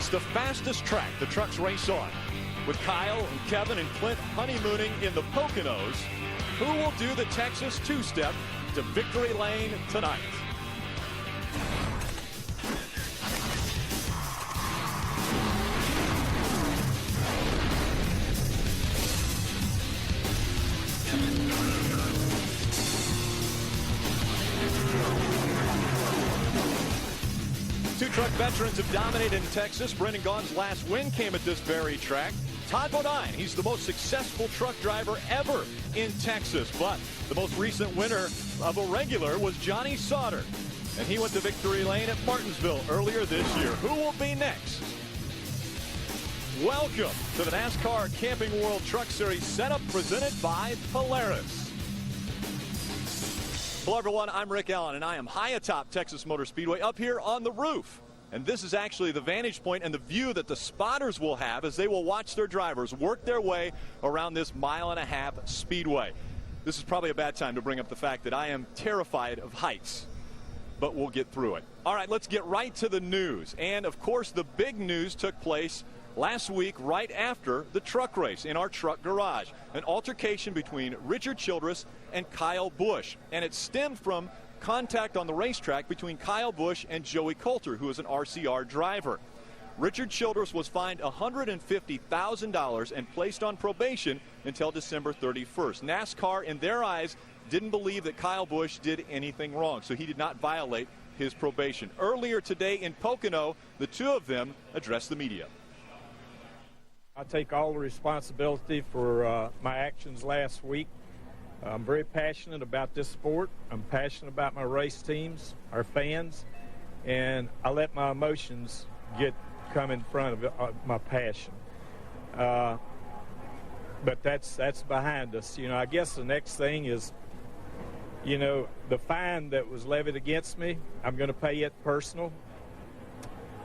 It's the fastest track the trucks race on. With Kyle and Kevin and Clint honeymooning in the Poconos, who will do the Texas two-step to victory lane tonight? Two truck veterans have dominated in Texas. Brendan Gaughan's last win came at this very track. Todd Bodine, he's the most successful truck driver ever in Texas. But the most recent winner of a regular was Johnny Sauter. And he went to victory lane at Martinsville earlier this year. Who will be next? Welcome to the NASCAR Camping World Truck Series setup presented by Polaris. Hello everyone, I'm Rick Allen and I am high atop Texas Motor Speedway up here on the roof. And this is actually the vantage point and the view that the spotters will have as they will watch their drivers work their way around this 1.5-mile speedway. This is probably a bad time to bring up the fact that I am terrified of heights, but we'll get through it. All right, let's get right to the news. And of course, the big news took place last week right after the truck race in our truck garage. An altercation between Richard Childress and Kyle Busch. And it stemmed from contact on the racetrack between Kyle Busch and Joey Coulter, who is an RCR driver. Richard Childress was fined $150,000 and placed on probation until December 31st. NASCAR, in their eyes, didn't believe that Kyle Busch did anything wrong, so he did not violate his probation. Earlier today in Pocono, the two of them addressed the media. I take all the responsibility for my actions last week. I'm very passionate about this sport. I'm passionate about my race teams, our fans, and I let my emotions come in front of my passion. But that's behind us. You know, I guess the next thing is, you know, the fine that was levied against me, I'm going to pay it personal.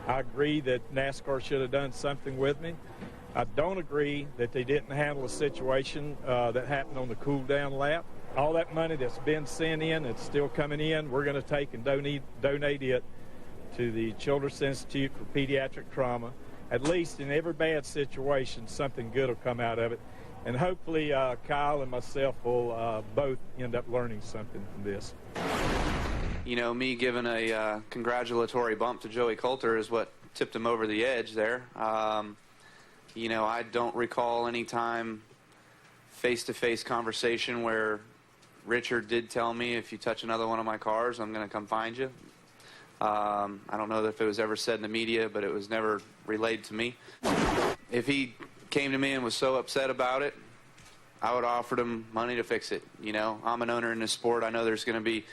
I agree that NASCAR should have done something with me. I don't agree that they didn't handle a situation that happened on the cool-down lap. All that money that's been sent in, it's still coming in, we're going to take and donate it to the Childress Institute for Pediatric Trauma. At least in every bad situation, something good will come out of it. And hopefully Kyle and myself will both end up learning something from this. You know, me giving a congratulatory bump to Joey Coulter is what tipped him over the edge there. You know, I don't recall any time face-to-face conversation where Richard did tell me, if you touch another one of my cars, I'm going to come find you. I don't know if it was ever said in the media, but it was never relayed to me. If he came to me and was so upset about it, I would have offered him money to fix it. You know, I'm an owner in this sport. I know there's going to be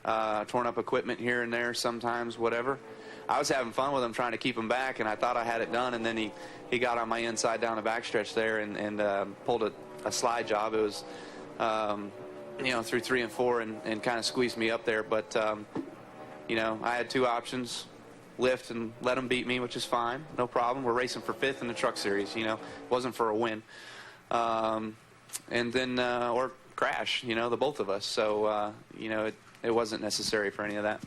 torn up equipment here and there sometimes, whatever. I was having fun with him, trying to keep him back, and I thought I had it done, and then he got on my inside down the backstretch there and pulled a slide job. It was, you know, through 3 and 4 and kind of squeezed me up there. But, you know, I had two options, lift and let him beat me, which is fine, no problem. We're racing for 5th in the truck series, you know. It wasn't for a win. And then, or crash, you know, the both of us. So, you know, it wasn't necessary for any of that.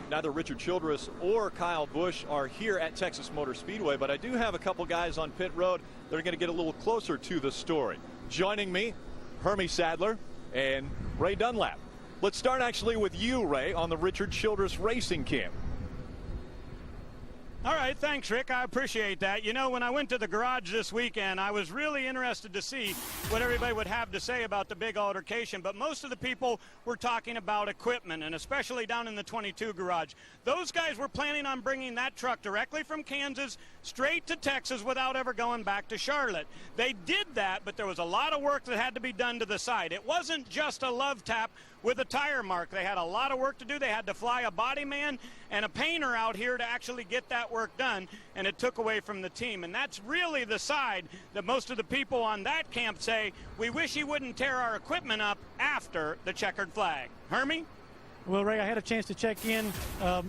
Neither Richard Childress or Kyle Busch are here at Texas Motor Speedway, but I do have a couple guys on pit road that are going to get a little closer to the story. Joining me, Hermie Sadler and Ray Dunlap. Let's start actually with you, Ray, on the Richard Childress Racing Camp. All right, thanks, Rick. I appreciate that. You know, when I went to the garage this weekend, I was really interested to see what everybody would have to say about the big altercation, but most of the people were talking about equipment, and especially down in the 22 garage. Those guys were planning on bringing that truck directly from Kansas straight to Texas without ever going back to Charlotte. They did that, but there was a lot of work that had to be done to the side. It wasn't just a love tap with a tire mark. They had a lot of work to do. They had to fly a body man and a painter out here to actually get that work done, and it took away from the team. And that's really the side that most of the people on that camp say, we wish he wouldn't tear our equipment up after the checkered flag. Hermie? Well, Ray, I had a chance to check in,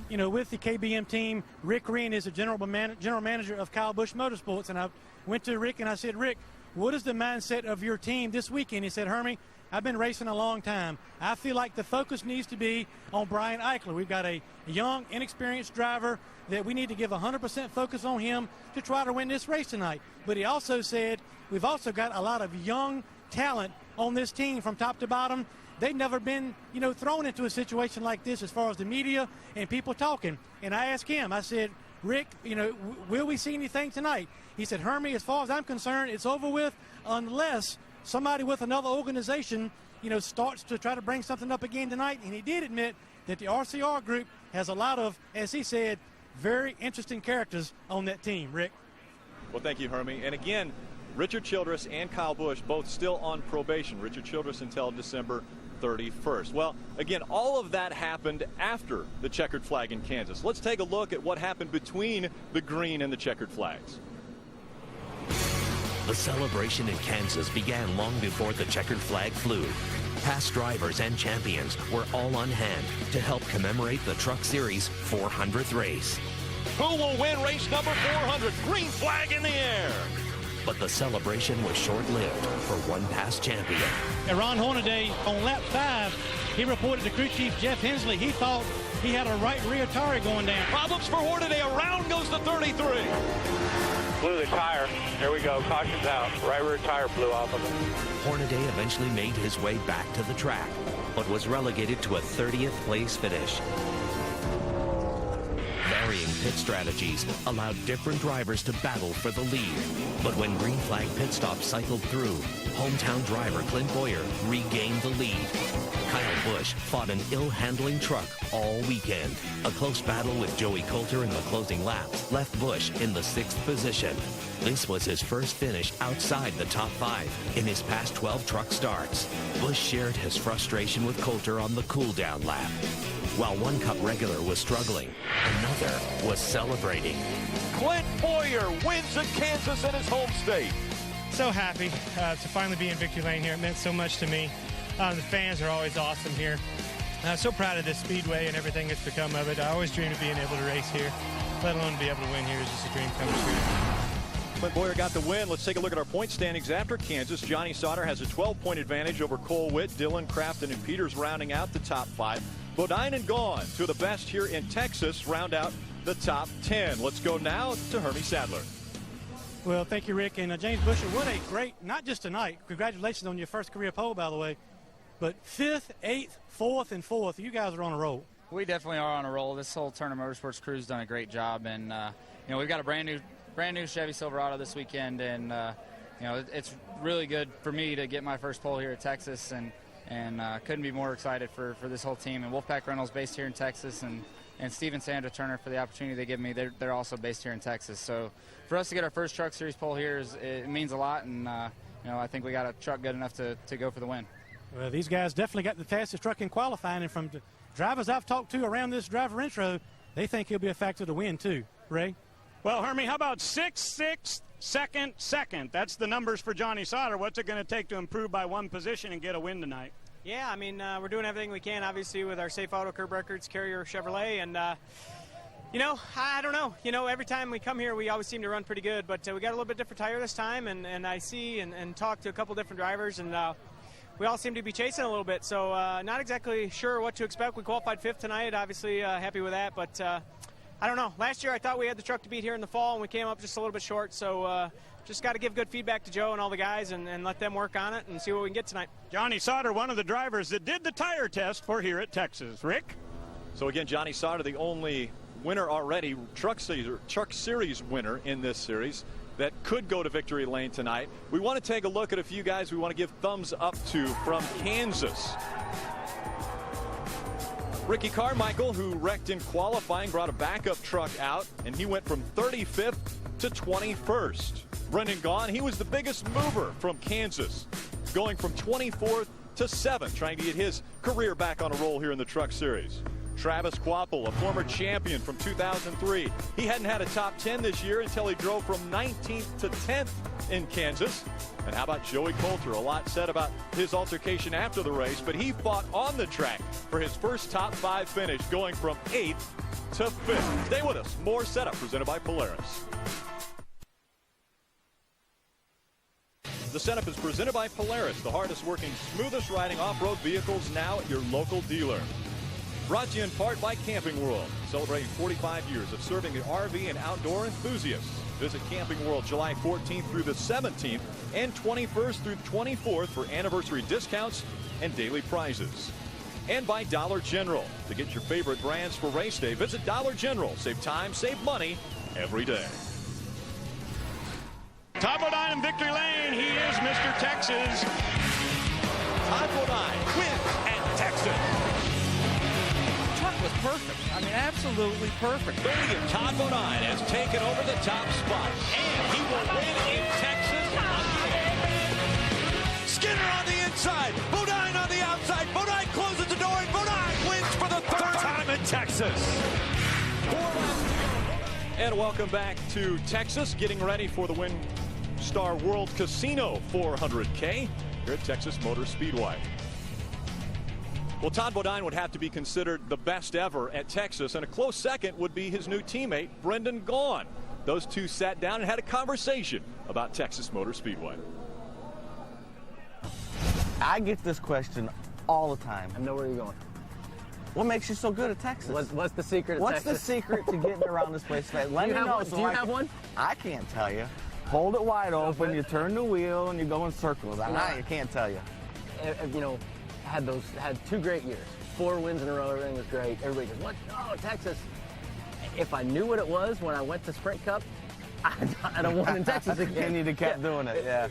you know, with the KBM team. Rick Reen is the general manager of Kyle Busch Motorsports, and I went to Rick and I said, Rick, what is the mindset of your team this weekend? He said, Hermie, I've been racing a long time. I feel like the focus needs to be on Brian Eichler. We've got a young, inexperienced driver that we need to give 100% focus on him to try to win this race tonight. But he also said we've also got a lot of young talent on this team from top to bottom. They've never been, thrown into a situation like this as far as the media and people talking. And I asked him, I said, Rick, will we see anything tonight? He said, Hermie, as far as I'm concerned, it's over with unless somebody with another organization, starts to try to bring something up again tonight. And he did admit that the RCR group has a lot of, as he said, very interesting characters on that team. Rick? Well, thank you, Hermie. And again, Richard Childress and Kyle Busch both still on probation. Richard Childress until December 31st. Well, again, all of that happened after the checkered flag in Kansas. Let's take a look at what happened between the green and the checkered flags. The celebration in Kansas began long before the checkered flag flew. Past drivers and champions were all on hand to help commemorate the Truck Series 400th race. Who will win race number 400? Green flag in the air. But the celebration was short-lived for one past champion. And Ron Hornaday on lap 5, he reported to crew chief Jeff Hensley he thought he had a right rear tire going down. Problems for Hornaday. Around goes the 33. Blew the tire. There we go. Caution's out. Right rear tire blew off of it. Hornaday eventually made his way back to the track, but was relegated to a 30th place finish. Varying pit strategies allowed different drivers to battle for the lead. But when green flag pit stops cycled through, hometown driver Clint Boyer regained the lead. Kyle Busch fought an ill-handling truck all weekend. A close battle with Joey Coulter in the closing laps left Busch in the 6th position. This was his first finish outside the top 5 in his past 12 truck starts. Busch shared his frustration with Coulter on the cool-down lap. While one Cup regular was struggling, another was celebrating. Clint Boyer wins at Kansas in his home state. So happy to finally be in victory lane here. It meant so much to me. The fans are always awesome here. I'm so proud of this speedway and everything that's become of it. I always dreamed of being able to race here, let alone be able to win here is just a dream come true. Clint Boyer got the win. Let's take a look at our point standings after Kansas. Johnny Sauter has a 12-point advantage over Cole Witt, Dylan Crafton, and Peters rounding out the top 5. Bodine and Gaughan, two of the best here in Texas, round out the top 10. Let's go now to Hermie Sadler. Well, thank you, Rick. And James Busher, what a great, not just tonight, congratulations on your first career pole, by the way, but 5th, 8th, 4th, and 4th. You guys are on a roll. We definitely are on a roll. This whole Turner Motorsports crew's done a great job, and we've got a brand new Chevy Silverado this weekend, and it's really good for me to get my first pole here at Texas, and couldn't be more excited for this whole team. And Wolfpack Reynolds based here in Texas, and Steve and Sandra Turner for the opportunity they give me. They're also based here in Texas. So for us to get our first Truck Series pole here, it means a lot, and I think we got a truck good enough to go for the win. Well, these guys definitely got the fastest truck in qualifying, and from the drivers I've talked to around this driver intro, they think he'll be a factor to win too. Ray? Well, Hermie, how about 6th, 2nd, 2nd? That's the numbers for Johnny Sauter. What's it going to take to improve by one position and get a win tonight? Yeah, I mean, we're doing everything we can, obviously, with our Safe Auto Curb Records, Carrier Chevrolet, and, I don't know. Every time we come here, we always seem to run pretty good, but we got a little bit different tire this time, and I see and talk to a couple different drivers, and we all seem to be chasing a little bit, so not exactly sure what to expect. We qualified 5th tonight, obviously happy with that, but I don't know. Last year I thought we had the truck to beat here in the fall, and we came up just a little bit short, so just got to give good feedback to Joe and all the guys and let them work on it and see what we can get tonight. Johnny Sauter, one of the drivers that did the tire test for here at Texas. Rick? So again, Johnny Sauter, the only winner already, Truck Series winner in this series that could go to victory lane tonight. We want to take a look at a few guys we want to give thumbs up to from Kansas. Ricky Carmichael, who wrecked in qualifying, brought a backup truck out, and he went from 35th to 21st. Brendan Gaughan, he was the biggest mover from Kansas, going from 24th to 7th, trying to get his career back on a roll here in the Truck Series. Travis Quapple, a former champion from 2003. He hadn't had a top 10 this year until he drove from 19th to 10th in Kansas. And how about Joey Coulter? A lot said about his altercation after the race, but he fought on the track for his first top 5 finish, going from 8th to 5th. Stay with us. More Setup presented by Polaris. The setup is presented by Polaris, the hardest working, smoothest riding off-road vehicles now at your local dealer. Brought to you in part by Camping World, celebrating 45 years of serving the RV and outdoor enthusiasts. Visit Camping World July 14th through the 17th and 21st through 24th for anniversary discounts and daily prizes. And by Dollar General. To get your favorite brands for race day, visit Dollar General. Save time, save money every day. Todd Bodine in victory lane. He is Mr. Texas. Todd Bodine wins at Texas. Truck was perfect. I mean, absolutely perfect. Todd Bodine has taken over the top spot, and he will win in Texas again. Skinner on the inside, Bodine on the outside. Bodine closes the door, and Bodine wins for the third time in Texas. And welcome back to Texas, getting ready for the Winstar World Casino 400K here at Texas Motor Speedway. Well, Todd Bodine would have to be considered the best ever at Texas, and a close second would be his new teammate, Brendan Gaughan. Those two sat down and had a conversation about Texas Motor Speedway. I get this question all the time. I know where you're going. What makes you so good at Texas? What's the secret of Texas? What's the secret to getting around this place? Let me know. Do you have one? I can't tell you. Hold it wide open, you turn the wheel, and you go in circles. I can't tell you. You know, had 2 great years. 4 wins in a row, everything was great. Everybody goes, what? Oh, Texas. If I knew what it was when I went to Sprint Cup, I'd have won in Texas again. And you'd have kept doing it, yeah.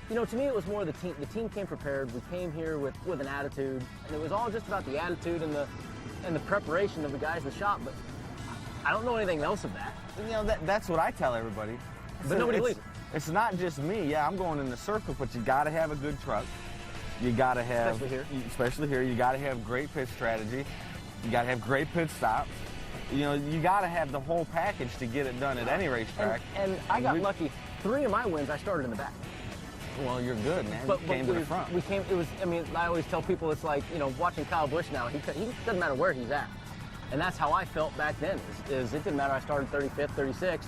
You know, to me, it was more the team. The team came prepared. We came here with an attitude, and it was all just about the attitude and the preparation of the guys in the shop. But I don't know anything else of that. You know, that's what I tell everybody. But nobody believes it. It's not just me. Yeah, I'm going in the circle, but you got to have a good truck. You got to have, especially here, you got to have great pit strategy. You got to have great pit stops. You know, you got to have the whole package to get it done at any racetrack. And I got lucky. 3 of my wins, I started in the back. Well, you're good, man. You came to the front. I mean, I always tell people it's like, you know, watching Kyle Busch now. He doesn't matter where he's at. And that's how I felt back then, is it didn't matter I started 35th, 36th.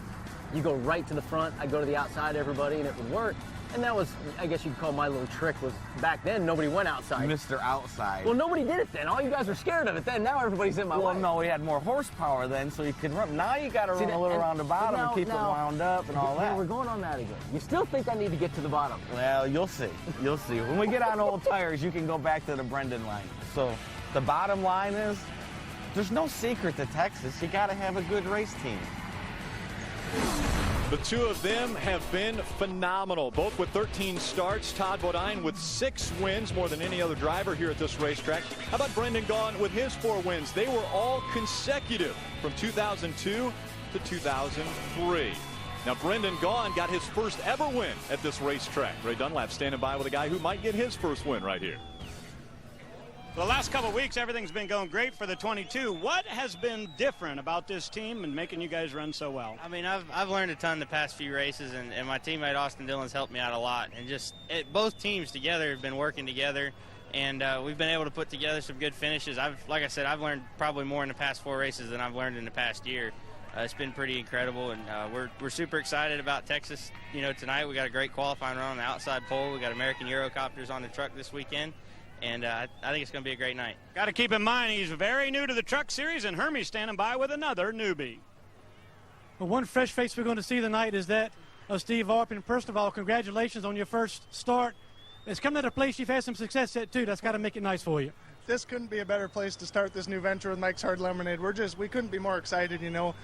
You go right to the front, I go to the outside, everybody, and it would work. And that was, I guess you could call my little trick, was back then nobody went outside. Mr. Outside. Well, nobody did it then. All you guys were scared of it then. Now everybody's in my way. Well, no, we had more horsepower then, so you could run. Now you got to run a little around the bottom and keep it wound up and all that. We're going on that again. You still think I need to get to the bottom? Well, you'll see. You'll see. When we get on old tires, you can go back to the Brendan line. So the bottom line is, there's no secret to Texas. You got to have a good race team. The two of them have been phenomenal, both with 13 starts. Todd Bodine with 6 wins, more than any other driver here at this racetrack. How about Brendan Gaughan with his 4 wins? They were all consecutive from 2002 to 2003. Now, Brendan Gaughan got his first ever win at this racetrack. Ray Dunlap standing by with a guy who might get his first win right here. The last couple of weeks, everything's been going great for the 22. What has been different about this team and making you guys run so well? I mean, I've learned a ton the past few races, and my teammate Austin Dillon's helped me out a lot. And both teams together have been working together, and we've been able to put together some good finishes. Like I said, I've learned probably more in the past 4 races than I've learned in the past year. It's been pretty incredible, and we're super excited about Texas. You know, tonight we got a great qualifying run on the outside pole. We got American Eurocopters on the truck this weekend. And I think it's going to be a great night. Got to keep in mind he's very new to the truck series, and Hermie's standing by with another newbie. Well, one fresh face we're going to see tonight is that of Steve Arpin. First of all, congratulations on your first start. It's coming at a place you've had some success at, too. That's got to make it nice for you. This couldn't be a better place to start this new venture with Mike's Hard Lemonade. We couldn't be more excited, you know.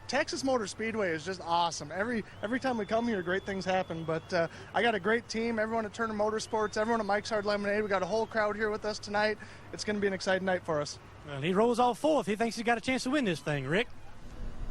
Texas Motor Speedway is just awesome. Every time we come here, great things happen. But I got a great team, everyone at Turner Motorsports, everyone at Mike's Hard Lemonade. We got a whole crowd here with us tonight. It's going to be an exciting night for us. Well, he rolls all 4th. He thinks he's got a chance to win this thing, Rick.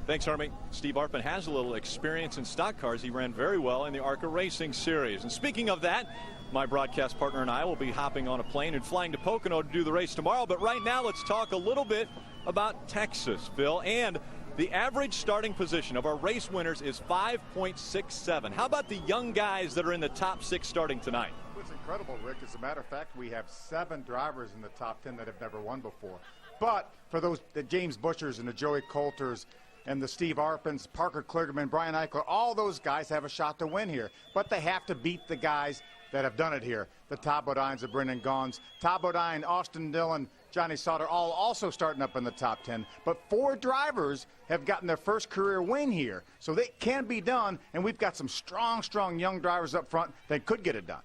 Thanks, Hermie. Steve Arpin has a little experience in stock cars. He ran very well in the ARCA Racing Series. And speaking of that, my broadcast partner and I will be hopping on a plane and flying to Pocono to do the race tomorrow. But right now, let's talk a little bit about Texas, Phil. And the average starting position of our race winners is 5.67. How about the young guys that are in the top 6 starting tonight? It's incredible, Rick. As a matter of fact, we have 7 drivers in the top 10 that have never won before. But for the James Bushers and the Joey Coulters, and the Steve Arpins, Parker Kligerman, Brian Eichler, all those guys have a shot to win here. But they have to beat the guys that have done it here. The Todd Bodines, the Brendan Gaughan's. Todd Bodine, Austin Dillon, Johnny Sauter, all also starting up in the top 10. But 4 drivers have gotten their first career win here. So it can be done, and we've got some strong, strong young drivers up front that could get it done.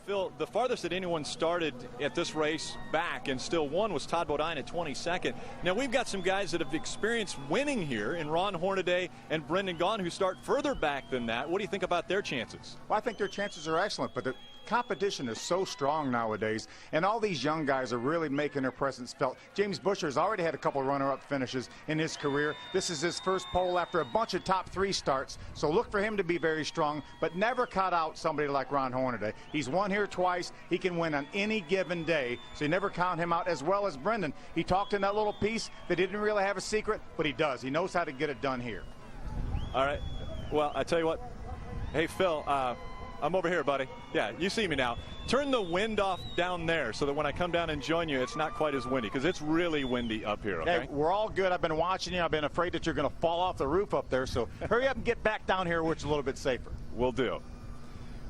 Phil, the farthest that anyone started at this race back and still won was Todd Bodine at 22nd. Now, we've got some guys that have experienced winning here in Ron Hornaday and Brendan Gaughan who start further back than that. What do you think about their chances? Well, I think their chances are excellent, but the competition is so strong nowadays, and all these young guys are really making their presence felt. James Buscher's already had a couple runner-up finishes in his career. This is his first pole after a bunch of top 3 starts, so look for him to be very strong, but never cut out somebody like Ron Hornaday. He's won here twice. He can win on any given day, so you never count him out, as well as Brendan. He talked in that little piece that didn't really have a secret, but he does. He knows how to get it done here. All right. Well, I tell you what. Hey, Phil, I'm over here, buddy. Yeah, you see me now. Turn the wind off down there so that when I come down and join you, it's not quite as windy, because it's really windy up here, okay? Hey, we're all good. I've been watching you. I've been afraid that you're going to fall off the roof up there, so hurry up and get back down here where it's a little bit safer. Will do.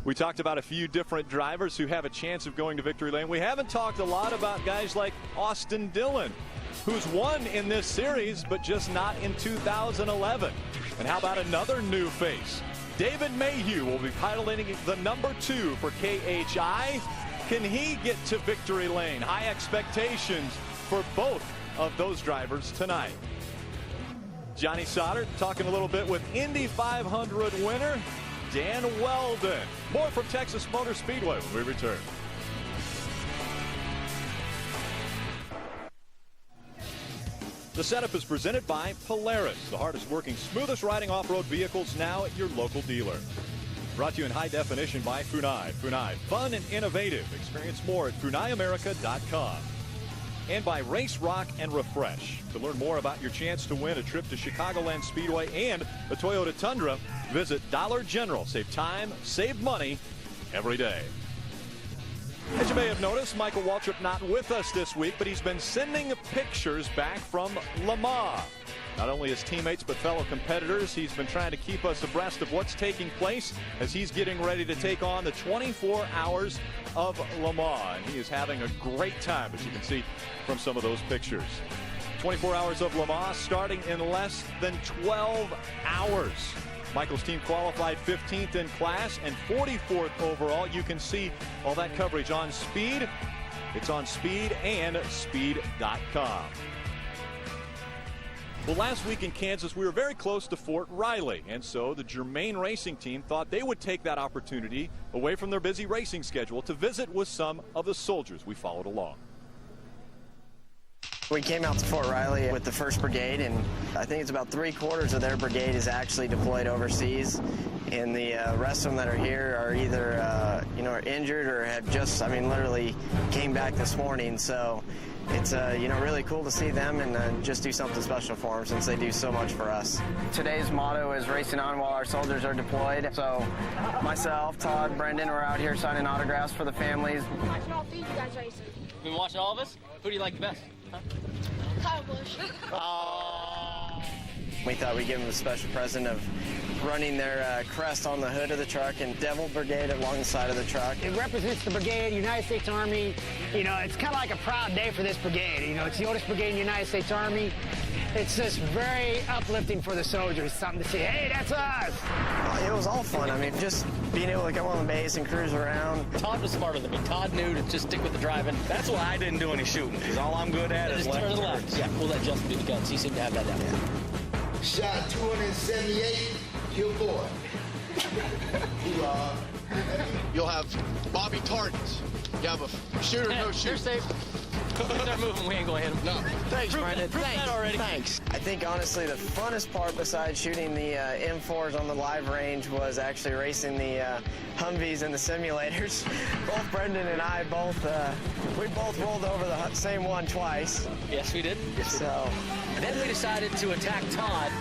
We talked about a few different drivers who have a chance of going to victory lane. We haven't talked a lot about guys like Austin Dillon, who's won in this series, but just not in 2011. And how about another new face? David Mayhew will be piloting the number 2 for KHI. Can he get to victory lane? High expectations for both of those drivers tonight. Johnny Sauter talking a little bit with Indy 500 winner Dan Weldon. More from Texas Motor Speedway when we return. The setup is presented by Polaris, the hardest working, smoothest riding off-road vehicles, now at your local dealer. Brought to you in high definition by Funai. Funai, fun and innovative. Experience more at FunaiAmerica.com. And by Race Rock and Refresh. To learn more about your chance to win a trip to Chicagoland Speedway and a Toyota Tundra, visit Dollar General. Save time, save money every day. As you may have noticed, Michael Waltrip not with us this week, but he's been sending pictures back from Le Mans. Not only his teammates, but fellow competitors. He's been trying to keep us abreast of what's taking place as he's getting ready to take on the 24 hours of Le Mans. And he is having a great time, as you can see from some of those pictures. 24 hours of Le Mans starting in less than 12 hours. Michael's team qualified 15th in class and 44th overall. You can see all that coverage on Speed. It's on Speed and Speed.com. Well, last week in Kansas, we were very close to Fort Riley, and so the Germain Racing team thought they would take that opportunity away from their busy racing schedule to visit with some of the soldiers. We followed along. We came out to Fort Riley with the 1st Brigade, and I think it's about 3/4 of their brigade is actually deployed overseas, and the rest of them that are here are either are injured or have just, literally came back this morning. So it's really cool to see them and just do something special for them since they do so much for us. Today's motto is racing on while our soldiers are deployed. So myself, Todd, Brendan, we're out here signing autographs for the families. Watching all 3 of you guys racing. Been watching all of us? Who do you like the best? Huh? Kyle Busch. We thought we'd give them a special present of running their crest on the hood of the truck and Devil Brigade along the side of the truck. It represents the brigade, United States Army. It's kind of like a proud day for this brigade. It's the oldest brigade in the United States Army. It's just very uplifting for the soldiers, something to see. Hey, that's us! It was all fun. Just being able to come on the base and cruise around. Todd was smarter than me. Todd knew to just stick with the driving. That's why I didn't do any shooting, because all I'm good at is just turn to the left. Yeah, we'll let Justin do the guns. He seemed to have that down. Yeah. Shot 278, kill 4. You'll have Bobby Tartans. You have a shooter, no shooter. They're safe. If they're moving, we ain't going to hit them. No. Thanks, Brendan. Prove that already. Thanks. I think, honestly, the funnest part besides shooting the M4s on the live range was actually racing the Humvees and the simulators. Both Brendan and I we both rolled over the same one twice. Yes, we did. So then we decided to attack Todd.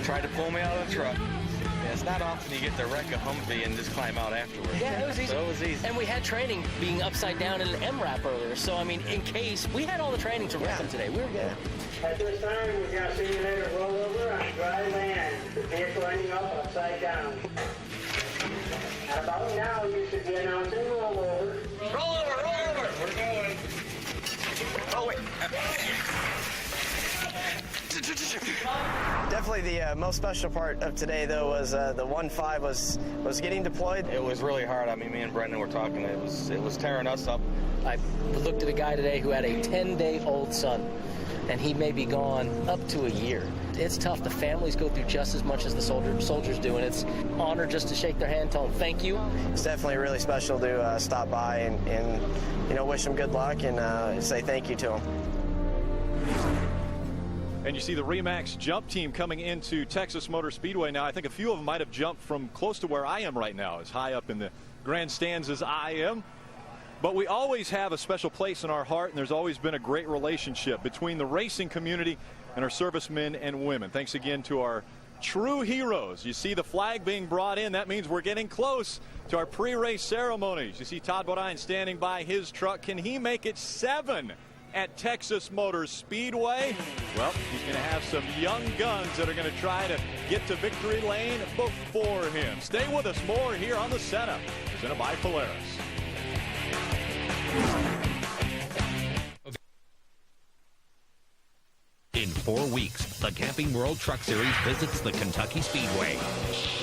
Tried to pull me out of the truck. Yeah, it's not often you get to wreck a Humvee and just climb out afterwards. Yeah, it was easy. So it was easy. And we had training being upside down in an MRAP earlier. So, in case, we had all the training to wreck them today. We were good. At this time, we're going to simulate a rollover on dry land. The vehicle ending up upside down. At about now, you should be announcing rollover. Rollover, rollover. We're going. Oh, wait. Definitely the most special part of today, though, was the 1.5 was getting deployed. It was really hard. I mean, me and Brendan were talking. It was tearing us up. I looked at a guy today who had a 10-day-old son, and he may be gone up to a year. It's tough. The families go through just as much as the soldiers do, and it's an honor just to shake their hand, tell them thank you. It's definitely really special to stop by and wish them good luck and say thank you to them. And you see the Remax jump team coming into Texas Motor Speedway now. I think a few of them might have jumped from close to where I am right now, as high up in the grandstands as I am. But we always have a special place in our heart, and there's always been a great relationship between the racing community and our servicemen and women. Thanks again to our true heroes. You see the flag being brought in. That means we're getting close to our pre-race ceremonies. You see Todd Bodine standing by his truck. Can he make it 7 at Texas Motor Speedway? Well, he's going to have some young guns that are going to try to get to victory lane before him. Stay with us. More here on The Setup, presented by Polaris. In 4 weeks, the Camping World Truck Series visits the Kentucky Speedway.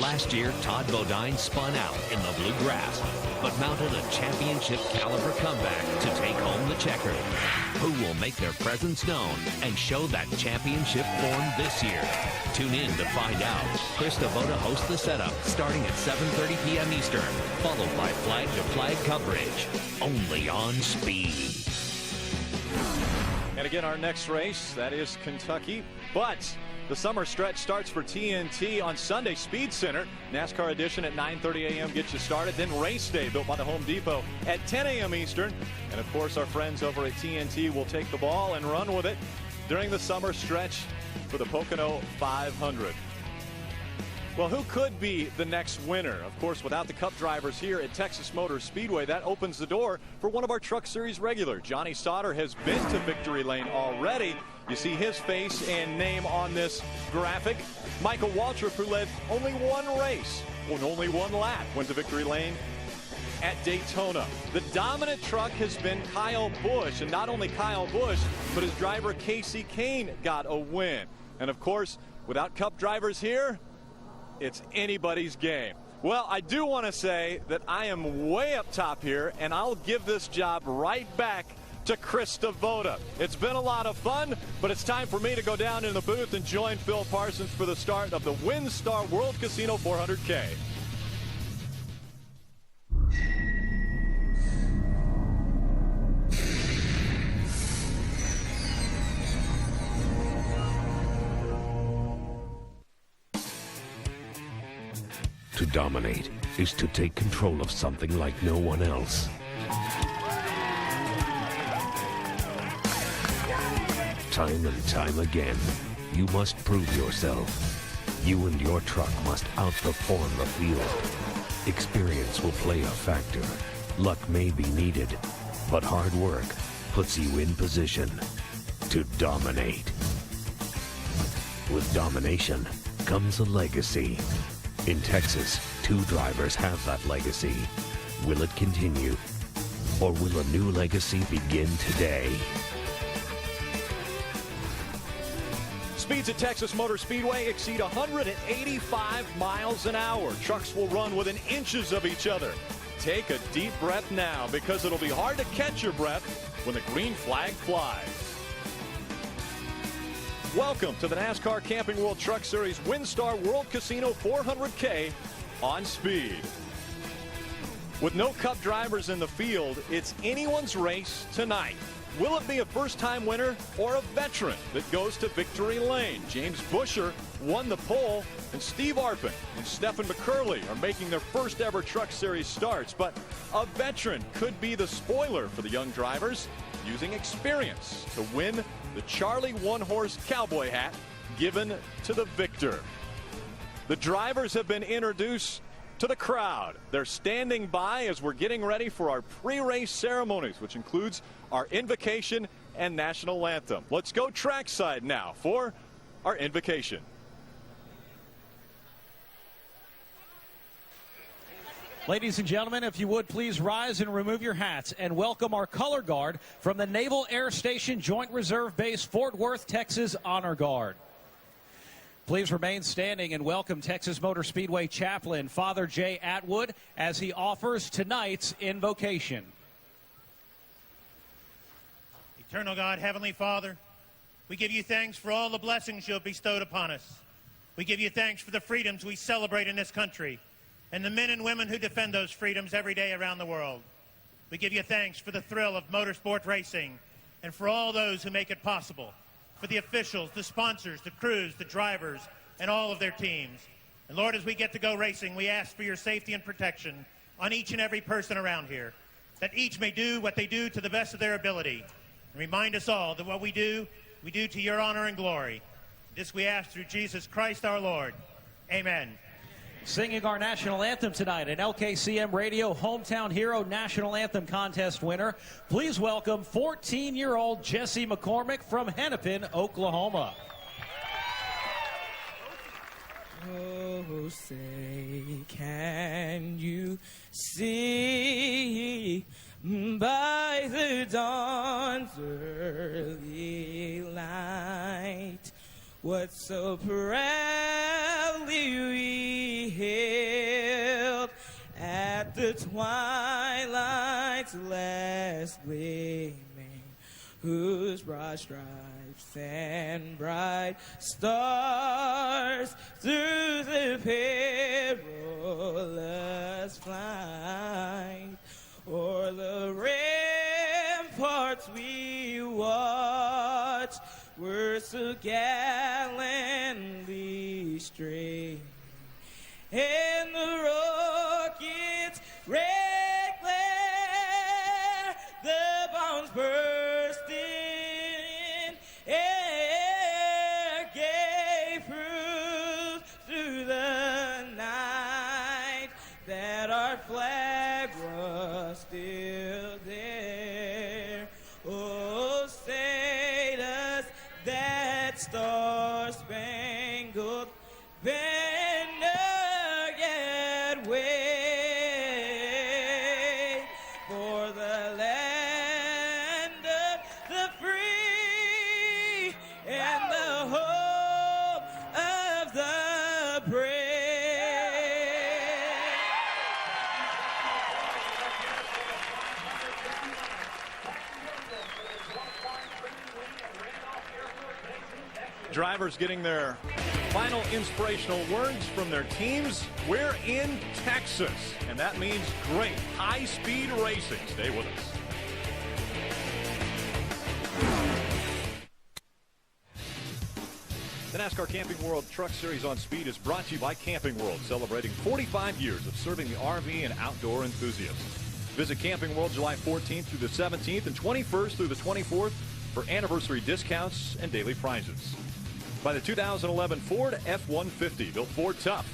Last year, Todd Bodine spun out in the bluegrass, but mounted a championship caliber comeback to take home the checkered. Who will make their presence known and show that championship form this year? Tune in to find out. Chris Devoda hosts The Setup starting at 7:30 p.m. Eastern, followed by flag-to-flag coverage, only on Speed. And again, our next race, that is Kentucky. But the summer stretch starts for TNT on Sunday. Speed Center, NASCAR edition at 9:30 a.m. gets you started. Then race day built by the Home Depot at 10 a.m. Eastern. And of course, our friends over at TNT will take the ball and run with it during the summer stretch for the Pocono 500. Well, who could be the next winner? Of course, without the Cup drivers here at Texas Motor Speedway, that opens the door for one of our Truck Series regular. Johnny Sauter has been to victory lane already. You see his face and name on this graphic. Michael Waltrip, who led only one race, won only one lap, went to victory lane at Daytona. The dominant truck has been Kyle Busch, and not only Kyle Busch, but his driver Casey Kane got a win. And of course, without Cup drivers here, it's anybody's game. Well, I do want to say that I am way up top here, and I'll give this job right back to Chris Devoda. It's been a lot of fun, but it's time for me to go down in the booth and join Phil Parsons for the start of the Winstar World Casino 400K. To dominate is to take control of something like no one else. Time and time again, you must prove yourself. You and your truck must outperform the field. Experience will play a factor. Luck may be needed, but hard work puts you in position to dominate. With domination comes a legacy. In Texas, 2 drivers have that legacy. Will it continue? Or will a new legacy begin today? Speeds at Texas Motor Speedway exceed 185 miles an hour. Trucks will run within inches of each other. Take a deep breath now, because it'll be hard to catch your breath when the green flag flies. Welcome to the NASCAR Camping World Truck Series Winstar World Casino 400K on Speed. With no Cup drivers in the field, it's anyone's race tonight. Will it be a first-time winner or a veteran that goes to victory lane? James Busher won the pole, and Steve Arpin and Stephen McCurley are making their first ever Truck Series starts. But a veteran could be the spoiler for the young drivers, using experience to win the Charlie one-horse cowboy hat given to the victor. The drivers have been introduced to the crowd. They're standing by as we're getting ready for our pre-race ceremonies, which includes our invocation and national anthem. Let's go trackside now for our invocation. Ladies and gentlemen, if you would please rise and remove your hats and welcome our color guard from the Naval Air Station Joint Reserve Base, Fort Worth, Texas Honor Guard. Please remain standing and welcome Texas Motor Speedway Chaplain Father Jay Atwood as he offers tonight's invocation. Eternal God, Heavenly Father, we give you thanks for all the blessings you have bestowed upon us. We give you thanks for the freedoms we celebrate in this country and the men and women who defend those freedoms every day around the world. We give you thanks for the thrill of motorsport racing and for all those who make it possible, for the officials, the sponsors, the crews, the drivers, and all of their teams. And Lord, as we get to go racing, we ask for your safety and protection on each and every person around here, that each may do what they do to the best of their ability. And remind us all that what we do to your honor and glory. This we ask through Jesus Christ our Lord. Amen. Singing our national anthem tonight, an LKCM Radio Hometown Hero National Anthem Contest winner. Please welcome 14-year-old Jesse McCormick from Hennepin, Oklahoma. Oh, say, can you see by the dawn's early light what so proudly we hailed at the twilight's last gleaming, whose broad stripes and bright stars through the perilous flight o'er the ramparts we watched were so gallantly streaming, and the rockets' red glare, the bombs bursting air gave proof through the night that our flag was still there. Oh, say does that star-spangled banner yet wave for the land of the free and the hope of the brave? Drivers getting their final inspirational words from their teams. We're in Texas, and that means great high-speed racing. Stay with us. The NASCAR Camping World Truck Series on Speed is brought to you by Camping World, celebrating 45 years of serving the RV and outdoor enthusiasts. Visit Camping World July 14th through the 17th and 21st through the 24th for anniversary discounts and daily prizes. By the 2011 Ford F-150, built Ford tough.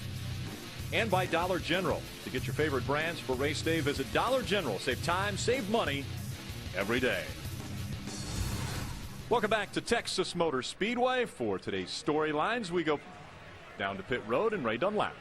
And by Dollar General. To get your favorite brands for race day, visit Dollar General. Save time, save money every day. Welcome back to Texas Motor Speedway. For today's storylines, we go down to pit road and Ray Dunlap.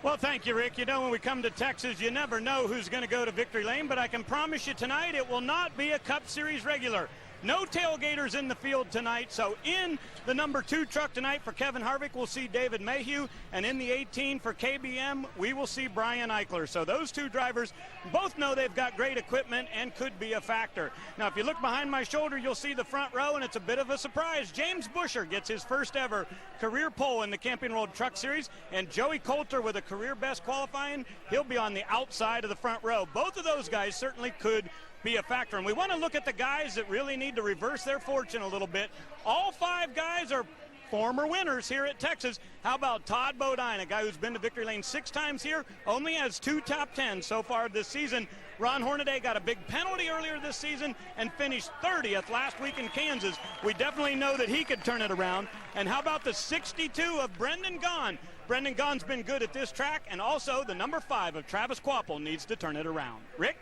Well, thank you, Rick. You know, when we come to Texas, you never know who's going to go to victory lane, but I can promise you tonight it will not be a Cup Series regular. No tailgaters in the field tonight, so in the number 2 truck tonight for Kevin Harvick, we'll see David Mayhew, and in the 18 for KBM, we will see Brian Eichler. So those two drivers both know they've got great equipment and could be a factor. Now, if you look behind my shoulder, you'll see the front row, and it's a bit of a surprise. James Buescher gets his first ever career pole in the Camping World Truck Series, and Joey Coulter with a career best qualifying, he'll be on the outside of the front row. Both of those guys certainly could be a factor. And we want to look at the guys that really need to reverse their fortune a little bit. All 5 guys are former winners here at Texas. How about Todd Bodine, a guy who's been to victory lane 6 times here, only has 2 top 10s so far this season. Ron Hornaday got a big penalty earlier this season and finished 30th last week in Kansas. We definitely know that he could turn it around. And how about the 62 of Brendan Gaughan? Brendan Gaughan's been good at this track, and also the number 5 of Travis Kvapil needs to turn it around. Rick?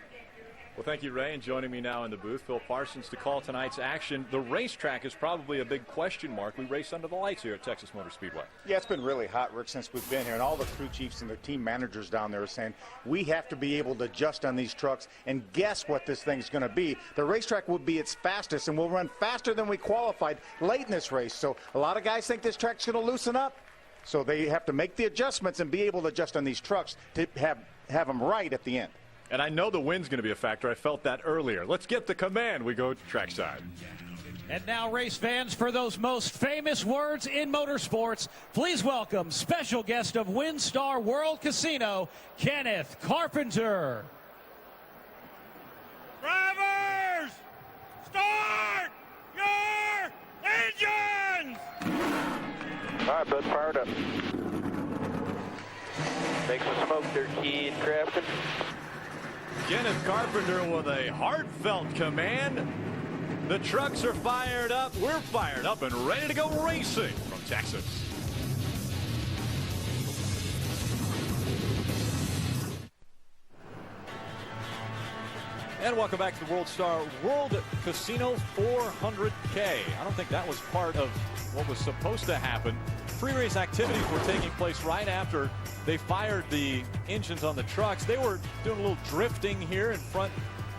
Well, thank you, Ray, and joining me now in the booth, Phil Parsons, to call tonight's action. The racetrack is probably a big question mark. We race under the lights here at Texas Motor Speedway. Yeah, it's been really hot, Rick, since we've been here, and all the crew chiefs and the team managers down there are saying we have to be able to adjust on these trucks and guess what this thing's going to be. The racetrack will be its fastest, and we'll run faster than we qualified late in this race. So a lot of guys think this track's going to loosen up, so they have to make the adjustments and be able to adjust on these trucks to have them right at the end. And I know the wind's going to be a factor. I felt that earlier. Let's get the command. We go trackside. And now, race fans, for those most famous words in motorsports, please welcome special guest of Winstar World Casino, Kenneth Carpenter. Drivers, start your engines! All right, bud, fired up. Make some smoke there, Keith Crafton. Kenneth Carpenter with a heartfelt command. The trucks are fired up. We're fired up and ready to go racing from Texas. And welcome back to the Winstar World Casino 400K. I don't think that was part of what was supposed to happen. Pre-race activities were taking place right after they fired the engines on the trucks. They were doing a little drifting here in front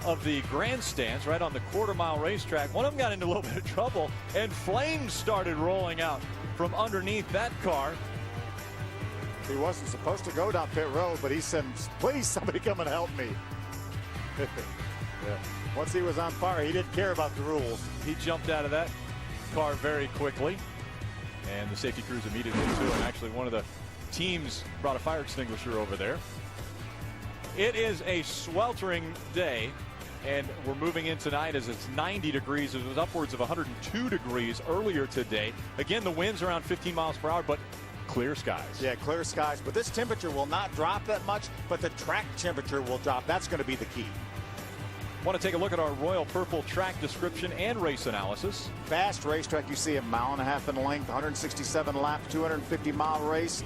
of the grandstands right on the quarter-mile racetrack. One of them got into a little bit of trouble, and flames started rolling out from underneath that car. He wasn't supposed to go down pit road, but he said, please, somebody come and help me. Yeah. Once he was on fire, he didn't care about the rules. He jumped out of that car very quickly, and the safety crews immediately to him. Actually, one of the teams brought a fire extinguisher over there. It is a sweltering day, and we're moving in tonight as it's 90 degrees. It was upwards of 102 degrees earlier today. Again, the wind's around 15 miles per hour, but clear skies. Yeah, clear skies. But this temperature will not drop that much, but the track temperature will drop. That's going to be the key. Want to take a look at our Royal Purple track description and race analysis. Fast racetrack. You see a 1.5 miles in length, 167 laps, 250-mile race.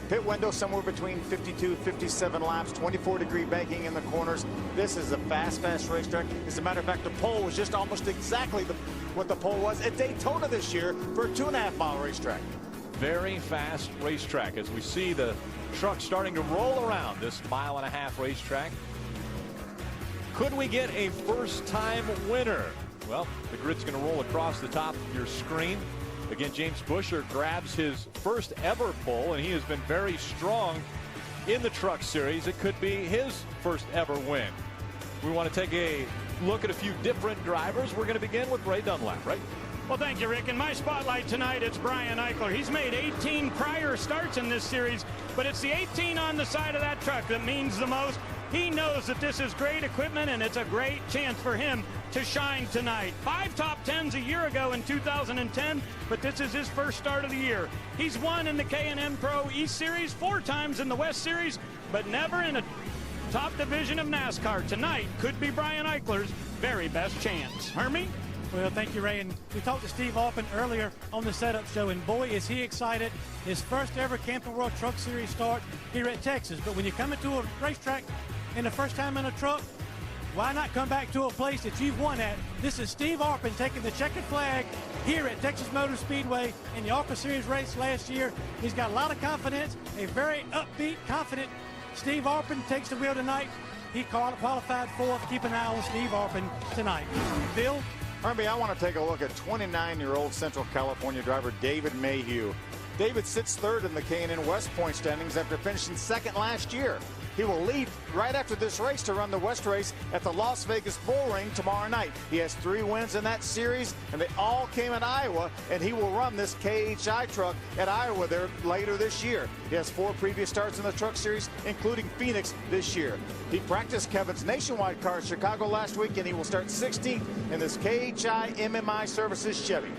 Pit window somewhere between 52, 57 laps, 24-degree banking in the corners. This is a fast racetrack. As a matter of fact, the pole was just almost exactly what the pole was at Daytona this year for a 2.5-mile racetrack. Very fast racetrack as we see the truck starting to roll around this 1.5 mile racetrack. Could we get a first-time winner? Well, the grid's going to roll across the top of your screen. Again, James Busher grabs his first ever pole, and he has been very strong in the Truck Series. It could be his first ever win. We want to take a look at a few different drivers. We're going to begin with Ray Dunlap, right? Well, thank you, Rick. In my spotlight tonight, it's Brian Eichler. He's made 18 prior starts in this series, but it's the 18 on the side of that truck that means the most. He knows that this is great equipment, and it's a great chance for him to shine tonight. 5 top 10s a year ago in 2010, but this is his first start of the year. He's won in the K&N Pro East Series, 4 times in the West Series, but never in a top division of NASCAR. Tonight could be Brian Eichler's very best chance. Hermie? Well, thank you, Ray. And we talked to Steve Alpin earlier on the setup show, and boy, is he excited. His first ever Camping World Truck Series start here at Texas. But when you come into a racetrack and the first time in a truck, why not come back to a place that you've won at? This is Steve Alpin taking the checkered flag here at Texas Motor Speedway in the ARCA Series race last year. He's got a lot of confidence, a very upbeat, confident Steve Alpin takes the wheel tonight. He qualified 4th. Keep an eye on Steve Alpin tonight. Bill? Hermie, I want to take a look at 29-year-old Central California driver David Mayhew. David sits 3rd in the K&N West Point standings after finishing 2nd last year. He will lead right after this race to run the West race at the Las Vegas Bull Ring tomorrow night. He has 3 wins in that series, and they all came in Iowa, and he will run this KHI truck at Iowa there later this year. He has 4 previous starts in the Truck Series, including Phoenix this year. He practiced Kevin's nationwide car in Chicago last week, and he will start 16th in this KHI MMI Services Chevy.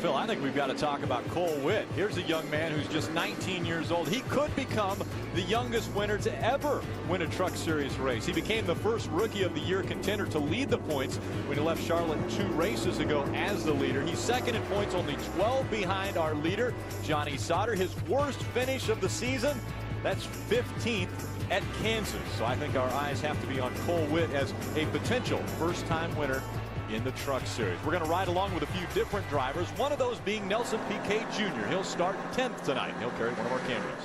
Phil, I think we've got to talk about Cole Witt. Here's a young man who's just 19 years old. He could become the youngest winner to ever win a Truck Series race. He became the first Rookie of the Year contender to lead the points when he left Charlotte 2 races ago as the leader. He's 2nd in points, only 12 behind our leader, Johnny Sauter. His worst finish of the season, that's 15th at Kansas. So I think our eyes have to be on Cole Witt as a potential first-time winner in the Truck Series. We're going to ride along with a few different drivers, one of those being Nelson Piquet Jr. He'll start 10th tonight. He'll carry one of our cameras.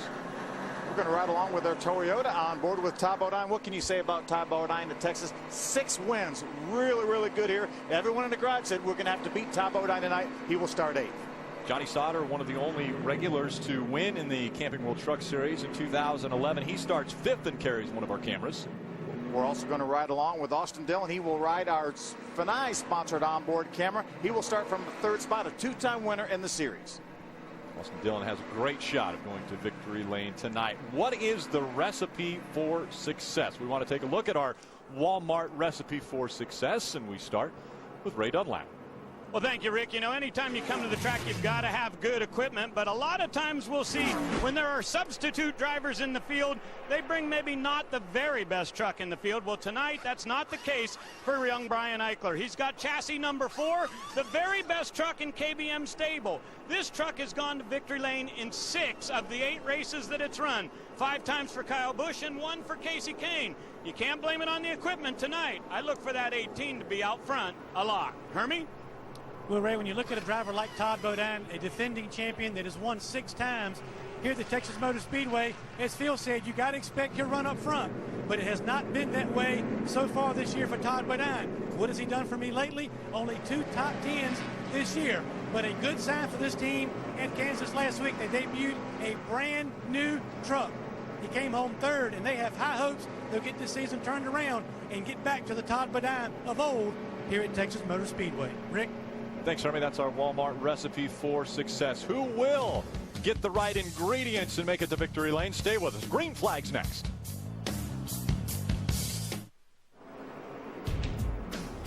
We're going to ride along with our Toyota on board with Ty Bodine. What can you say about Ty Bodine in Texas? 6 wins. Really, really good here. Everyone in the garage said we're going to have to beat Ty Bodine tonight. He will start 8th. Johnny Sauter, one of the only regulars to win in the Camping World Truck Series in 2011. He starts 5th and carries one of our cameras. We're also going to ride along with Austin Dillon. He will ride our Fanai sponsored onboard camera. He will start from the 3rd spot, a 2-time winner in the series. Austin Dillon has a great shot of going to victory lane tonight. What is the recipe for success? We want to take a look at our Walmart recipe for success, and we start with Ray Dunlap. Well, thank you, Rick. You know, anytime you come to the track, you've got to have good equipment. But a lot of times we'll see when there are substitute drivers in the field, they bring maybe not the very best truck in the field. Well, tonight, that's not the case for young Brian Eichler. He's got chassis number 4, the very best truck in KBM stable. This truck has gone to victory lane in 6 of the 8 races that it's run. 5 times for Kyle Busch and 1 for Casey Kane. You can't blame it on the equipment tonight. I look for that 18 to be out front a lot. Hermie? Well, Ray, when you look at a driver like Todd Bodine, a defending champion that has won 6 times here at the Texas Motor Speedway, as Phil said, you got to expect your run up front. But it has not been that way so far this year for Todd Bodine. What has he done for me lately? Only 2 top 10s this year. But a good sign for this team in Kansas last week. They debuted a brand new truck. He came home 3rd, and they have high hopes they'll get this season turned around and get back to the Todd Bodine of old here at Texas Motor Speedway. Rick? Thanks, Hermie. That's our Walmart recipe for success. Who will get the right ingredients and make it to victory lane? Stay with us. Green flags next.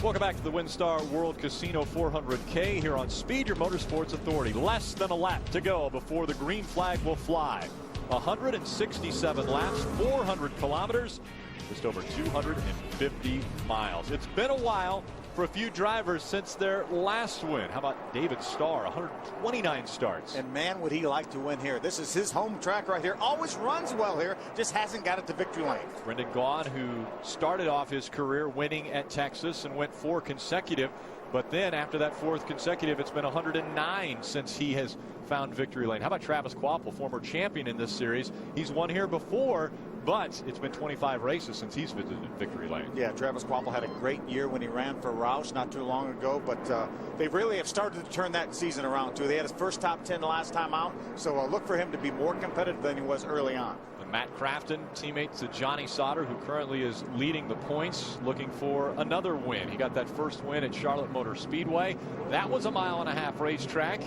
Welcome back to the Winstar World Casino 400K here on Speed, your motorsports authority. Less than a lap to go before the green flag will fly. 167 laps, 400 kilometers, just over 250 miles. It's been a while for a few drivers since their last win. How about David Starr, 129 starts. And man, would he like to win here. This is his home track right here. Always runs well here, just hasn't got it to victory lane. Brendan Gaughan, who started off his career winning at Texas and went 4 consecutive. But then after that 4th consecutive, it's been 109 since he has found victory lane. How about Travis Kvapil, former champion in this series? He's won here before, but it's been 25 races since he's visited victory lane. Yeah, Travis Kvapil had a great year when he ran for Roush not too long ago, but they really have started to turn that season around too. They had his first top 10 the last time out, so look for him to be more competitive than he was early on. And Matt Crafton, teammate to Johnny Sauter, who currently is leading the points, looking for another win. He got that first win at Charlotte Motor Speedway. That was a 1.5-mile racetrack.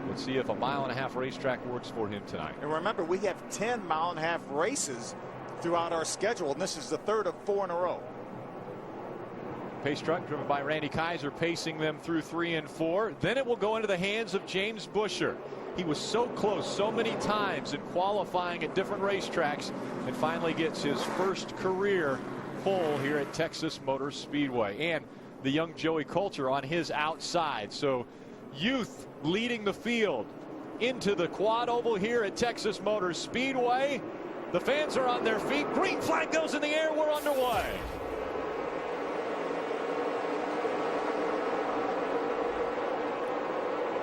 Let's see if a 1.5-mile racetrack works for him tonight. And remember, we have 10 1.5-mile races throughout our schedule, and this is the 3rd of 4 in a row. Pace truck driven by Randy Kaiser, pacing them through 3 and 4. Then it will go into the hands of James Busher. He was so close so many times in qualifying at different racetracks and finally gets his first career pole here at Texas Motor Speedway. And the young Joey Coulter on his outside. So youth leading the field into the quad oval here at Texas Motor Speedway. The fans are on their feet. Green flag goes in the air. We're underway.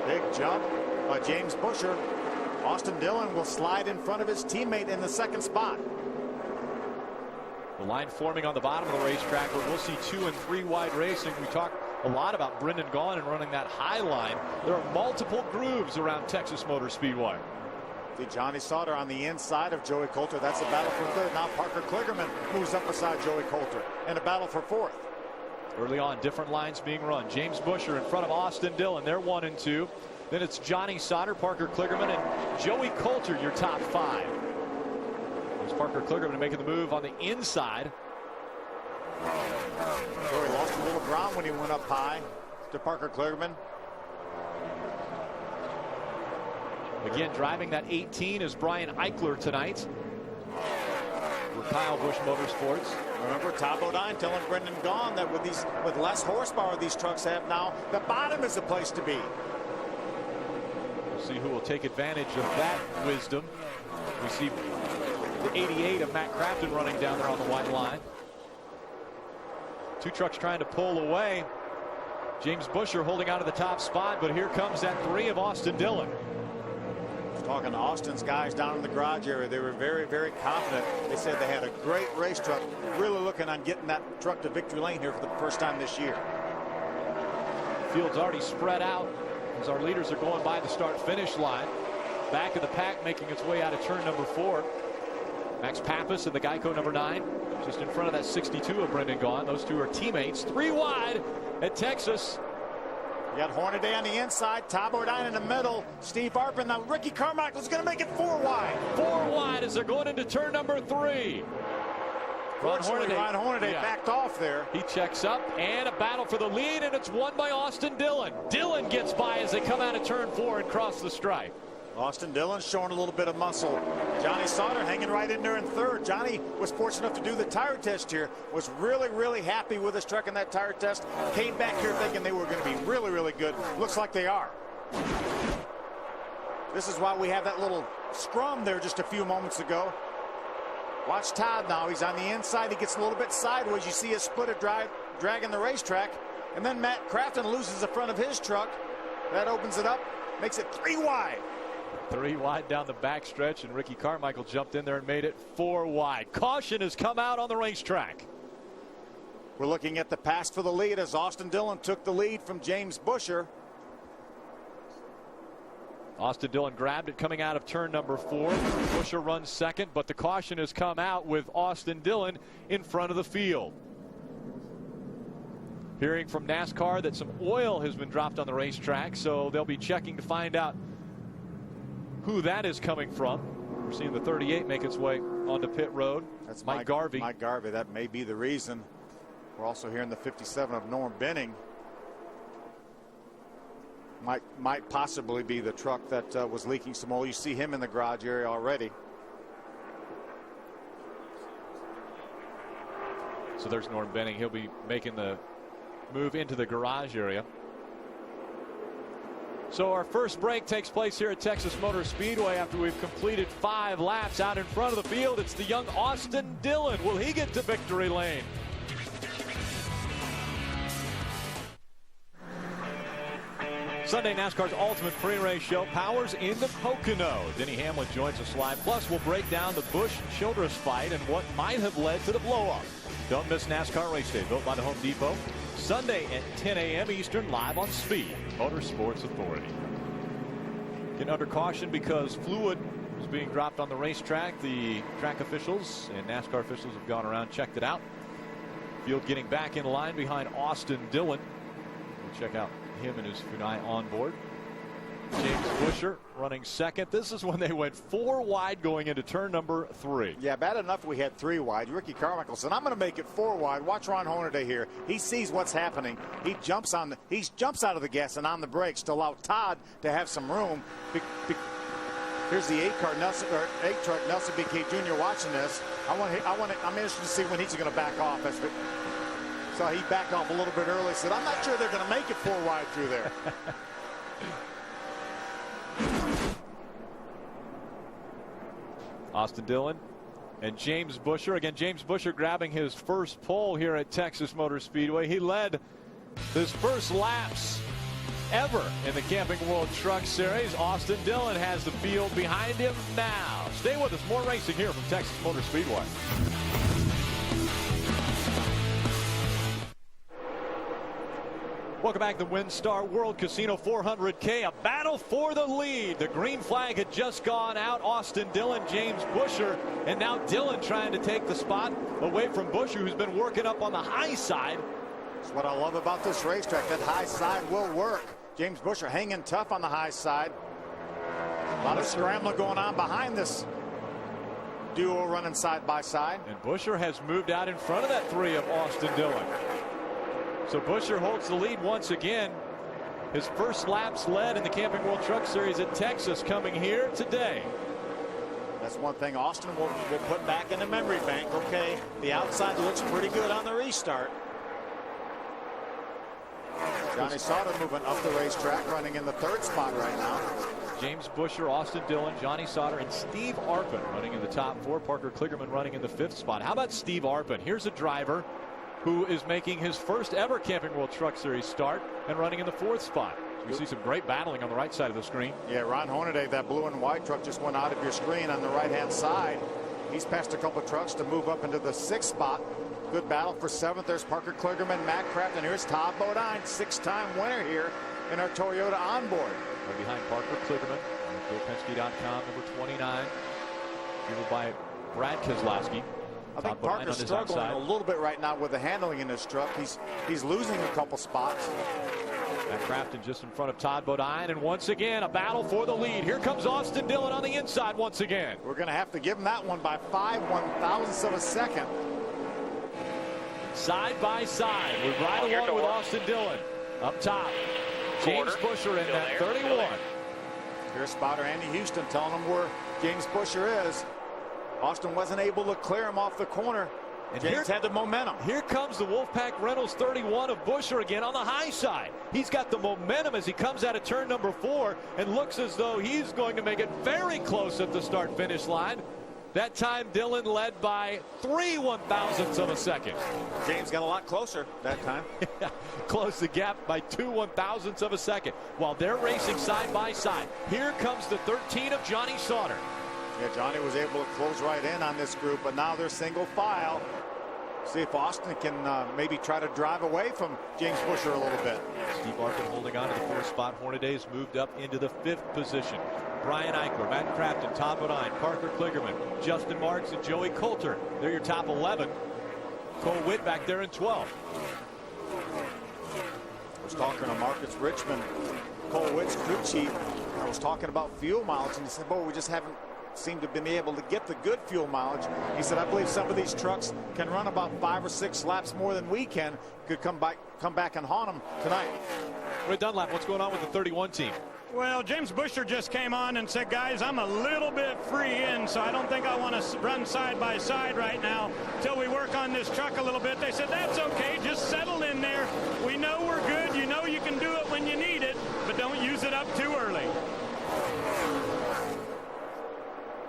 Big jump by James Busher. Austin Dillon will slide in front of his teammate in the 2nd spot. The line forming on the bottom of the racetrack, where we'll see 2 and 3 wide racing. We talked a lot about Brendan Gaughan and running that high line. There are multiple grooves around Texas Motor Speedway. See Johnny Sauter on the inside of Joey Coulter. That's a battle for 3rd. Now Parker Kligerman moves up beside Joey Coulter in a battle for 4th. Early on, different lines being run. James Busher in front of Austin Dillon. They're 1 and 2. Then it's Johnny Sauter, Parker Kligerman, and Joey Coulter, your top 5. There's Parker Kligerman making the move on the inside. Joey lost a little ground when he went up high to Parker Kligerman. Again, driving that 18 is Brian Eichler tonight for Kyle Busch Motorsports. Remember, Ty Bodine telling Brendan Gaughan that with less horsepower these trucks have now, the bottom is the place to be. We'll see who will take advantage of that wisdom. We see the 88 of Matt Crafton running down there on the white line. Two trucks trying to pull away. James Busher holding on to the top spot, but here comes that 3 of Austin Dillon. Talking to Austin's guys down in the garage area, they were very, very confident. They said they had a great race truck, really looking on getting that truck to victory lane here for the first time this year. Field's already spread out as our leaders are going by the start-finish line. Back of the pack making its way out of turn number 4. Max Pappas and the Geico number 9 just in front of that 62 of Brendan Gaughan. Those two are teammates. 3 wide at Texas. You got Hornaday on the inside, Todd Bodine in the middle, Steve Arpin. Now Ricky Carmichael's going to make it 4 wide. 4 wide as they're going into turn number 3. Ron Hornaday backed off there. He checks up, and a battle for the lead, and it's won by Austin Dillon. Dillon gets by as they come out of turn 4 and cross the stripe. Austin Dillon showing a little bit of muscle. Johnny Sauter hanging right in there in third. Johnny was fortunate enough to do the tire test here. Was really, really happy with his truck in that tire test. Came back here thinking they were going to be really, really good. Looks like they are. This is why we have that little scrum there just a few moments ago. Watch Todd now. He's on the inside. He gets a little bit sideways. You see a split of drive dragging the racetrack. And then Matt Crafton loses the front of his truck. That opens it up. Makes it 3 wide. 3 wide down the backstretch, and Ricky Carmichael jumped in there and made it 4 wide. Caution has come out on the racetrack. We're looking at the pass for the lead as Austin Dillon took the lead from James Busher. Austin Dillon grabbed it coming out of turn number 4. Busher runs second, but the caution has come out with Austin Dillon in front of the field. Hearing from NASCAR that some oil has been dropped on the racetrack, so they'll be checking to find out who that is coming from. We're seeing the 38 make its way onto pit road. That's Mike Garvey. Mike Garvey, that may be the reason. We're also hearing the 57 of Norm Benning. Might possibly be the truck that was leaking some oil. You see him in the garage area already. So there's Norm Benning. He'll be making the move into the garage area. So our first break takes place here at Texas Motor Speedway after we've completed 5 laps out in front of the field. It's the young Austin Dillon. Will he get to victory lane? Sunday NASCAR's Ultimate Pre-Race Show powers in the Pocono. Denny Hamlin joins us live. Plus, we'll break down the Busch-Childress fight and what might have led to the blow-up. Don't miss NASCAR Race Day, built by the Home Depot. Sunday at 10 a.m. Eastern, live on Speed, Motorsports Authority. Getting under caution because fluid is being dropped on the racetrack. The track officials and NASCAR officials have gone around, checked it out. Field getting back in line behind Austin Dillon. We'll check out him and his Funai on board. James Busher running second. This is when they went 4 wide going into turn number 3. Yeah, bad enough we had 3 wide. Ricky Carmichael said, I'm going to make it 4 wide. Watch Ron Hornaday here. He sees what's happening. He jumps out of the gas and on the brakes to allow Todd to have some room. Here's the 8 truck Nelson BK Jr. watching this. I'm interested to see when he's going to back off. So he backed off a little bit early. Said, I'm not sure they're going to make it 4 wide through there. Austin Dillon and James Busher. Again, James Busher grabbing his first pole here at Texas Motor Speedway. He led his first laps ever in the Camping World Truck Series. Austin Dillon has the field behind him now. Stay with us. More racing here from Texas Motor Speedway. Welcome back to Winstar World Casino 400K. A battle for the lead. The green flag had just gone out. Austin Dillon, James Busher, and now Dillon trying to take the spot away from Busher, who's been working up on the high side. That's what I love about this racetrack. That high side will work. James Busher hanging tough on the high side. A lot of scrambling going on behind this duo running side by side. And Busher has moved out in front of that 3 of Austin Dillon. So Busher holds the lead once again. His first laps led in the Camping World Truck Series at Texas coming here today. That's one thing Austin will put back in the memory bank. Okay, the outside looks pretty good on the restart. Johnny Sauter moving up the racetrack, running in the 3rd spot right now. James Busher, Austin Dillon, Johnny Sauter, and Steve Arpin running in the top 4. Parker Kligerman running in the 5th spot. How about Steve Arpin? Here's a driver who is making his first ever Camping World Truck Series start and running in the 4th spot. We see some great battling on the right side of the screen. Yeah, Ron Hornaday, that blue and white truck just went out of your screen on the right-hand side. He's passed a couple of trucks to move up into the 6th spot. Good battle for 7th. There's Parker Kligerman, Matt Kraft, and here's Todd Bodine, 6-time winner here in our Toyota onboard. Right behind Parker Kligerman, GoPenske.com, number 29, driven by Brad Keselowski. I think Parker's struggling a little bit right now with the handling in this truck. He's losing a couple spots. Matt Crafton just in front of Todd Bodine, and once again a battle for the lead. Here comes Austin Dillon on the inside once again. We're going to have to give him that one by 5/1000ths of a second. Side by side, we're right along with Austin Dillon. Up top, James Busher in that 31. Here's spotter Andy Houston telling him where James Busher is. Austin wasn't able to clear him off the corner. And James had the momentum. Here comes the Wolfpack Reynolds 31 of Busher again on the high side. He's got the momentum as he comes out of turn number 4 and looks as though he's going to make it very close at the start-finish line. That time Dillon led by 3/1000ths of a second. James got a lot closer that time. Closed the gap by 2/1000ths of a second while they're racing side by side. Here comes the 13 of Johnny Sauter. Yeah, Johnny was able to close right in on this group, but now they're single file. See if Austin can maybe try to drive away from James Busher a little bit. Steve Arpin holding on to the 4th spot. Hornaday's moved up into the 5th position. Brian Eichler, Matt Crafton, Todd Bodine, Parker Kligerman, Justin Marks, and Joey Coulter. They're your top 11. Cole Witt back there in 12th. I was talking to Marcus Richmond, Cole Witt's crew chief. I was talking about fuel mileage, and he said, boy, we just haven't seemed to have been able to get the good fuel mileage. He said, I believe some of these trucks can run about 5 or 6 laps more than we can. Could come back and haunt them tonight. Ray Dunlap, what's going on with the 31 team? Well, James Busher just came on and said, guys, I'm a little bit free in, so I don't think I want to run side by side right now until we work on this truck a little bit. They said, that's okay, just settle in there. We know we're good. You know you can do it when you need it, but don't use it up too early.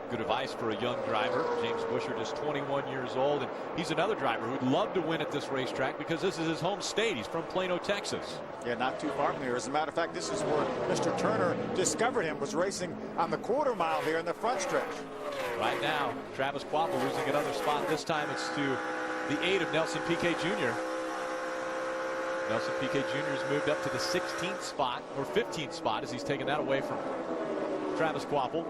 Good advice for a young driver. James Busher, just 21 years old, and he's another driver who'd love to win at this racetrack because this is his home state. He's from Plano, Texas. Yeah, not too far from here. As a matter of fact, this is where Mr. Turner discovered him, was racing on the quarter mile here in the front stretch. Right now, Travis Quapple losing another spot. This time it's to the aid of Nelson Piquet Jr. Nelson Piquet Jr. has moved up to the 16th spot, or 15th spot, as he's taken that away from Travis Quapple.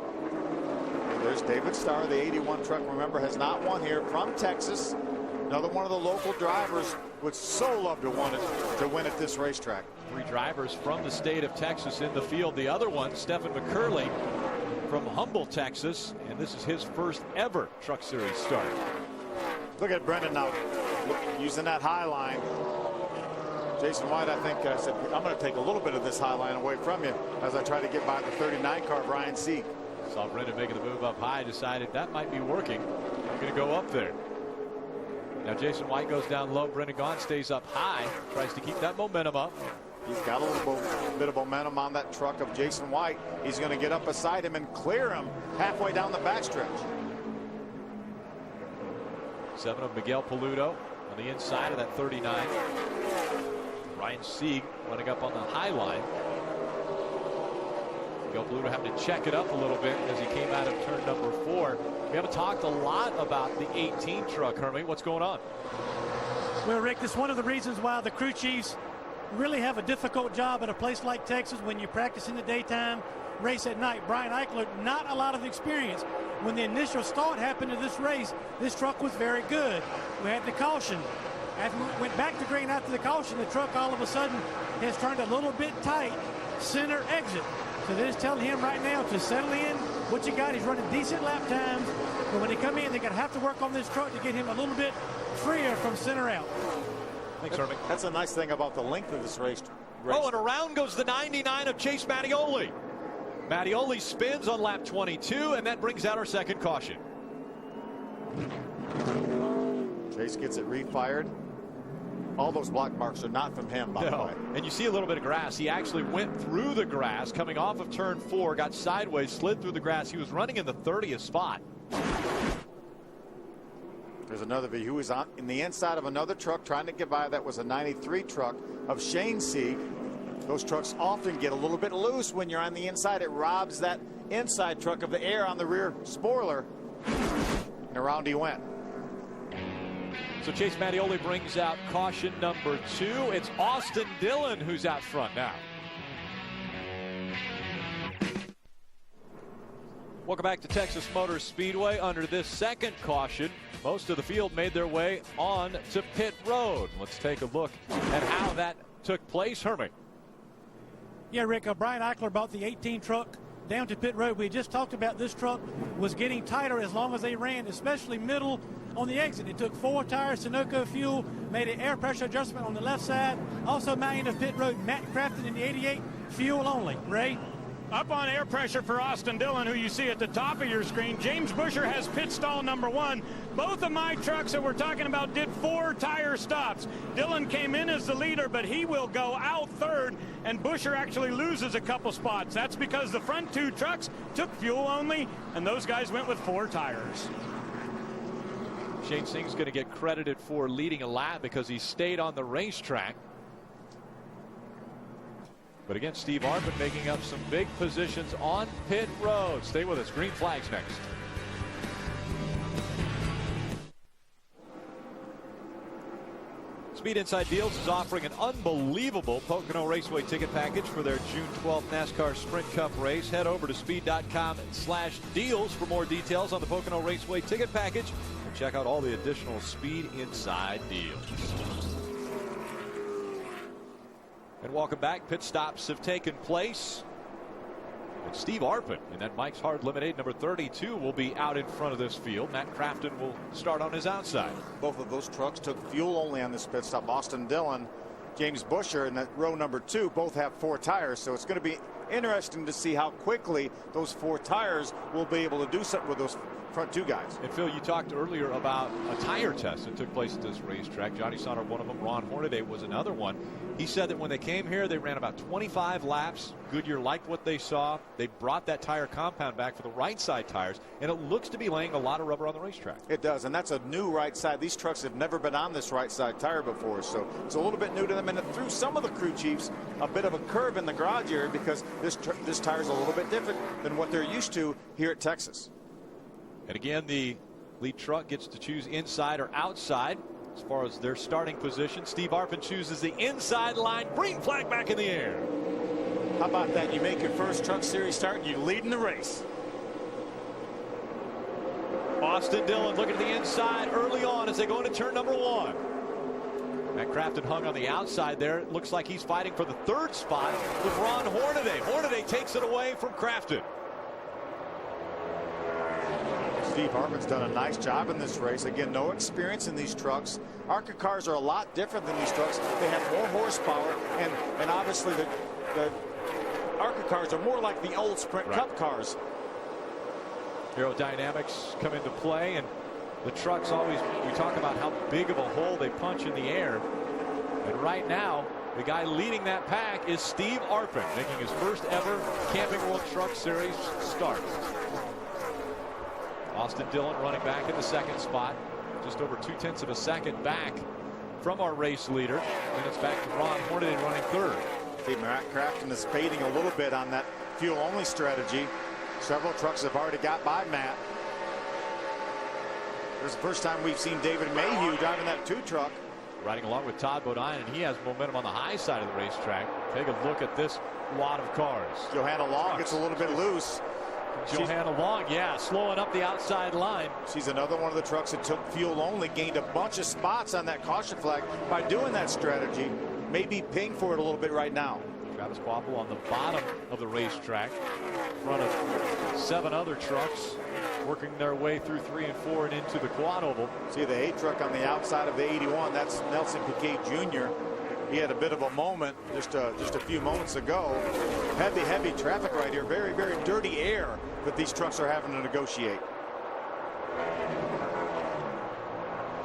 There's David Starr, the 81 truck, remember, has not won here, from Texas. Another one of the local drivers would so love to win at this racetrack. 3 drivers from the state of Texas in the field. The other one, Stephen McCurley from Humble, Texas, and this is his first ever Truck Series start. Look at Brendan now using that high line. Jason White, I think, said, I'm going to take a little bit of this high line away from you as I try to get by the 39 car, Brian Sieg. Saw Brendan making the move up high, decided that might be working. I'm going to go up there. Now Jason White goes down low. Brendan Gaughan stays up high, tries to keep that momentum up. He's got a little bit of momentum on that truck of Jason White. He's going to get up beside him and clear him halfway down the backstretch. 7 of Miguel Paludo on the inside of that 39. Ryan Sieg running up on the high line. Miguel Paludo having to check it up a little bit as he came out of turn number 4. We haven't talked a lot about the 18 truck, Hermie. What's going on? Well, Rick, this is one of the reasons why the crew chiefs really have a difficult job at a place like Texas when you practice in the daytime, race at night. Brian Eichler, not a lot of experience. When the initial start happened to this race, this truck was very good. We had the caution. After we went back to green after the caution, the truck all of a sudden has turned a little bit tight, center exit. So they're just telling him right now to settle in. What you got, he's running decent lap times, but when they come in, they're going to have to work on this truck to get him a little bit freer from center out. Thanks, Hermie. That's a nice thing about the length of this race. Oh, and around goes the 99 of Chase Mattioli. Mattioli spins on lap 22, and that brings out our second caution. Chase gets it refired. All those block marks are not from him, by the way. And you see a little bit of grass. He actually went through the grass coming off of turn 4, got sideways, slid through the grass. He was running in the 30th spot. There's another view. He was on in the inside of another truck trying to get by. That was a 93 truck of Shane C. Those trucks often get a little bit loose when you're on the inside. It robs that inside truck of the air on the rear spoiler. And around he went. So Chase Mattioli brings out caution number 2. It's Austin Dillon who's out front now. Welcome back to Texas Motor Speedway. Under this second caution, most of the field made their way on to pit road. Let's take a look at how that took place. Hermie. Yeah, Rick, Brian Eichler brought the 18 truck down to pit road. We just talked about this truck was getting tighter as long as they ran, especially middle on the exit. It took 4 tires, Sunoco fuel, made an air pressure adjustment on the left side. Also mounting of pit road, Matt Crafton in the 88, fuel only. Ray? Up on air pressure for Austin Dillon, who you see at the top of your screen. James Busher has pit stall number 1. Both of my trucks that we're talking about did 4 tire stops. Dillon came in as the leader, but he will go out third, and Busher actually loses a couple spots. That's because the front 2 trucks took fuel only, and those guys went with 4 tires. Shane Singh's going to get credited for leading a lap because he stayed on the racetrack. But again, Steve Arpin making up some big positions on pit road. Stay with us. Green flags next. Speed Inside Deals is offering an unbelievable Pocono Raceway ticket package for their June 12th NASCAR Sprint Cup race. Head over to speed.com/deals for more details on the Pocono Raceway ticket package and check out all the additional Speed Inside deals. And welcome back. Pit stops have taken place. And Steve Arpin in that Mike's Hard Lemonade number 32 will be out in front of this field. Matt Crafton will start on his outside. Both of those trucks took fuel only on this pit stop. Austin Dillon, James Busher in that row number 2 both have 4 tires. So it's going to be interesting to see how quickly those 4 tires will be able to do something with those front 2 guys. And Phil, you talked earlier about a tire test that took place at this racetrack. Johnny Sauter, one of them. Ron Hornaday was another one. He said that when they came here, they ran about 25 laps. Goodyear liked what they saw. They brought that tire compound back for the right side tires, and it looks to be laying a lot of rubber on the racetrack. It does, and that's a new right side. These trucks have never been on this right side tire before, so it's a little bit new to them, and it threw some of the crew chiefs a bit of a curve in the garage area because this tire is a little bit different than what they're used to here at Texas. And again, the lead truck gets to choose inside or outside as far as their starting position. Steve Arpin chooses the inside line. Green flag back in the air. How about that? You make your first Truck Series start and you lead in the race. Austin Dillon looking at the inside early on as they go into turn number 1. Matt Crafton hung on the outside there. It looks like he's fighting for the 3rd spot with Ron Hornaday. Hornaday takes it away from Crafton. Steve Arpin's done a nice job in this race. Again, no experience in these trucks. ARCA cars are a lot different than these trucks. They have more horsepower, and obviously the ARCA cars are more like the old Sprint Cup cars. Aerodynamics come into play, and the trucks always, we talk about how big of a hole they punch in the air. And right now, the guy leading that pack is Steve Arpin, making his first ever Camping World Truck Series start. Austin Dillon running back in the 2nd spot, just over 0.2 of a second back from our race leader. Then it's back to Ron Hornaday running 3rd. See, Matt Crafton is fading a little bit on that fuel-only strategy. Several trucks have already got by Matt. This is the first time we've seen David Mayhew driving that 2 truck. Riding along with Todd Bodine, and he has momentum on the high side of the racetrack. Take a look at this lot of cars. Johanna Long gets a little bit loose. Johanna Long, yeah, slowing up the outside line. She's another one of the trucks that took fuel only, gained a bunch of spots on that caution flag by doing that strategy. Maybe paying for it a little bit right now. Travis Quapple on the bottom of the racetrack in front of 7 other trucks working their way through 3 and 4 and into the quad oval. See the 8 truck on the outside of the 81. That's Nelson Piquet Jr. He had a bit of a moment just a few moments ago. Heavy traffic right here. Very, very dirty air that these trucks are having to negotiate.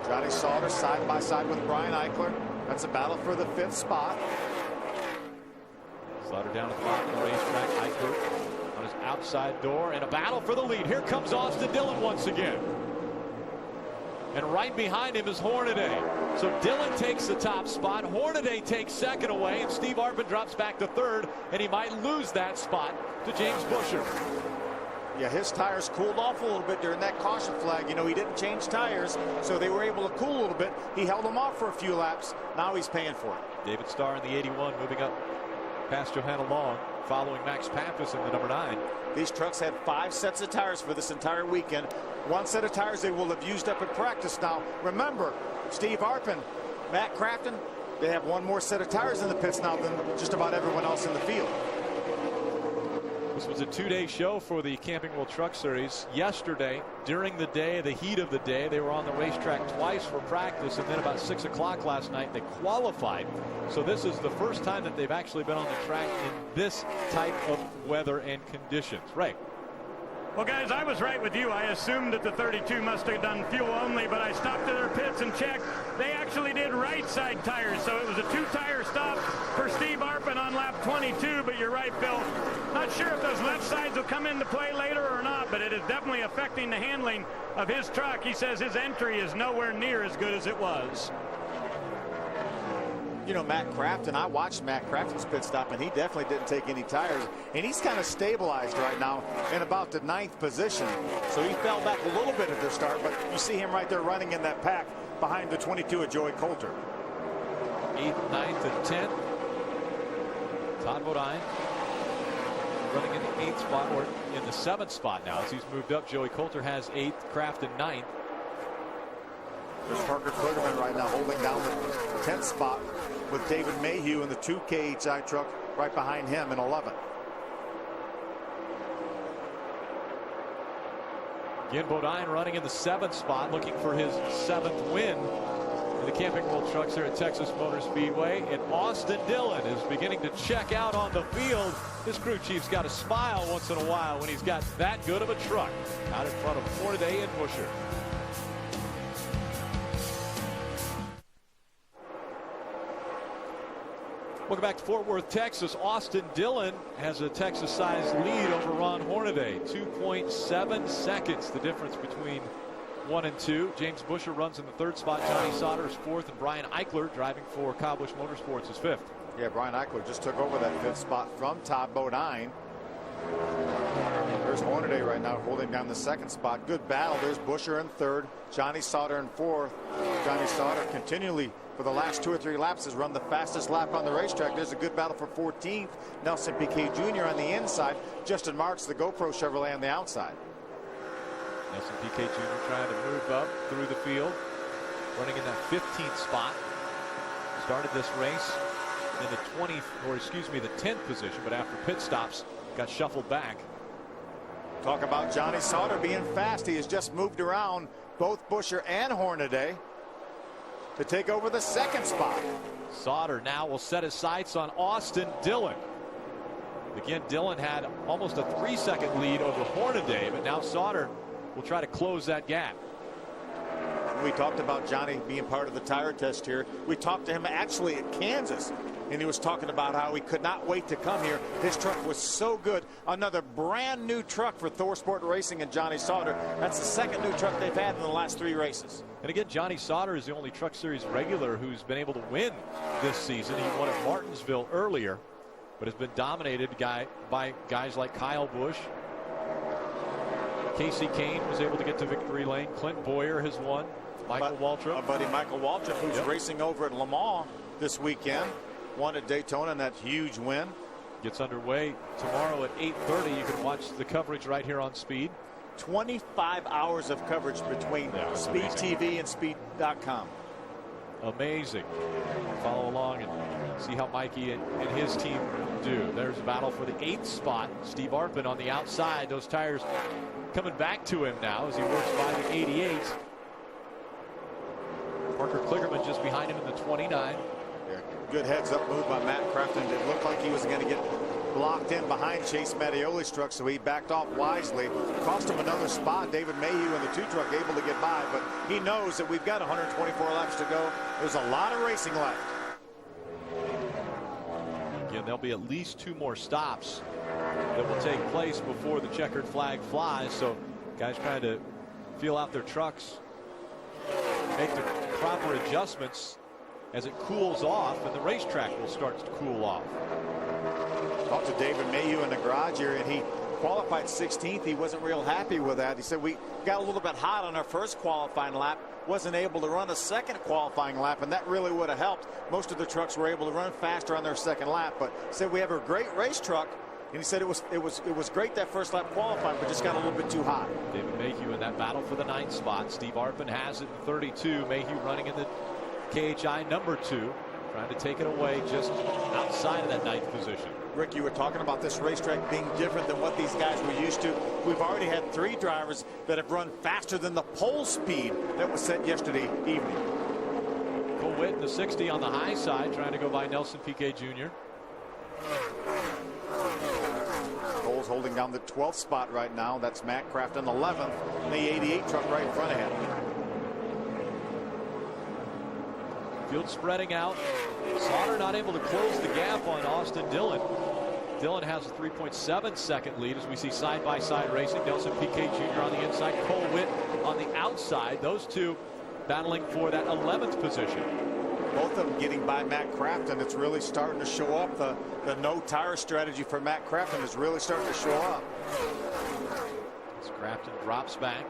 Johnny Sauter side by side with Brian Eichler. That's a battle for the 5th spot. Slaughter down at the bottom of the racetrack. Eichler on his outside door, and a battle for the lead. Here comes Austin Dillon once again. And right behind him is Hornaday. So Dillon takes the top spot. Hornaday takes second away, and Steve Arpin drops back to third, and he might lose that spot to James Busher. Yeah, his tires cooled off a little bit during that caution flag. You know, he didn't change tires, so they were able to cool a little bit. He held them off for a few laps. Now he's paying for it. David Starr in the 81 moving up past Johanna Long, following Max Pappas in the number 9. These trucks had 5 sets of tires for this entire weekend. 1 set of tires they will have used up in practice. Now, remember, Steve Arpin, Matt Crafton, they have 1 more set of tires in the pits now than just about everyone else in the field. This was a 2-day show for the Camping World Truck Series. Yesterday, during the day, the heat of the day, they were on the racetrack twice for practice, and then about 6 o'clock last night, they qualified. So this is the first time that they've actually been on the track in this type of weather and conditions. Ray. Well, guys, I was right with you. I assumed that the 32 must have done fuel only, but I stopped at their pits and checked. They actually did right side tires, so it was a 2-tire stop for Steve Arpin on lap 22, but you're right, Bill. Not sure if those left sides will come into play later or not, but it is definitely affecting the handling of his truck. He says his entry is nowhere near as good as it was. You know, Matt Crafton, I watched Matt Crafton's pit stop, and he definitely didn't take any tires. And he's kind of stabilized right now in about the 9th position. So he fell back a little bit at the start, but you see him right there running in that pack behind the 22 of Joey Coulter. 8th, 9th, and 10th. Todd Bodine running in the 8th spot, or in the 7th spot now as he's moved up. Joey Coulter has 8th, Crafton 9th. There's Parker Kligerman right now holding down the 10th spot with David Mayhew in the 2 KHI truck right behind him in 11th. Again, Bodine running in the 7th spot, looking for his 7th win in the Camping World Trucks here at Texas Motor Speedway. And Austin Dillon is beginning to check out on the field. His crew chief's got a smile once in a while when he's got that good of a truck out in front of Hornaday and Busher. Welcome back to Fort Worth, Texas. Austin Dillon has a Texas-sized lead over Ron Hornaday. 2.7 seconds, the difference between 1 and 2. James Busher runs in the 3rd spot. Johnny Sauter is 4th, and Brian Eichler, driving for Kyle Busch Motorsports, is 5th. Yeah, Brian Eichler just took over that 5th spot from Todd Bodine. There's Hornaday right now holding down the 2nd spot. Good battle. There's Busher in 3rd, Johnny Sauter in 4th. Johnny Sauter continually for the last 2 or 3 laps has run the fastest lap on the racetrack. There's a good battle for 14th. Nelson Piquet Jr. on the inside. Justin Marks, the GoPro Chevrolet, on the outside. Nelson Piquet Jr. trying to move up through the field, running in that 15th spot. Started this race in the 10th position, but after pit stops, got shuffled back. Talk about Johnny Sauter being fast. He has just moved around both Busher and Hornaday to take over the 2nd spot. Sauter now will set his sights on Austin Dillon. Again, Dillon had almost a 3-second lead over Hornaday, but now Sauter will try to close that gap. We talked about Johnny being part of the tire test here. We talked to him actually at Kansas, and he was talking about how he could not wait to come here. His truck was so good. Another brand new truck for Thor Sport Racing and Johnny Sauter. That's the 2nd new truck they've had in the last 3 races. And again, Johnny Sauter is the only Truck Series regular who's been able to win this season. He won at Martinsville earlier, but has been dominated by guys like Kyle Busch. Casey Kane was able to get to victory lane. Clint Boyer has won. Michael Waltrip. Our buddy Michael Waltrip, who's racing over at Le Mans this weekend. Won at Daytona in that huge win. Gets underway tomorrow at 8:30. You can watch the coverage right here on Speed. 25 hours of coverage between Speed amazing. TV and Speed.com. Amazing. Follow along and see how Mikey and his team do. There's a battle for the 8th spot. Steve Arpin on the outside. Those tires coming back to him now as he works by the 88. Parker Kligerman just behind him in the 29. Yeah, good heads-up move by Matt Crafton. It looked like he was going to get blocked in behind Chase Mattioli's truck, so he backed off wisely. Cost him another spot. David Mayhew and the 2 truck able to get by, but he knows that we've got 124 laps to go. There's a lot of racing left. Again, there'll be at least 2 more stops that will take place before the checkered flag flies. So guys trying to feel out their trucks, make the proper adjustments as it cools off, and the racetrack will start to cool off. Talked to David Mayhew in the garage here, and he qualified 16th. He wasn't real happy with that. He said we got a little bit hot on our first qualifying lap, wasn't able to run a second qualifying lap, and that really would have helped. Most of the trucks were able to run faster on their second lap, but said we have a great race truck, and he said it was great that first lap qualifying, but just got a little bit too hot. David Mayhew in that battle for the 9th spot. Steve Arpin has it in 32. Mayhew running in the KHI number 2, trying to take it away just outside of that 9th position. Rick, you were talking about this racetrack being different than what these guys were used to. We've already had 3 drivers that have run faster than the pole speed that was set yesterday evening. Cole Witt in the 60 on the high side, trying to go by Nelson Piquet Jr. Cole's holding down the 12th spot right now. That's Matt Kraft in 11th. The 88 truck right in front of him. Field spreading out. Sauter not able to close the gap on Austin Dillon. Dillon has a 3.7 second lead as we see side-by-side racing. Nelson Piquet Jr. on the inside, Cole Witt on the outside. Those 2 battling for that 11th position. Both of them getting by Matt Crafton. It's really starting to show up. The no tire strategy for Matt Crafton is really starting to show up. As Crafton drops back.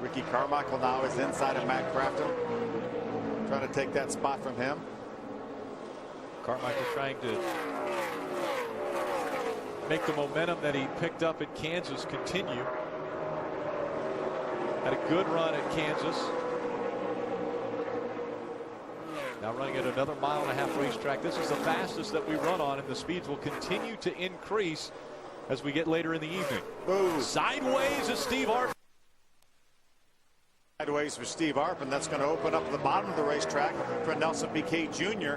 Ricky Carmichael now is inside of Matt Crafton, trying to take that spot from him. Carmichael trying to make the momentum that he picked up at Kansas continue. Had a good run at Kansas. Now running at another 1.5 mile racetrack. This is the fastest that we run on, and the speeds will continue to increase as we get later in the evening. Ooh. Sideways is Steve Arpin. Sideways for Steve Arpin. That's going to open up the bottom of the racetrack for Nelson Piquet Jr.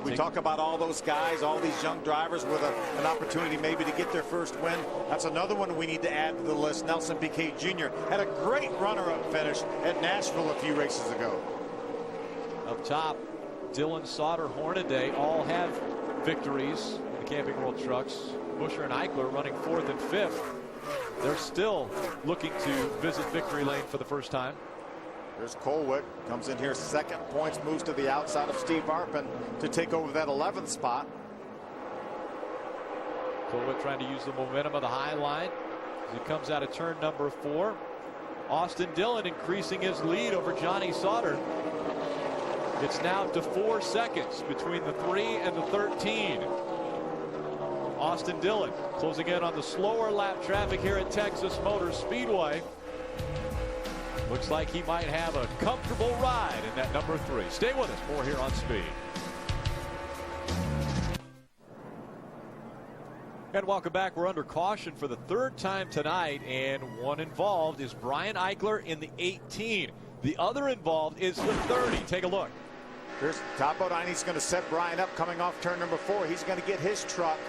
We talk about all those guys, all these young drivers with an opportunity maybe to get their first win. That's another one we need to add to the list. Nelson Piquet Jr. had a great runner-up finish at Nashville a few races ago. Up top, Dillon, Sauter, Hornaday all have victories in the Camping World trucks. Buscher and Eichler running 4th and 5th. They're still looking to visit victory lane for the first time. There's Cole Witt, comes in here 2nd, points, moves to the outside of Steve Arpin to take over that 11th spot. Cole Witt trying to use the momentum of the high line as he comes out of turn number 4. Austin Dillon increasing his lead over Johnny Sauter. It's now to 4 seconds between the 3 and the 13. Austin Dillon closing in on the slower lap traffic here at Texas Motor Speedway. Looks like he might have a comfortable ride in that number 3. Stay with us. More here on Speed. And welcome back. We're under caution for the 3rd time tonight, and one involved is Brian Eichler in the 18. The other involved is the 30. Take a look. Here's Todd Bodini's going to set Brian up coming off turn number 4. He's going to get his truck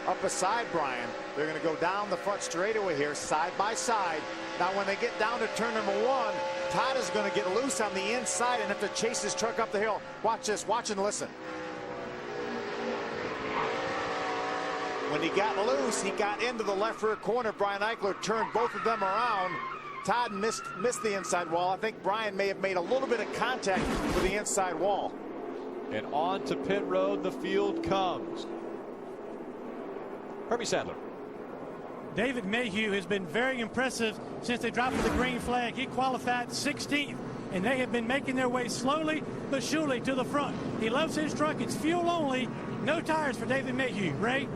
up beside Brian. They're going to go down the front straightaway here, side by side. Now, when they get down to turn number 1, Todd is going to get loose on the inside and have to chase his truck up the hill. Watch this. Watch and listen. When he got loose, he got into the left rear corner. Brian Eichler turned both of them around. Todd missed the inside wall. I think Brian may have made a little bit of contact with the inside wall. And on to pit road the field comes. Herbie Sadler. David Mayhew has been very impressive since they dropped the green flag. He qualified 16th, and they have been making their way slowly but surely to the front. He loves his truck. It's fuel only. No tires for David Mayhew. Ray?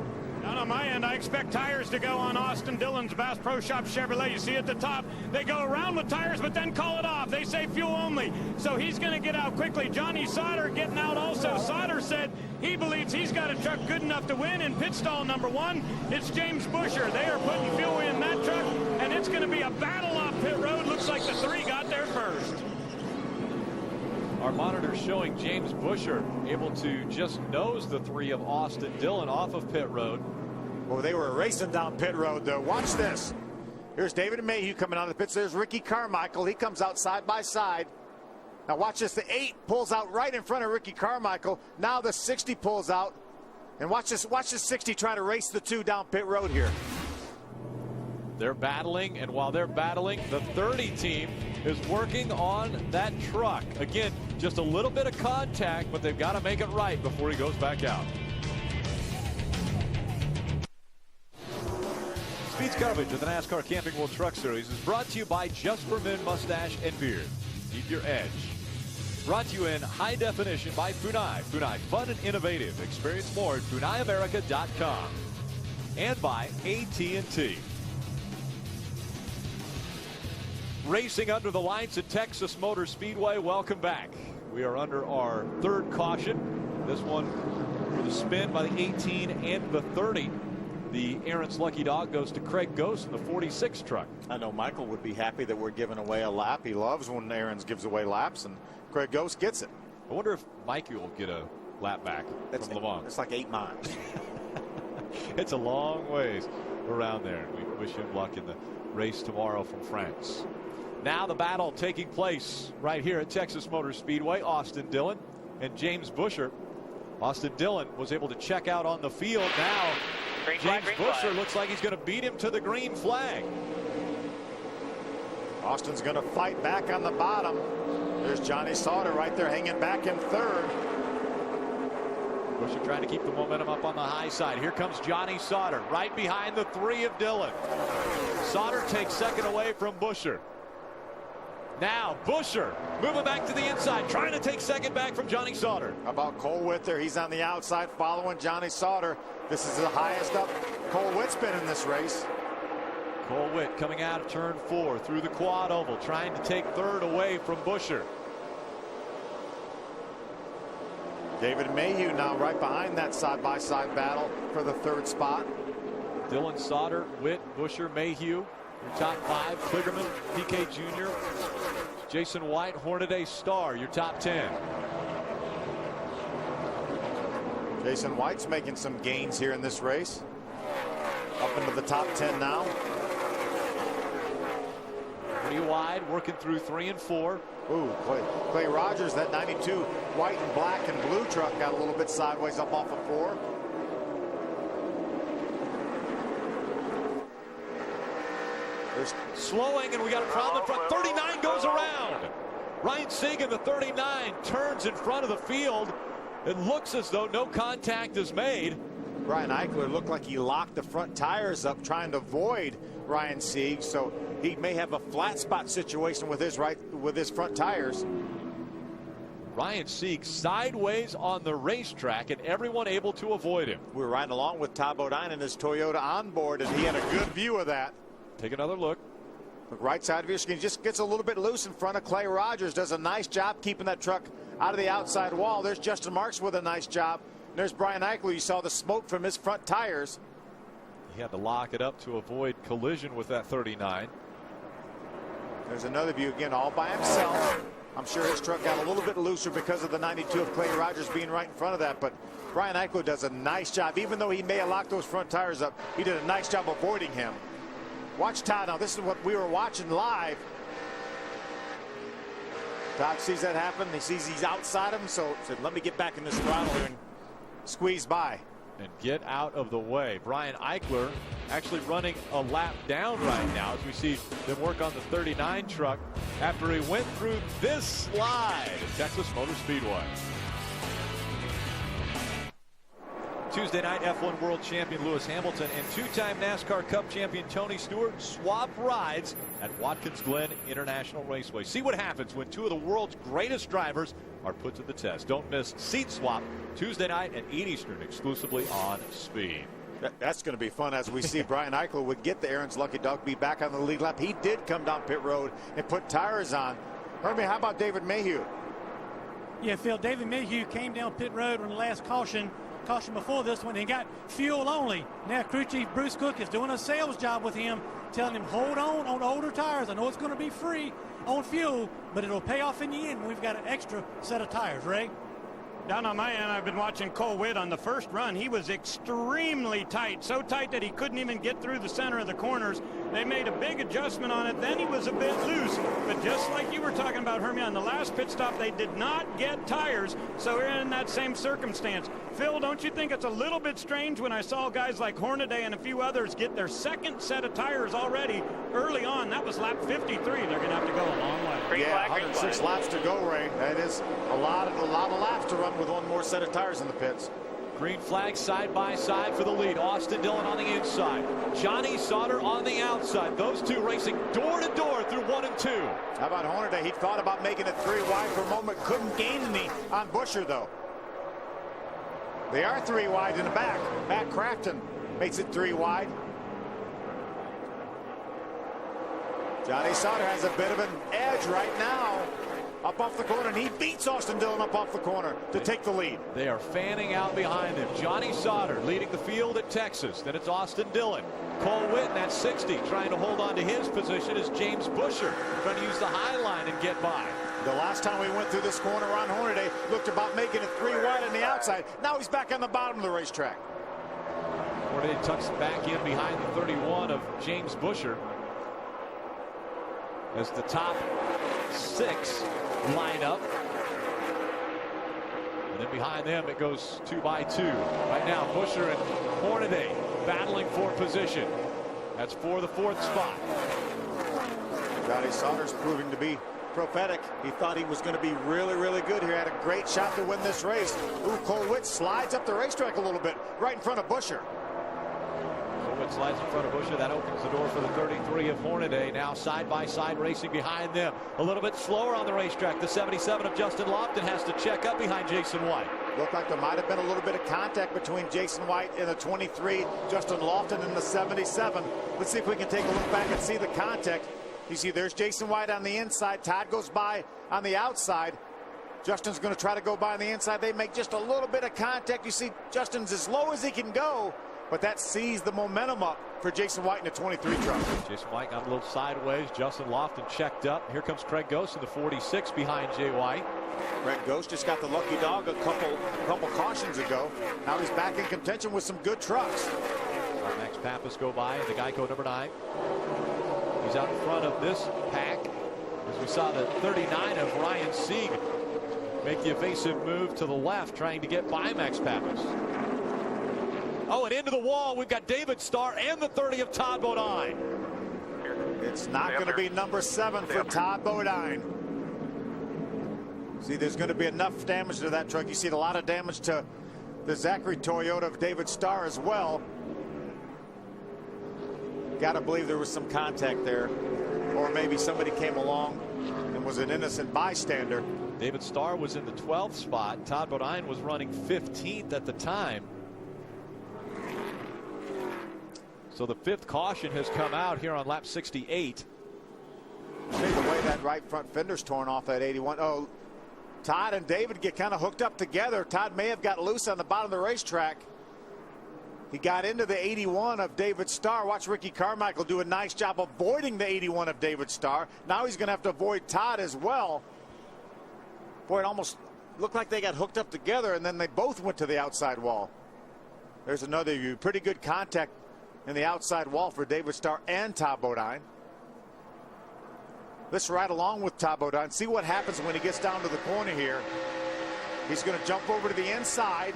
Down on my end, I expect tires to go on Austin Dillon's Bass Pro Shop Chevrolet. You see at the top, they go around with tires, but then call it off. They say fuel only, so he's going to get out quickly. Johnny Sauter getting out also. Sauter said he believes he's got a truck good enough to win. In pit stall number 1, it's James Buscher. They are putting fuel in that truck, and it's going to be a battle off pit road. Looks like the 3 got there first. Our monitor showing James Busher able to just nose the 3 of Austin Dillon off of pit road. Well, they were racing down pit road, though. Watch this. Here's David Mayhew coming out of the pits. There's Ricky Carmichael. He comes out side by side. Now watch this. The 8 pulls out right in front of Ricky Carmichael. Now the 60 pulls out. And watch this 60 trying to race the 2 down pit road here. They're battling, and while they're battling, the 30 team is working on that truck. Again, just a little bit of contact, but they've got to make it right before he goes back out. Speed's coverage of the NASCAR Camping World Truck Series is brought to you by Just for Men Mustache and Beard. Keep your edge. Brought to you in high definition by Funai. Funai, fun and innovative. Experience more at FunaiAmerica.com. And by AT&T. Racing under the lights at Texas Motor Speedway. Welcome back. We are under our 3rd caution. This one with a spin by the 18 and the 30. The Aaron's Lucky Dog goes to Craig Ghost in the 46 truck. I know Michael would be happy that we're giving away a lap. He loves when Aaron's gives away laps, and Craig Ghost gets it. I wonder if Mikey will get a lap back from Le Mans. It's like 8 miles. It's a long ways around there. We wish him luck in the race tomorrow from France. Now the battle taking place right here at Texas Motor Speedway. Austin Dillon and James Busher. Austin Dillon was able to check out on the field. Now James Busher looks like he's going to beat him to the green flag. Austin's going to fight back on the bottom. There's Johnny Sauter right there hanging back in 3rd. Busher trying to keep the momentum up on the high side. Here comes Johnny Sauter right behind the 3 of Dillon. Sauter takes 2nd away from Busher. Now Busher moving back to the inside, trying to take 2nd back from Johnny Sauter. How about Cole Witt there? He's on the outside following Johnny Sauter. This is the highest up Cole Witt's been in this race. Cole Witt coming out of turn 4 through the quad oval, trying to take 3rd away from Busher. David Mayhew now right behind that side-by-side battle for the 3rd spot. Dillon, Sauter, Witt, Busher, Mayhew. Your top 5, Kligerman, PK Jr., Jason White, Hornaday, Starr, your top 10. Jason White's making some gains here in this race. Up into the top 10 now. Pretty wide, working through 3 and 4. Ooh, Clay Rogers, that 92 white and black and blue truck got a little bit sideways up off of 4. Slowing, and we got a problem in front. 39 goes around. Ryan Sieg in the 39 turns in front of the field. It looks as though no contact is made. Brian Eichler looked like he locked the front tires up trying to avoid Ryan Sieg, so he may have a flat spot situation with his front tires. Ryan Sieg sideways on the racetrack, and everyone able to avoid him. We're riding along with Todd Bodine and his Toyota onboard, and he had a good view of that. Take another look. Look right side of your screen. Just gets a little bit loose in front of Clay Rogers. Does a nice job keeping that truck out of the outside wall. There's Justin Marks with a nice job. There's Brian Eichler. You saw the smoke from his front tires. He had to lock it up to avoid collision with that 39. There's another view again all by himself. I'm sure his truck got a little bit looser because of the 92 of Clay Rogers being right in front of that. But Brian Eichler does a nice job. Even though he may have locked those front tires up, he did a nice job avoiding him. Watch Todd now. This is what we were watching live. Todd sees that happen. He sees he's outside of him, so said, let me get back in this throttle here and squeeze by. And get out of the way. Brian Eichler actually running a lap down right now as we see them work on the 39 truck after he went through this slide at Texas Motor Speedway. Tuesday night, F1 World Champion Lewis Hamilton and 2-time NASCAR Cup champion Tony Stewart swap rides at Watkins Glen International Raceway. See what happens when 2 of the world's greatest drivers are put to the test. Don't miss Seat Swap Tuesday night at 8 Eastern exclusively on Speed. That's going to be fun as we see Brian Eichler would get the Aaron's Lucky Dog be back on the lead lap. He did come down pit road and put tires on. Hermie, how about David Mayhew? Yeah, Phil, David Mayhew came down pit road on the last caution before this one. He got fuel only. Now crew chief Bruce Cook is doing a sales job with him, telling him hold on older tires. I know it's going to be free on fuel, but it'll pay off in the end when we've got an extra set of tires. Ray? Down on my end, I've been watching Cole Witt on the first run. He was extremely tight, so tight that he couldn't even get through the center of the corners. They made a big adjustment on it. Then he was a bit loose. But just like you were talking about, Hermie, on the last pit stop, they did not get tires, so we're in that same circumstance. Phil, don't you think it's a little bit strange when I saw guys like Hornaday and a few others get their second set of tires already early on? That was lap 53. They're going to have to go a long way. Yeah, 106 laps to go, Ray. That is a lot of laps to run with one more set of tires in the pits. Green flag side by side for the lead. Austin Dillon on the inside. Johnny Sauter on the outside. Those two racing door to door through 1 and 2. How about Hornaday? He thought about making it 3 wide for a moment. Couldn't gain any on Busher, though. They are 3 wide in the back. Matt Crafton makes it 3 wide. Johnny Sauter has a bit of an edge right now. Up off the corner, and he beats Austin Dillon up off the corner to take the lead. They are fanning out behind him. Johnny Sauter leading the field at Texas. Then it's Austin Dillon. Cole Witt at 60 trying to hold on to his position is James Busher trying to use the high line and get by. The last time we went through this corner, Ron Hornaday looked about making it 3 wide on the outside. Now he's back on the bottom of the racetrack. Hornaday tucks back in behind the 31 of James Busher as the top 6 line up. And then behind them it goes 2 by 2. Right now Busher and Hornaday battling for position. That's for the 4th spot. Johnny Sauter's proving to be prophetic. He thought he was going to be really, really good here. Had a great shot to win this race. Ooh, Cole Witt slides up the racetrack a little bit right in front of Busher. Slides in front of Busher. That opens the door for the 33 of Hornaday. Now side by side racing behind them. A little bit slower on the racetrack. The 77 of Justin Lofton has to check up behind Jason White. Looked like there might have been a little bit of contact between Jason White and the 23, Justin Lofton and the 77. Let's see if we can take a look back and see the contact. You see there's Jason White on the inside. Todd goes by on the outside. Justin's going to try to go by on the inside. They make just a little bit of contact. You see Justin's as low as he can go. But that sees the momentum up for Jason White in the 23 truck. Jason White got a little sideways. Justin Lofton checked up. Here comes Craig Ghost in the 46 behind Jay White. Craig Ghost just got the lucky dog a couple cautions ago. Now he's back in contention with some good trucks. Max Pappas go by in the Geico number 9. He's out in front of this pack as we saw the 39 of Ryan Sieg make the evasive move to the left trying to get by Max Pappas. Oh, and into the wall, we've got David Starr and the 30 of Todd Bodine. It's not going to be number 7 for Todd Bodine. See, there's going to be enough damage to that truck. You see a lot of damage to the Zachary Toyota of David Starr as well. Got to believe there was some contact there. Or maybe somebody came along and was an innocent bystander. David Starr was in the 12th spot. Todd Bodine was running 15th at the time. So the 5th caution has come out here on lap 68. See the way that right front fender's torn off that 81. Oh, Todd and David get kind of hooked up together. Todd may have got loose on the bottom of the racetrack. He got into the 81 of David Starr. Watch Ricky Carmichael do a nice job avoiding the 81 of David Starr. Now he's going to have to avoid Todd as well. Boy, it almost looked like they got hooked up together, and then they both went to the outside wall. There's another view. Pretty good contact in the outside wall for David Starr and Todd Bodine. Let's ride along with Todd Bodine. See what happens when he gets down to the corner here. He's going to jump over to the inside.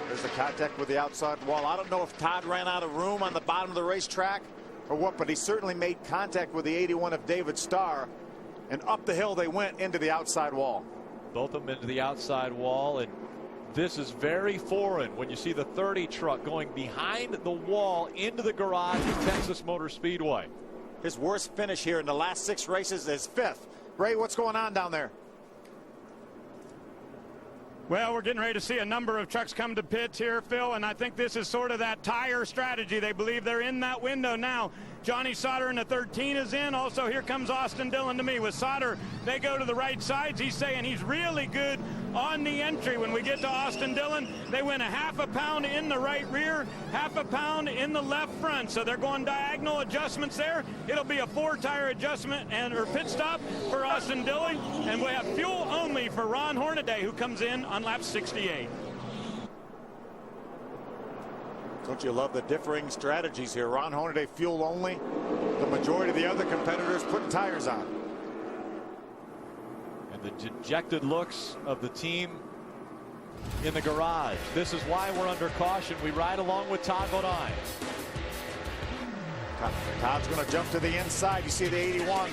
There's the contact with the outside wall. I don't know if Todd ran out of room on the bottom of the racetrack or what, but he certainly made contact with the 81 of David Starr. And up the hill they went into the outside wall. Both of them into the outside wall, and this is very foreign when you see the 30 truck going behind the wall into the garage of Texas Motor Speedway. His worst finish here in the last 6 races is 5th. Ray, what's going on down there? Well, we're getting ready to see a number of trucks come to pits here, Phil, and I think this is sort of that tire strategy. They believe they're in that window now. Johnny Sauter in the 13 is in. Also, here comes Austin Dillon to me. With Sauter, they go to the right sides. He's saying he's really good on the entry. When we get to Austin Dillon, they win a half a pound in the right rear, half a pound in the left front. So they're going diagonal adjustments there. It'll be a 4-tire adjustment or pit stop for Austin Dillon. And we have fuel only for Ron Hornaday, who comes in on lap 68. Don't you love the differing strategies here? Ron Hornaday fuel only. The majority of the other competitors putting tires on. And the dejected looks of the team in the garage. This is why we're under caution. We ride along with Todd Bodine. Todd's going to jump to the inside. You see the 81.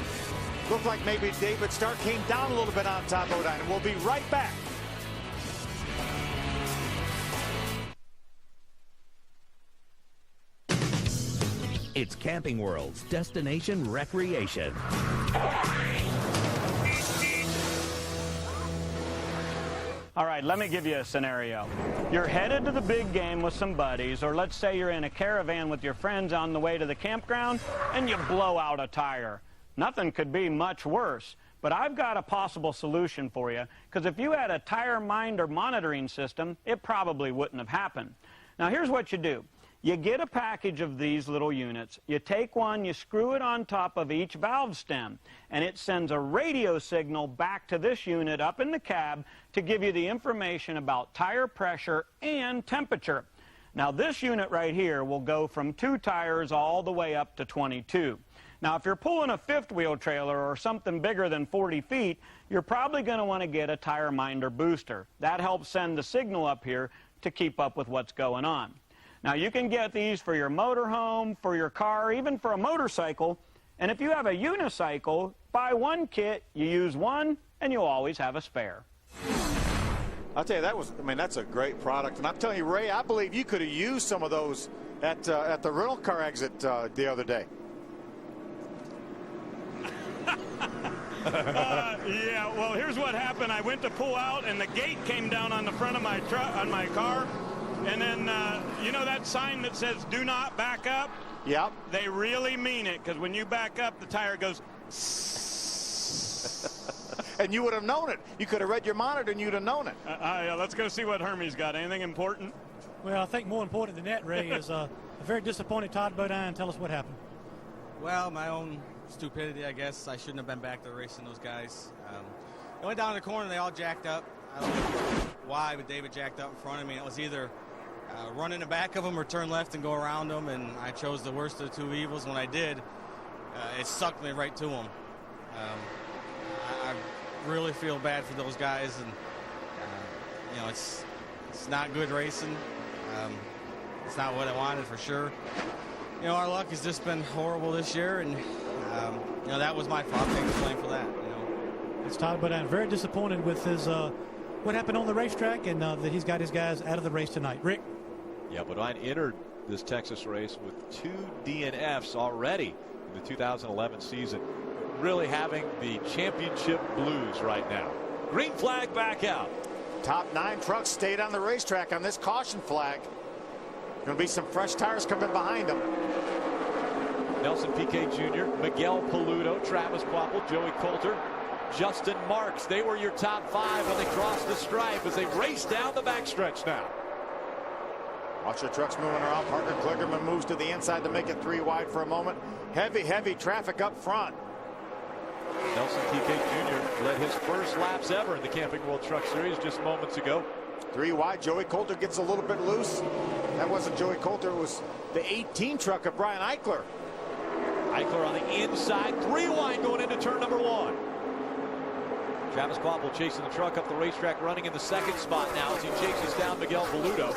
Looked like maybe David Stark came down a little bit on Todd Bodine. And we'll be right back. It's Camping World's destination recreation. All right, let me give you a scenario. You're headed to the big game with some buddies, or let's say you're in a caravan with your friends on the way to the campground, and you blow out a tire. Nothing could be much worse, but I've got a possible solution for you, because if you had a tire minder monitoring system, it probably wouldn't have happened. Now, here's what you do. You get a package of these little units, you take one, you screw it on top of each valve stem, and it sends a radio signal back to this unit up in the cab to give you the information about tire pressure and temperature. Now this unit right here will go from 2 tires all the way up to 22. Now if you're pulling a 5th wheel trailer or something bigger than 40 feet, you're probably going to want to get a tire minder booster. That helps send the signal up here to keep up with what's going on. Now you can get these for your motorhome, for your car, even for a motorcycle. And if you have a unicycle, buy one kit, you use one, and you'll always have a spare. I'll tell you, that's a great product. And I'm telling you, Ray, I believe you could have used some of those at the rental car exit the other day. Yeah, well, here's what happened. I went to pull out, and the gate came down on the front of my truck, on my car. And then, you know that sign that says, do not back up? Yep. They really mean it, because when you back up, the tire goes... And you would have known it. You could have read your monitor, and you'd have known it. Yeah, let's go see what Hermie's got. Anything important? Well, I think more important than that, Ray, is a very disappointed Todd Bodine. Tell us what happened. Well, my own stupidity, I guess. I shouldn't have been back there racing those guys. I went down the corner, and they all jacked up. I don't know why, but David jacked up in front of me. It was either run in the back of them or turn left and go around them, and I chose the worst of the 2 evils. When I did, it sucked me right to them. I really feel bad for those guys, and you know, it's not good racing. It's not what I wanted for sure. You know, our luck has just been horrible this year, and you know, that was my fault. Taking the blame for that. You know, it's Todd Bodine very disappointed with his what happened on the racetrack, and that he's got his guys out of the race tonight. Rick. Yeah, Bodine entered this Texas race with 2 DNFs already in the 2011 season. Really having the championship blues right now. Green flag back out. Top 9 trucks stayed on the racetrack on this caution flag. Going to be some fresh tires coming behind them. Nelson Piquet Jr., Miguel Paludo, Travis Kvapil, Joey Coulter, Justin Marks. They were your top 5 when they crossed the stripe as they race down the backstretch now. Watch the trucks moving around. Parker Kligerman moves to the inside to make it 3 wide for a moment. Heavy traffic up front. Nelson Piquet Jr. led his first laps ever in the Camping World Truck Series just moments ago. 3 wide. Joey Coulter gets a little bit loose. That wasn't Joey Coulter. It was the 18 truck of Brian Eichler. Eichler on the inside. 3 wide going into turn number 1. Travis Kvapil chasing the truck up the racetrack, running in the 2nd spot now as he chases down Miguel Paludo.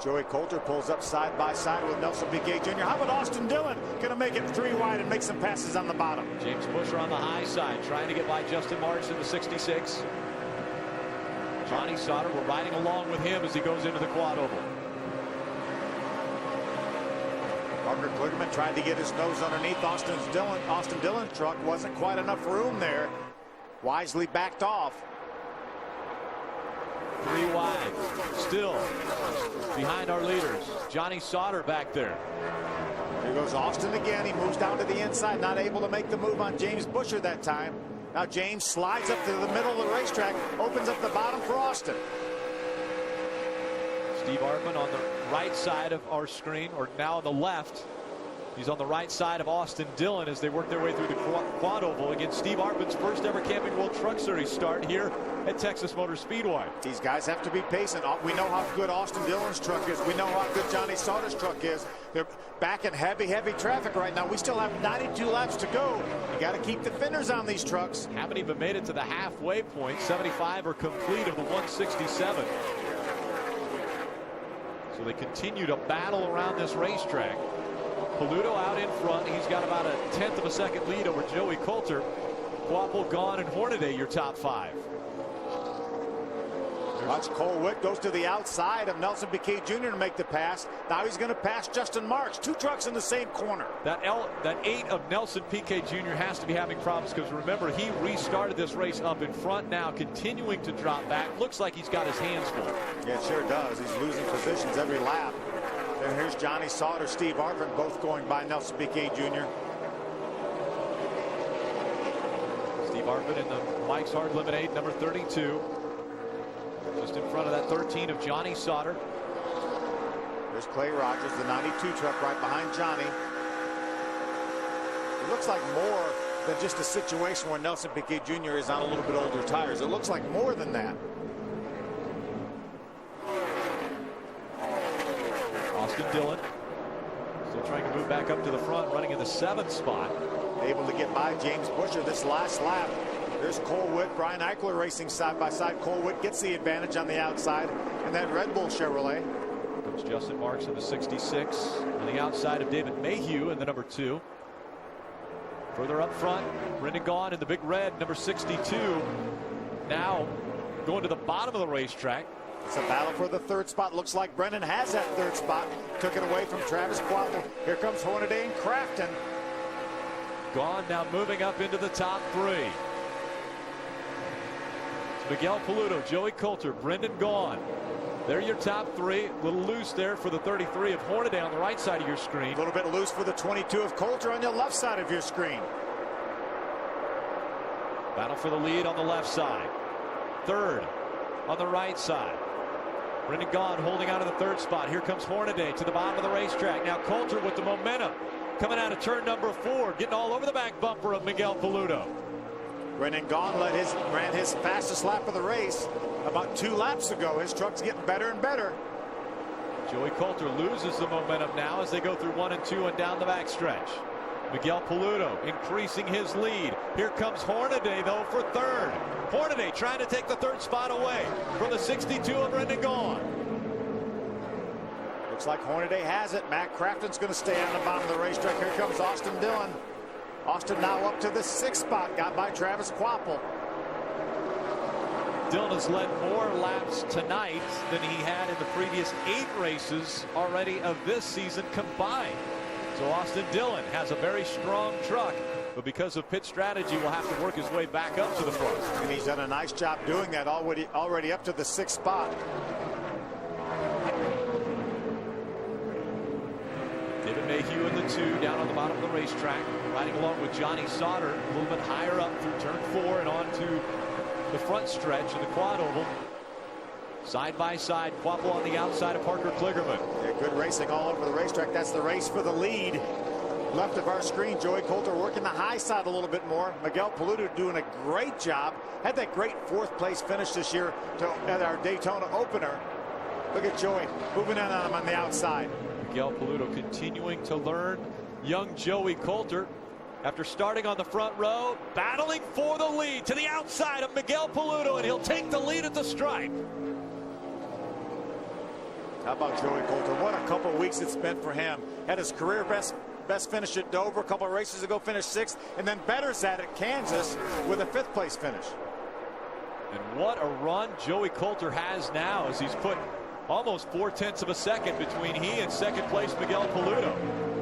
Joey Coulter pulls up side by side with Nelson Piquet Jr. How about Austin Dillon? Going to make it 3 wide and make some passes on the bottom. James Busher on the high side, trying to get by Justin Marks in the 66. Johnny Sauter, we're riding along with him as he goes into the quad oval. Parker Kligerman tried to get his nose underneath Austin Dillon's truck. Wasn't quite enough room there. Wisely backed off. 3 wide. Still behind our leaders. Johnny Sauter back there. Here goes Austin again. He moves down to the inside. Not able to make the move on James Busher that time. Now James slides up to the middle of the racetrack, opens up the bottom for Austin. Steve Artman on the right side of our screen, or now on the left. He's on the right side of Austin Dillon as they work their way through the quad oval against Steve Artman's first ever Camping World Truck Series start here at Texas Motor Speedway. These guys have to be patient. We know how good Austin Dillon's truck is. We know how good Johnny Sauter's truck is. They're back in heavy traffic right now. We still have 92 laps to go. You got to keep the fenders on these trucks. Haven't even made it to the halfway point. 75 are complete of the 167. So they continue to battle around this racetrack. Paludo out in front. He's got about a 1/10 of a second lead over Joey Coulter. Quapple, Gahn, and Hornaday, your top 5. Watch Cole Witt goes to the outside of Nelson Piquet Jr. to make the pass. Now he's going to pass Justin Marks. 2 trucks in the same corner. That 8 of Nelson Piquet Jr. has to be having problems because remember, he restarted this race up in front, now continuing to drop back. Looks like he's got his hands full. Yeah, it sure does. He's losing positions every lap. And here's Johnny Sauter, Steve Artman, both going by Nelson Piquet Jr. Steve Artman in the Mike's Hard Lemonade, number 32. Just in front of that 13 of Johnny Sauter. There's Clay Rogers, the 92 truck right behind Johnny. It looks like more than just a situation where Nelson Piquet Jr. is on a little bit older tires. It looks like more than that. Austin Dillon still trying to move back up to the front, running in the 7th spot. Able to get by James Busher this last lap. There's Cole Witt, Brian Eichler racing side by side. Cole Witt gets the advantage on the outside in that Red Bull Chevrolet. Comes Justin Marks in the 66 on the outside of David Mayhew in the number 2. Further up front, Brendan Gahn in the big red, number 62. Now going to the bottom of the racetrack. It's a battle for the 3rd spot. Looks like Brendan has that 3rd spot. Took it away from Travis Quapple. Here comes Hornaday and Crafton. Gahn now moving up into the top 3. It's Miguel Paludo, Joey Coulter, Brendan Gahn. They're your top 3. A little loose there for the 33 of Hornaday on the right side of your screen. A little bit loose for the 22 of Coulter on the left side of your screen. Battle for the lead on the left side. 3rd on the right side. Brendan Gahn holding out of the 3rd spot. Here comes Hornaday to the bottom of the racetrack. Now Coulter with the momentum coming out of turn number 4, getting all over the back bumper of Miguel Paludo. Brendan Gahn ran his fastest lap of the race about 2 laps ago. His truck's getting better and better. Joey Coulter loses the momentum now as they go through 1 and 2 and down the backstretch. Miguel Paludo increasing his lead. Here comes Hornaday, though, for 3rd. Hornaday trying to take the 3rd spot away from the 62 of Brendan Gahn. Looks like Hornaday has it. Matt Crafton's going to stay on the bottom of the racetrack. Here comes Austin Dillon. Austin now up to the 6th spot, got by Travis Quapple. Dillon has led more laps tonight than he had in the previous 8 races already of this season combined. So Austin Dillon has a very strong truck, but because of pit strategy will have to work his way back up to the front. And he's done a nice job doing that, already up to the 6th spot. David Mayhew in the 2 down on the bottom of the racetrack, riding along with Johnny Sauter a little bit higher up through turn 4 and on to the front stretch of the quad oval. Side by side, Quapple on the outside of Parker Kligerman. Yeah, good racing all over the racetrack. That's the race for the lead. Left of our screen, Joey Coulter working the high side a little bit more. Miguel Paludo doing a great job. Had that great 4th place finish this year at our Daytona opener. Look at Joey moving in on him on the outside. Miguel Paludo continuing to learn young Joey Coulter. After starting on the front row, battling for the lead to the outside of Miguel Paludo, and he'll take the lead at the stripe. How about Joey Coulter? What a couple of weeks it's been for him. Had his career best finish at Dover a couple of races ago, finished 6th, and then betters at Kansas with a 5th place finish. And what a run Joey Coulter has now as he's put almost 4/10 of a second between he and 2nd place Miguel Paludo.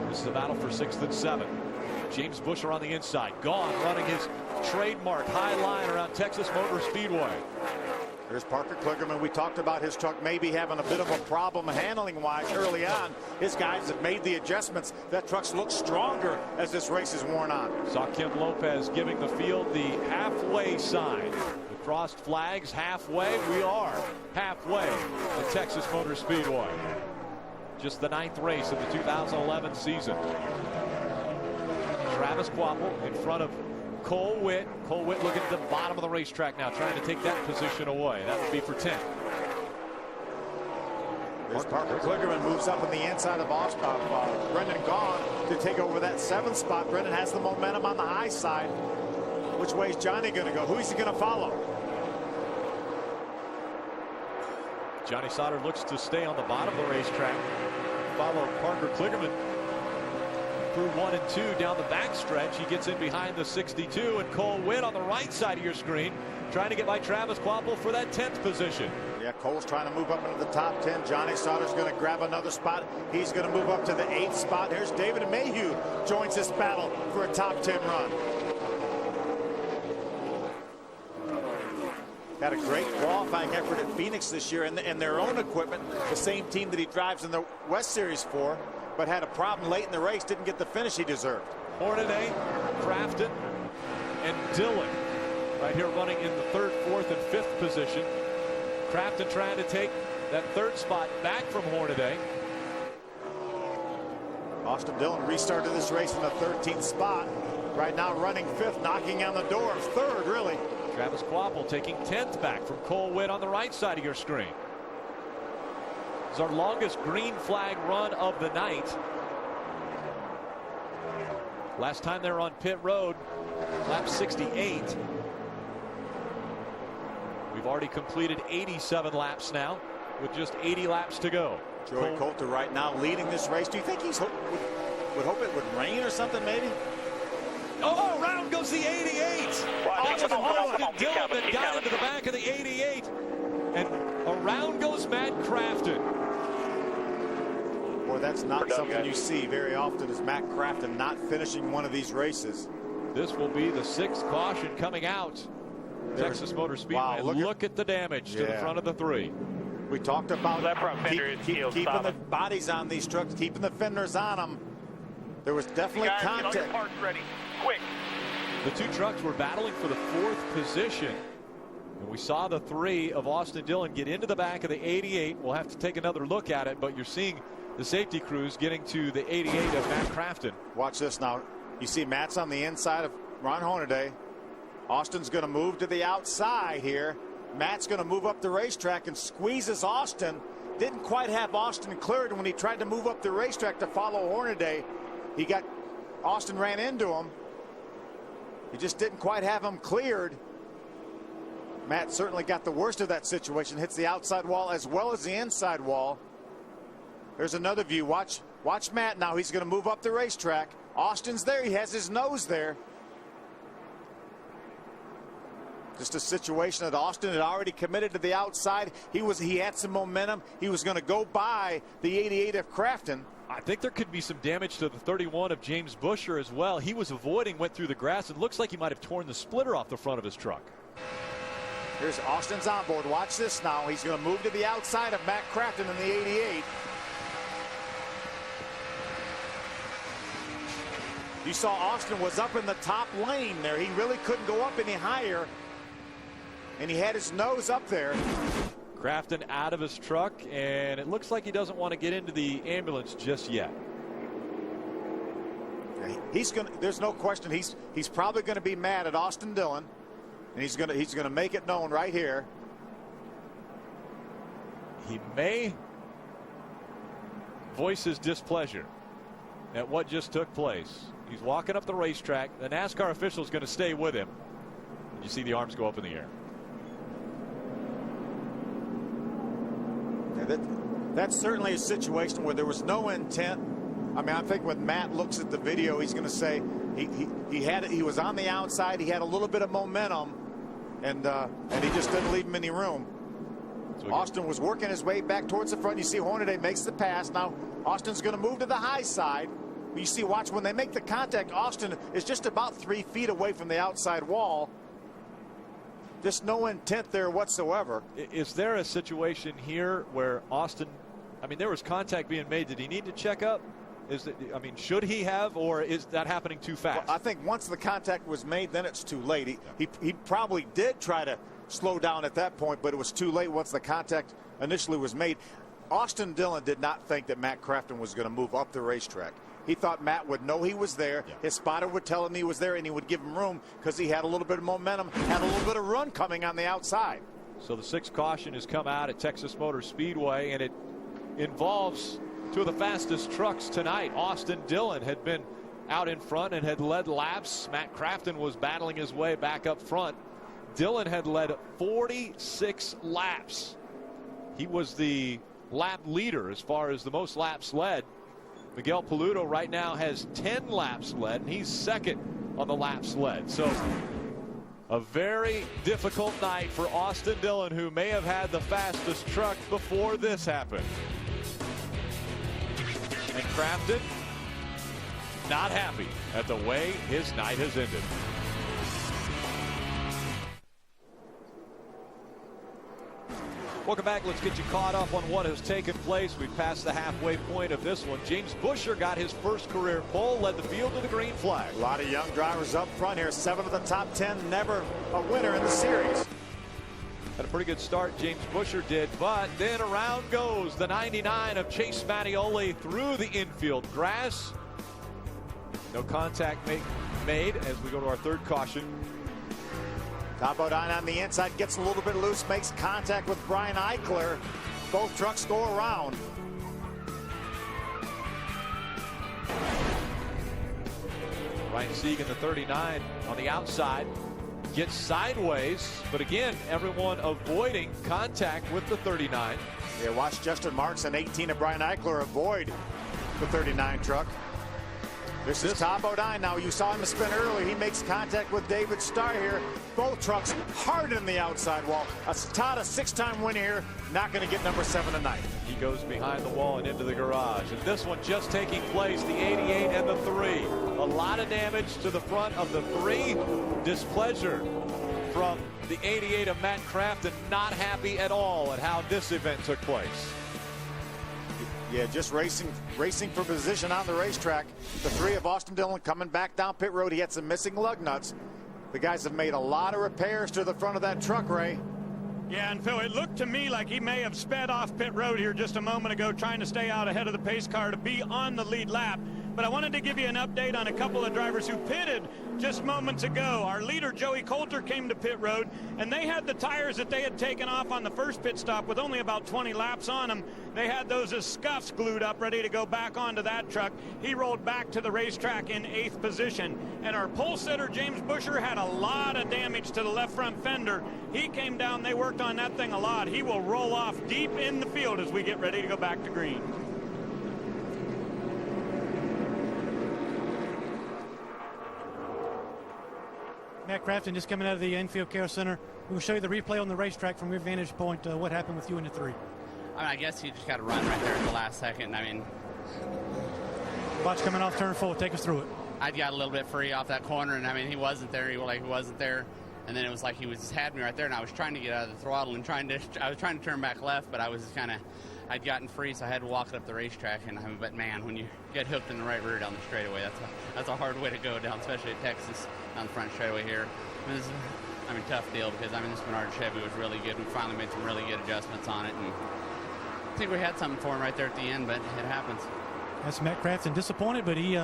This is a battle for 6th and 7th. James Busher on the inside. Gahn running his trademark high line around Texas Motor Speedway. Here's Parker Kligerman. We talked about his truck maybe having a bit of a problem handling-wise early on. His guys have made the adjustments. That truck's looked stronger as this race is worn on. Saw Kim Lopez giving the field the halfway sign. The crossed flags halfway. We are halfway at Texas Motor Speedway. Just the 9th race of the 2011 season. Travis Kvapil in front of Cole Witt. Cole Witt looking at the bottom of the racetrack now, trying to take that position away. That would be for 10th. As Parker Kligerman moves up on the inside of Brendan Gaughan to take over that 7th spot. Brendan has the momentum on the high side. Which way is Johnny going to go? Who is he going to follow? Johnny Sauter looks to stay on the bottom of the racetrack. Follow Parker Kligerman through 1 and 2 down the back stretch. He gets in behind the 62, and Cole Witt on the right side of your screen trying to get by Travis Kvapil for that 10th position. Yeah, Cole's trying to move up into the top 10. Johnny Sauter's going to grab another spot. He's going to move up to the 8th spot. Here's David Mayhew joins this battle for a top 10 run. Had a great qualifying effort at Phoenix this year in their own equipment, the same team that he drives in the West Series for, but had a problem late in the race, didn't get the finish he deserved. Hornaday, Crafton, and Dillon right here running in the 3rd, 4th, and 5th position. Crafton trying to take that 3rd spot back from Hornaday. Austin Dillon restarted this race in the 13th spot. Right now running 5th, knocking on the door of 3rd, really. Travis Kvapil taking 10th back from Cole Witt on the right side of your screen. It's our longest green flag run of the night. Last time they were on pit road, lap 68. We've already completed 87 laps now with just 80 laps to go. Joey Coulter right now leading this race. Do you think he's would hope it would rain or something maybe? Oh, around goes the 88. Austin Dillon that got into the back of the 88. And around goes Matt Crafton. Boy, that's not something you see very often, is Matt Crafton not finishing one of these races. This will be the 6th caution coming out. Texas Motor Speedway. Wow, look at the damage to the front of the 3. We talked about keeping the bodies on these trucks, keeping the fenders on them. There was definitely contact. Get all your parts ready. Quick. The 2 trucks were battling for the 4th position. And we saw the 3 of Austin Dillon get into the back of the 88. We'll have to take another look at it, but you're seeing the safety crews getting to the 88 of Matt Crafton. Watch this now. You see Matt's on the inside of Ron Hornaday. Austin's going to move to the outside here. Matt's going to move up the racetrack and squeezes Austin. Didn't quite have Austin cleared, and when he tried to move up the racetrack to follow Hornaday, Austin ran into him. He just didn't quite have him cleared. Matt certainly got the worst of that situation. Hits the outside wall as well as the inside wall. There's another view. Watch Matt now. He's going to move up the racetrack. Austin's there. He has his nose there. Just a situation that Austin had already committed to the outside. He had some momentum. He was going to go by the 88 of Crafton. I think there could be some damage to the 31 of James Busher as well. He was avoiding, went through the grass. It looks like he might have torn the splitter off the front of his truck. Here's Austin's on board. Watch this now. He's going to move to the outside of Matt Crafton in the 88. You saw Austin was up in the top lane there. He really couldn't go up any higher. And he had his nose up there. Crafton out of his truck, and it looks like he doesn't want to get into the ambulance just yet. There's no question he's probably going to be mad at Austin Dillon, and he's going to make it known right here. He may voice his displeasure at what just took place. He's walking up the racetrack. The NASCAR official is going to stay with him. You see the arms go up in the air. That's certainly a situation where there was no intent. I mean, I think when Matt looks at the video, he's going to say he was on the outside. He had a little bit of momentum, and he just didn't leave him any room. So Austin was working his way back towards the front. You see Hornaday makes the pass. Now Austin's going to move to the high side. But you see, watch, when they make the contact, Austin is just about 3 feet away from the outside wall. Just no intent there whatsoever. Is there a situation here where Austin, I mean, there was contact being made. Did he need to check up? Should he have, or is that happening too fast? Well, I think once the contact was made, then it's too late. He probably did try to slow down at that point, but it was too late once the contact initially was made. Austin Dillon did not think that Matt Crafton was going to move up the racetrack. He thought Matt would know he was there. Yeah. His spotter would tell him he was there, and he would give him room because he had a little bit of momentum, had a little bit of run coming on the outside. So the 6th caution has come out at Texas Motor Speedway, and it involves two of the fastest trucks tonight. Austin Dillon had been out in front and had led laps. Matt Crafton was battling his way back up front. Dillon had led 46 laps. He was the lap leader as far as the most laps led. Miguel Paludo right now has 10 laps led, and he's second on the laps led. So a very difficult night for Austin Dillon, who may have had the fastest truck before this happened. And Crafton not happy at the way his night has ended. Welcome back. Let's get you caught up on what has taken place. We've passed the halfway point of this one. James Busher got his first career pole, led the field to the green flag. A lot of young drivers up front here. 7 of the top 10, never a winner in the series. Had a pretty good start, James Busher did, but then around goes the 99 of Chase Mattioli through the infield grass. No contact made as we go to our 3rd caution. Top Bodine on the inside, gets a little bit loose, makes contact with Brian Eichler. Both trucks go around. Ryan Sieg in the 39 on the outside. Gets sideways, but again, everyone avoiding contact with the 39. Yeah, watch Justin Marks and 18 of Brian Eichler avoid the 39 truck. This is Todd Bodine. Now, you saw him spin earlier. He makes contact with David Starr here. Both trucks hard in the outside wall. Todd, a 6-time winner here, not going to get number 7 tonight. He goes behind the wall and into the garage. And this one just taking place, the 88 and the 3. A lot of damage to the front of the 3. Displeasure from the 88 of Matt Crafton. Not happy at all at how this event took place. Yeah, just racing for position on the racetrack. The 3 of Austin Dillon coming back down pit road. He had some missing lug nuts. The guys have made a lot of repairs to the front of that truck, Ray. Yeah, and Phil, it looked to me like he may have sped off pit road here just a moment ago, trying to stay out ahead of the pace car to be on the lead lap. But I wanted to give you an update on a couple of drivers who pitted just moments ago. Our leader, Joey Coulter, came to pit road, and they had the tires that they had taken off on the first pit stop with only about 20 laps on them. They had those as scuffs glued up, ready to go back onto that truck. He rolled back to the racetrack in 8th position. And our pole sitter, James Busher, had a lot of damage to the left front fender. He came down. They worked on that thing a lot. He will roll off deep in the field as we get ready to go back to green. Matt Crafton just coming out of the infield care center. We'll show you the replay on the racetrack from your vantage point. What happened with you in the 3? I guess you just got to run right there at the last second. Watch coming off turn 4. Take us through it. I got a little bit free off that corner, and he wasn't there. He wasn't there, and then it was like he had me right there, and I was trying to get out of the throttle and I was trying to turn back left, but I was just I'd gotten free, so I had to walk it up the racetrack. But man, when you get hooked in the right rear down the straightaway, that's a hard way to go down, especially at Texas down the front straightaway here. This is tough deal because this Menard Chevy was really good. We finally made some really good adjustments on it, and I think we had something for him right there at the end, but it happens. That's Matt Crafton, disappointed, but he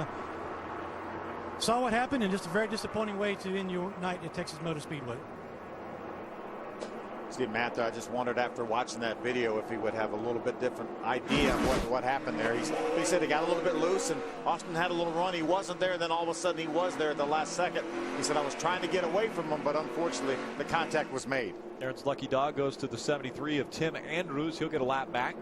saw what happened in just a very disappointing way to end your night at Texas Motor Speedway. See, Matt, I just wondered after watching that video if he would have a little bit different idea of what happened there. He said he got a little bit loose, and Austin had a little run. He wasn't there, and then all of a sudden he was there at the last second. He said, I was trying to get away from him, but unfortunately the contact was made. Aaron's lucky dog goes to the 73 of Tim Andrews. He'll get a lap back.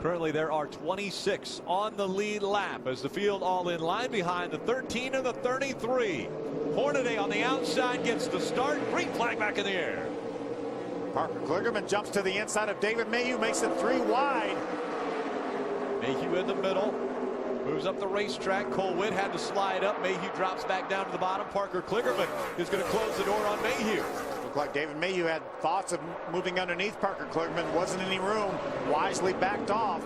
Currently there are 26 on the lead lap as the field all in line behind the 13 and the 33. Hornaday on the outside gets the start. Green flag back in the air. Parker Kligerman jumps to the inside of David Mayhew, makes it 3 wide. Mayhew in the middle, moves up the racetrack. Cole Witt had to slide up. Mayhew drops back down to the bottom. Parker Kligerman is going to close the door on Mayhew. Looked like David Mayhew had thoughts of moving underneath Parker Kligerman. Wasn't any room. Wisely backed off.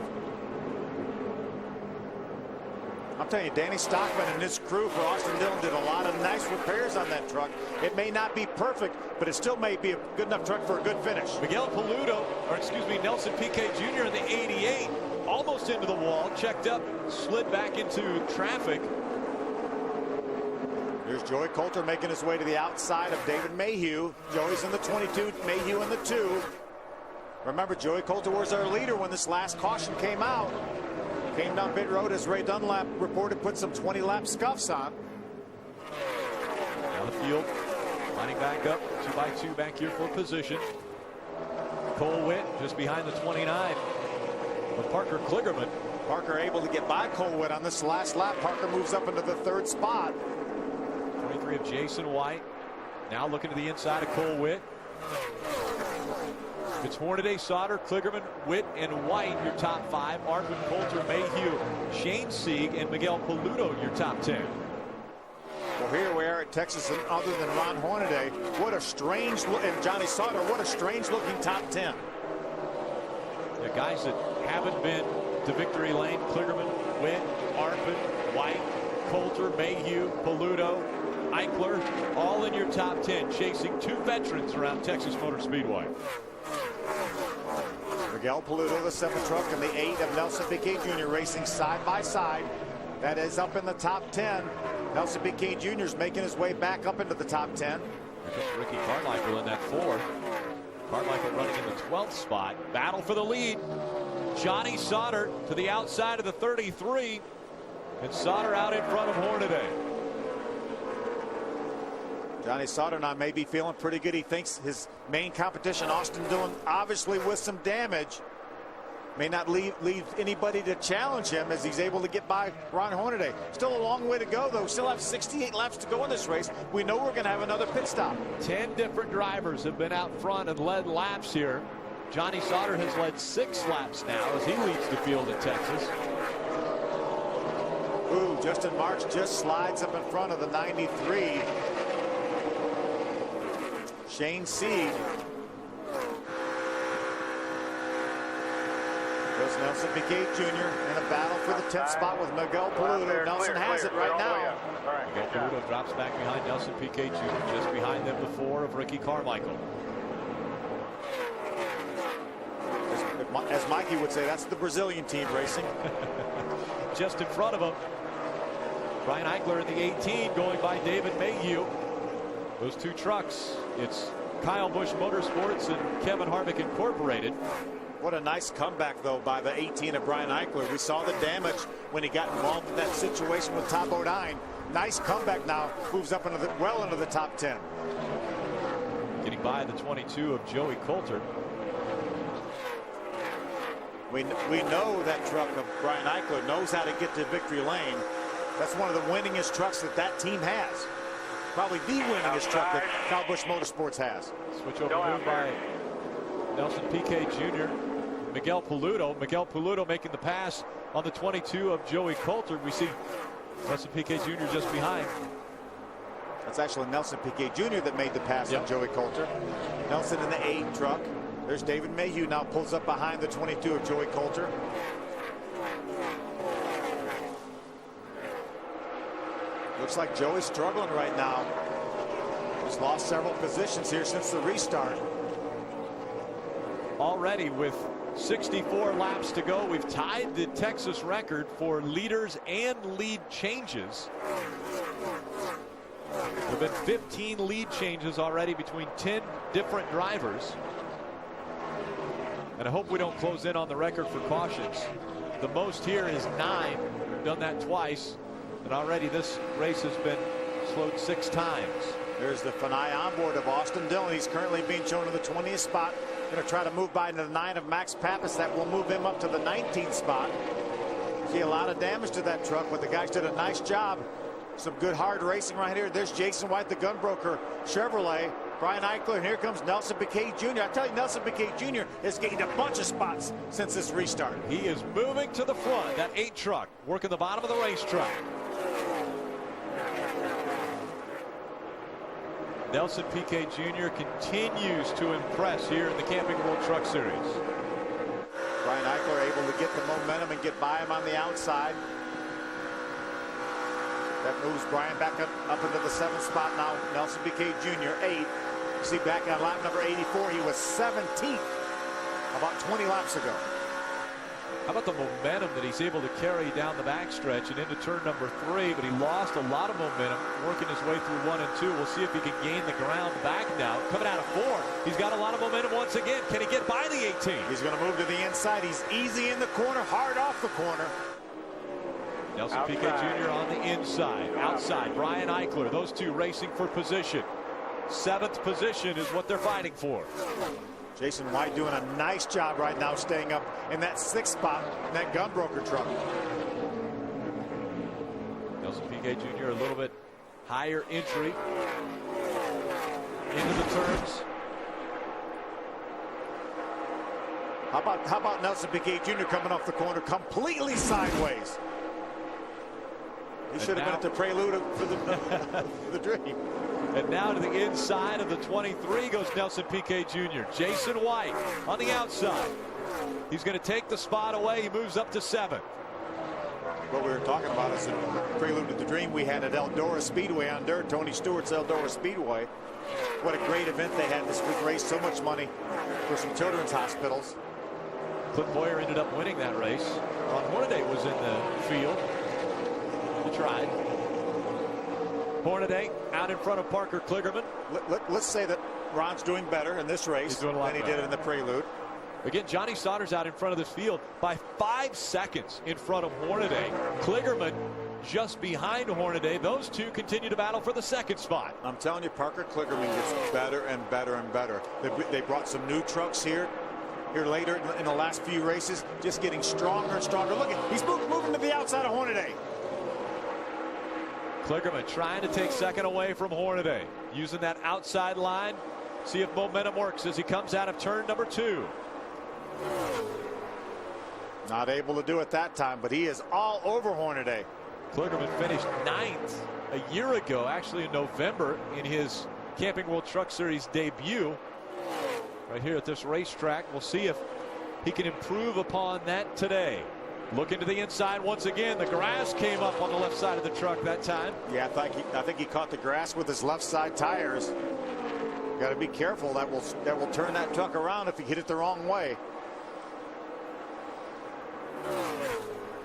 I'm telling you, Danny Stockman and his crew for Austin Dillon did a lot of nice repairs on that truck. It may not be perfect, but it still may be a good enough truck for a good finish. Miguel Paludo, or excuse me, Nelson Piquet Jr. in the 88, almost into the wall, checked up, slid back into traffic. Here's Joey Coulter making his way to the outside of David Mayhew. Joey's in the 22, Mayhew in the 2. Remember, Joey Coulter was our leader when this last caution came out. Came down pit road, as Ray Dunlap reported, put some 20-lap scuffs on. Down the field, lining back up, 2x2 back here for position. Cole Witt just behind the 29. But Parker Kligerman. Parker able to get by Cole Witt on this last lap. Parker moves up into the 3rd spot. 23 of Jason White. Now looking to the inside of Cole Witt. It's Hornaday, Sauter, Kligerman, Witt, and White, your top 5. Arvin, Coulter, Mayhew, Shane Sieg, and Miguel Paludo, your top 10. Well, here we are at Texas, and other than Ron Hornaday, what a strange look, and Johnny Sauter, what a strange looking top 10. The guys that haven't been to victory lane: Kligerman, Witt, Arvin, White, Coulter, Mayhew, Paludo, Eichler, all in your top 10, chasing 2 veterans around Texas Motor Speedway. Miguel Paludo, the 7 truck, and the 8 of Nelson Piquet Jr. racing side by side. That is up in the top 10. Nelson Piquet Jr. is making his way back up into the top 10. Ricky Carmichael in that 4. Carmichael running in the 12th spot. Battle for the lead. Johnny Sauter to the outside of the 33. And Sauter out in front of Hornaday. Johnny Sauter now may be feeling pretty good. He thinks his main competition, Austin Dillon, obviously with some damage, may not leave anybody to challenge him as he's able to get by Ron Hornaday. Still a long way to go, though. Still have 68 laps to go in this race. We know we're going to have another pit stop. 10 different drivers have been out front and led laps here. Johnny Sauter has led 6 laps now as he leads the field at Texas. Ooh, Justin March just slides up in front of the 93. Shane Sieg. There's Nelson Piquet Jr. in a battle for the 10th spot with Miguel Paludo. Nelson has it right now. Miguel Paludo drops back behind Nelson Piquet Jr. Just behind them, the 4 of Ricky Carmichael. As Mikey would say, that's the Brazilian team racing. Just in front of him, Brian Eichler in the 18 going by David Mayhew. Those 2 trucks, it's Kyle Busch Motorsports and Kevin Harvick Incorporated. What a nice comeback, though, by the 18 of Brian Eichler. We saw the damage when he got involved in that situation with Top Bodine. Nice comeback now. Moves up into well into the top 10. Getting by the 22 of Joey Coulter. We know that truck of Brian Eichler knows how to get to victory lane. That's one of the winningest trucks that team has. Probably the winningest truck that Kyle Busch Motorsports has. Switch over move by Nelson Piquet Jr. Miguel Paludo. Miguel Paludo making the pass on the 22 of Joey Coulter. We see Nelson Piquet Jr. just behind. That's actually Nelson Piquet Jr. that made the pass on Joey Coulter. Nelson in the 8 truck. There's David Mayhew now pulls up behind the 22 of Joey Coulter. Looks like Joey's struggling right now. He's lost several positions here since the restart. Already with 64 laps to go, we've tied the Texas record for leaders and lead changes. There have been 15 lead changes already between 10 different drivers. And I hope we don't close in on the record for cautions. The most here is 9. We've done that twice. And already this race has been slowed 6 times. There's the Fanai onboard of Austin Dillon. He's currently being shown in the 20th spot. Going to try to move by into the 9 of Max Pappas. That will move him up to the 19th spot. See a lot of damage to that truck, but the guys did a nice job. Some good hard racing right here. There's Jason White, the Gunbroker Chevrolet. Brian Eichler, and here comes Nelson Piquet Jr. I tell you, Nelson Piquet Jr. has gained a bunch of spots since this restart. He is moving to the front. That 8 truck working the bottom of the racetrack. Nelson Piquet Jr. continues to impress here in the Camping World Truck Series. Brian Eichler able to get the momentum and get by him on the outside. That moves Brian back up into the 7th spot now. Nelson Piquet Jr. 8th. See, back on lap number 84, he was 17th about 20 laps ago. How about the momentum that he's able to carry down the backstretch and into turn number 3, but he lost a lot of momentum working his way through 1 and 2. We'll see if he can gain the ground back now. Coming out of 4, he's got a lot of momentum once again. Can he get by the 18? He's going to move to the inside. He's easy in the corner, hard off the corner. Nelson Piquet Jr. on the inside. Outside, Brian Eichler. Those two racing for position. 7th position is what they're fighting for. Jason White doing a nice job right now staying up in that 6th spot in that gunbroker truck. Nelson Piquet Jr. a little bit higher entry into the turns. How about Nelson Piquet Jr. coming off the corner completely sideways? He should have been at the prelude for the dream. And now to the inside of the 23 goes Nelson Piquet Jr. Jason White on the outside. He's going to take the spot away. He moves up to 7th. What we were talking about is the prelude to the dream we had at Eldora Speedway on dirt. Tony Stewart's Eldora Speedway. What a great event they had this week. Raised so much money for some children's hospitals. Clint Boyer ended up winning that race. Ron Hornaday was in the field. He tried. Hornaday out in front of Parker Kligerman. Let's say that Ron's doing better in this race than he did in the prelude. Again, Johnny Sauter's out in front of this field by 5 seconds in front of Hornaday. Kligerman just behind Hornaday. Those two continue to battle for the 2nd spot. I'm telling you, Parker Kligerman gets better and better and better. They brought some new trucks here later in the last few races, just getting stronger and stronger. Look at, he's moving to the outside of Hornaday. Kligerman trying to take 2nd away from Hornaday, using that outside line. See if momentum works as he comes out of turn number 2. Not able to do it that time, but he is all over Hornaday. Kligerman finished 9th a year ago, actually in November, in his Camping World Truck Series debut. Right here at this racetrack. We'll see if he can improve upon that today. Looking to the inside once again. The grass came up on the left side of the truck that time. Yeah, I think he caught the grass with his left side tires. Got to be careful. That will turn that truck around if you hit it the wrong way.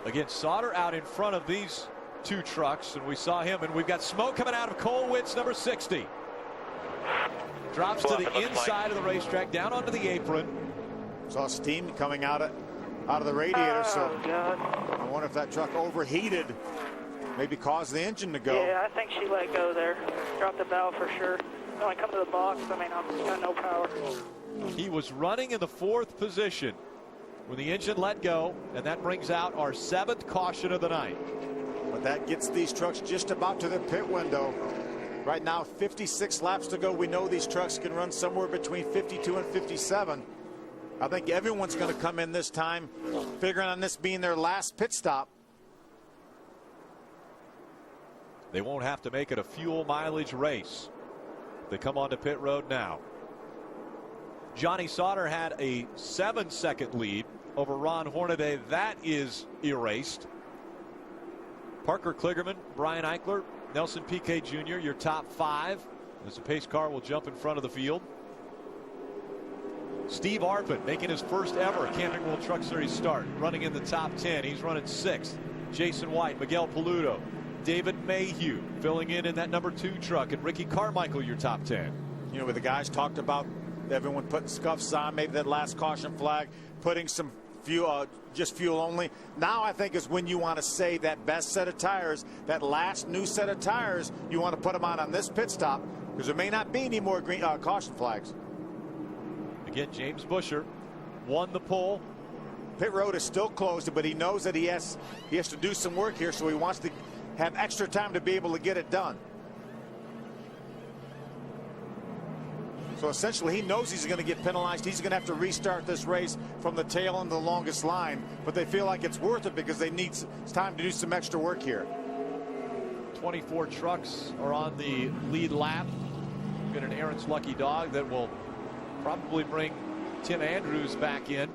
Again, Sauter out in front of these 2 trucks, and we saw him, and we've got smoke coming out of Cole Witz, number 60. Drops to the inside of the racetrack, down onto the apron. Saw steam coming out of the radiator, so I wonder if that truck overheated, maybe caused the engine to go. Yeah, I think she let go there. Dropped the valve for sure. When I come to the box, I mean, I've got no power. He was running in the 4th position when the engine let go, and that brings out our 7th caution of the night. But that gets these trucks just about to their pit window. Right now, 56 laps to go. We know these trucks can run somewhere between 52 and 57. I think everyone's going to come in this time figuring on this being their last pit stop. They won't have to make it a fuel mileage race. They come onto pit road now. Johnny Sauter had a 7-second lead over Ron Hornaday. That is erased. Parker Kligerman, Brian Eichler, Nelson Piquet Jr., your top 5. As the pace car will jump in front of the field. Steve Arpin making his first ever Camping World Truck Series start, running in the top 10. He's running 6th. Jason White, Miguel Paludo, David Mayhew filling in that number 2 truck, and Ricky Carmichael, your top 10. You know, where the guys talked about everyone putting scuffs on, maybe that last caution flag, putting some fuel, just fuel only. Now I think is when you want to save that best set of tires, that last new set of tires, you want to put them on this pit stop, because there may not be any more green caution flags. Again, James Busher won the pole. Pit road is still closed, but he knows that he has to do some work here, so he wants to have extra time to be able to get it done. So essentially, he knows he's going to get penalized. He's going to have to restart this race from the tail end of the longest line, but they feel like it's worth it because they need time to do some extra work here. 24 trucks are on the lead lap. Been an Aaron's lucky dog that will probably bring Tim Andrews back in.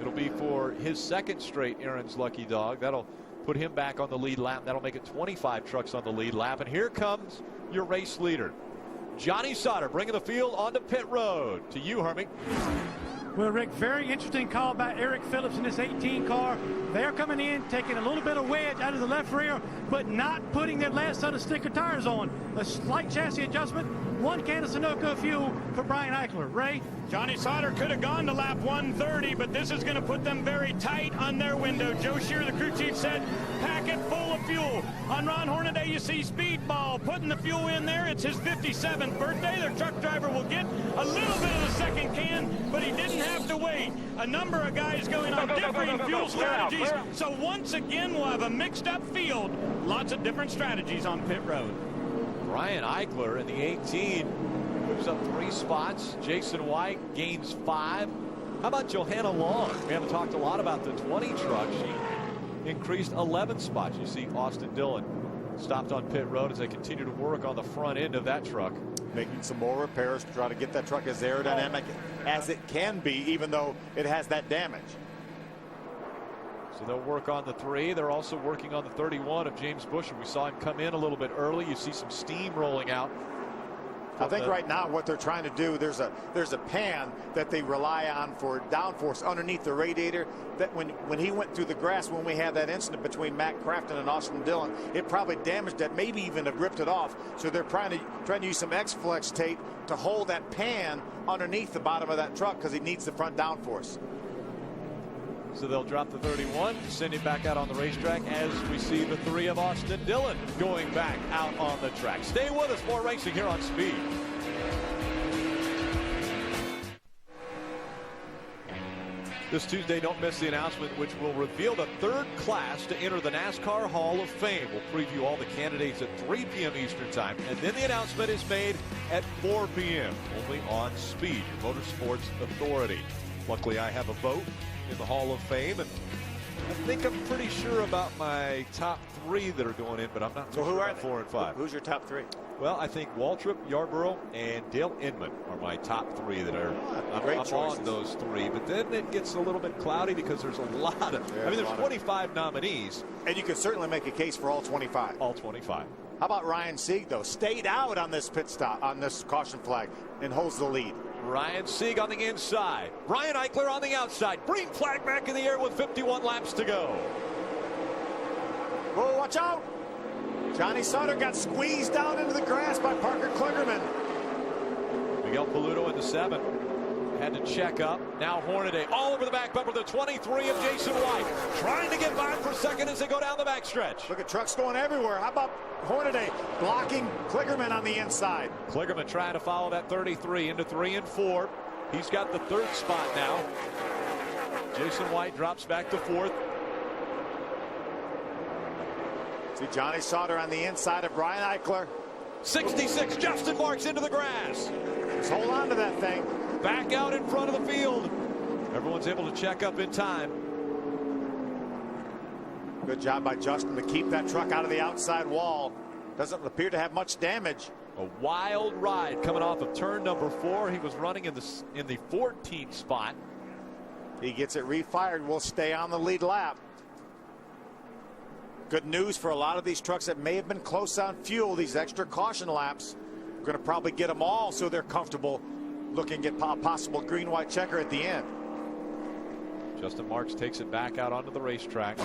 It'll be for his second straight Aaron's lucky dog. That'll put him back on the lead lap. That'll make it 25 trucks on the lead lap. And here comes your race leader, Johnny Sauter, bringing the field onto pit road. To you, Hermie. Well, Rick, very interesting call by Eric Phillips in this 18 car. They're coming in, taking a little bit of wedge out of the left rear, but not putting their last set of sticker tires on. A slight chassis adjustment, 1 can of Sunoco fuel for Brian Eichler. Ray? Johnny Sauter could have gone to lap 130, but this is going to put them very tight on their window. Joe Shear, the crew chief, said, pack it full of fuel. On Ron Hornaday, you see Speedball putting the fuel in there. It's his 57th birthday. Their truck driver will get a little bit of the second can, but he didn't have to wait. A number of guys going on differing fuel strategies. So once again, we'll have a mixed-up field. Lots of different strategies on pit road. Brian Eichler in the 18 moves up 3 spots. Jason White gains 5. How about Johanna Long? We haven't talked a lot about the 20 truck. She increased 11 spots. You see Austin Dillon stopped on pit road as they continue to work on the front end of that truck. Making some more repairs to try to get that truck as aerodynamic as it can be, even though it has that damage. So they'll work on the 3. They're also working on the 31 of James Busher. We saw him come in a little bit early. You see some steam rolling out. I think right now what they're trying to do, there's a pan that they rely on for downforce underneath the radiator. That when he went through the grass, when we had that incident between Matt Crafton and Austin Dillon, it probably damaged that, maybe even have ripped it off. So they're trying to use some X-Flex tape to hold that pan underneath the bottom of that truck because it needs the front downforce. So they'll drop the 31, send it back out on the racetrack as we see the 3 of Austin Dillon going back out on the track. Stay with us, more racing here on Speed. This Tuesday, don't miss the announcement, which will reveal the 3rd class to enter the NASCAR Hall of Fame. We'll preview all the candidates at 3 p.m. Eastern Time, and then the announcement is made at 4 p.m. only on Speed, your motorsports authority. Luckily, I have a vote in the Hall of Fame, and I think I'm pretty sure about my top 3 that are going in, but I'm not so sure who are about 4 and 5. Who's your top 3? Well, I think Waltrip, Yarborough, and Dale Inman are my top 3 that are I'm on those 3. But then it gets a little bit cloudy because there's a lot of, there's 25 nominees. And you can certainly make a case for all 25. All 25. How about Ryan Sieg, though? Stayed out on this pit stop, on this caution flag, and holds the lead. Ryan Sieg on the inside. Brian Eichler on the outside. Green flag back in the air with 51 laps to go. Whoa, watch out. Johnny Sauter got squeezed down into the grass by Parker Kligerman. Miguel Paluto in the 7. Had to check up. Now Hornaday all over the back bumper. The 23 of Jason White trying to get by for second as they go down the backstretch. Look at trucks going everywhere. How about Hornaday blocking Kligerman on the inside? Kligerman trying to follow that 33 into 3 and 4. He's got the 3rd spot now. Jason White drops back to 4th. See Johnny Sauter on the inside of Brian Eichler. 66, Justin Marks into the grass. Just hold on to that thing. Back out in front of the field. Everyone's able to check up in time. Good job by Justin to keep that truck out of the outside wall. Doesn't appear to have much damage. A wild ride coming off of turn number 4. He was running in the 14th spot. He gets it refired. Will stay on the lead lap. Good news for a lot of these trucks that may have been close on fuel. These extra caution laps, we're going to probably get them all so they're comfortable looking at a possible green-white checker at the end. Justin Marks takes it back out onto the racetrack.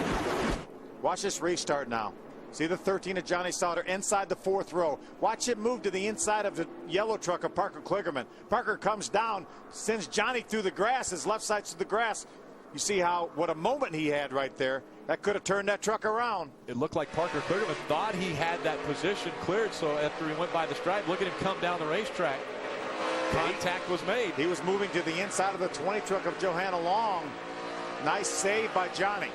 Watch this restart now. See the 13 of Johnny Sauter inside the 4th row. Watch it move to the inside of the yellow truck of Parker Kligerman. Parker comes down, sends Johnny through the grass, his left side to the grass. You see what a moment he had right there. That could have turned that truck around. It looked like Parker Kligerman thought he had that position cleared, so after he went by the stripe, look at him come down the racetrack. Contact was made. He was moving to the inside of the 20 truck of Johanna Long. Nice save by Johnny.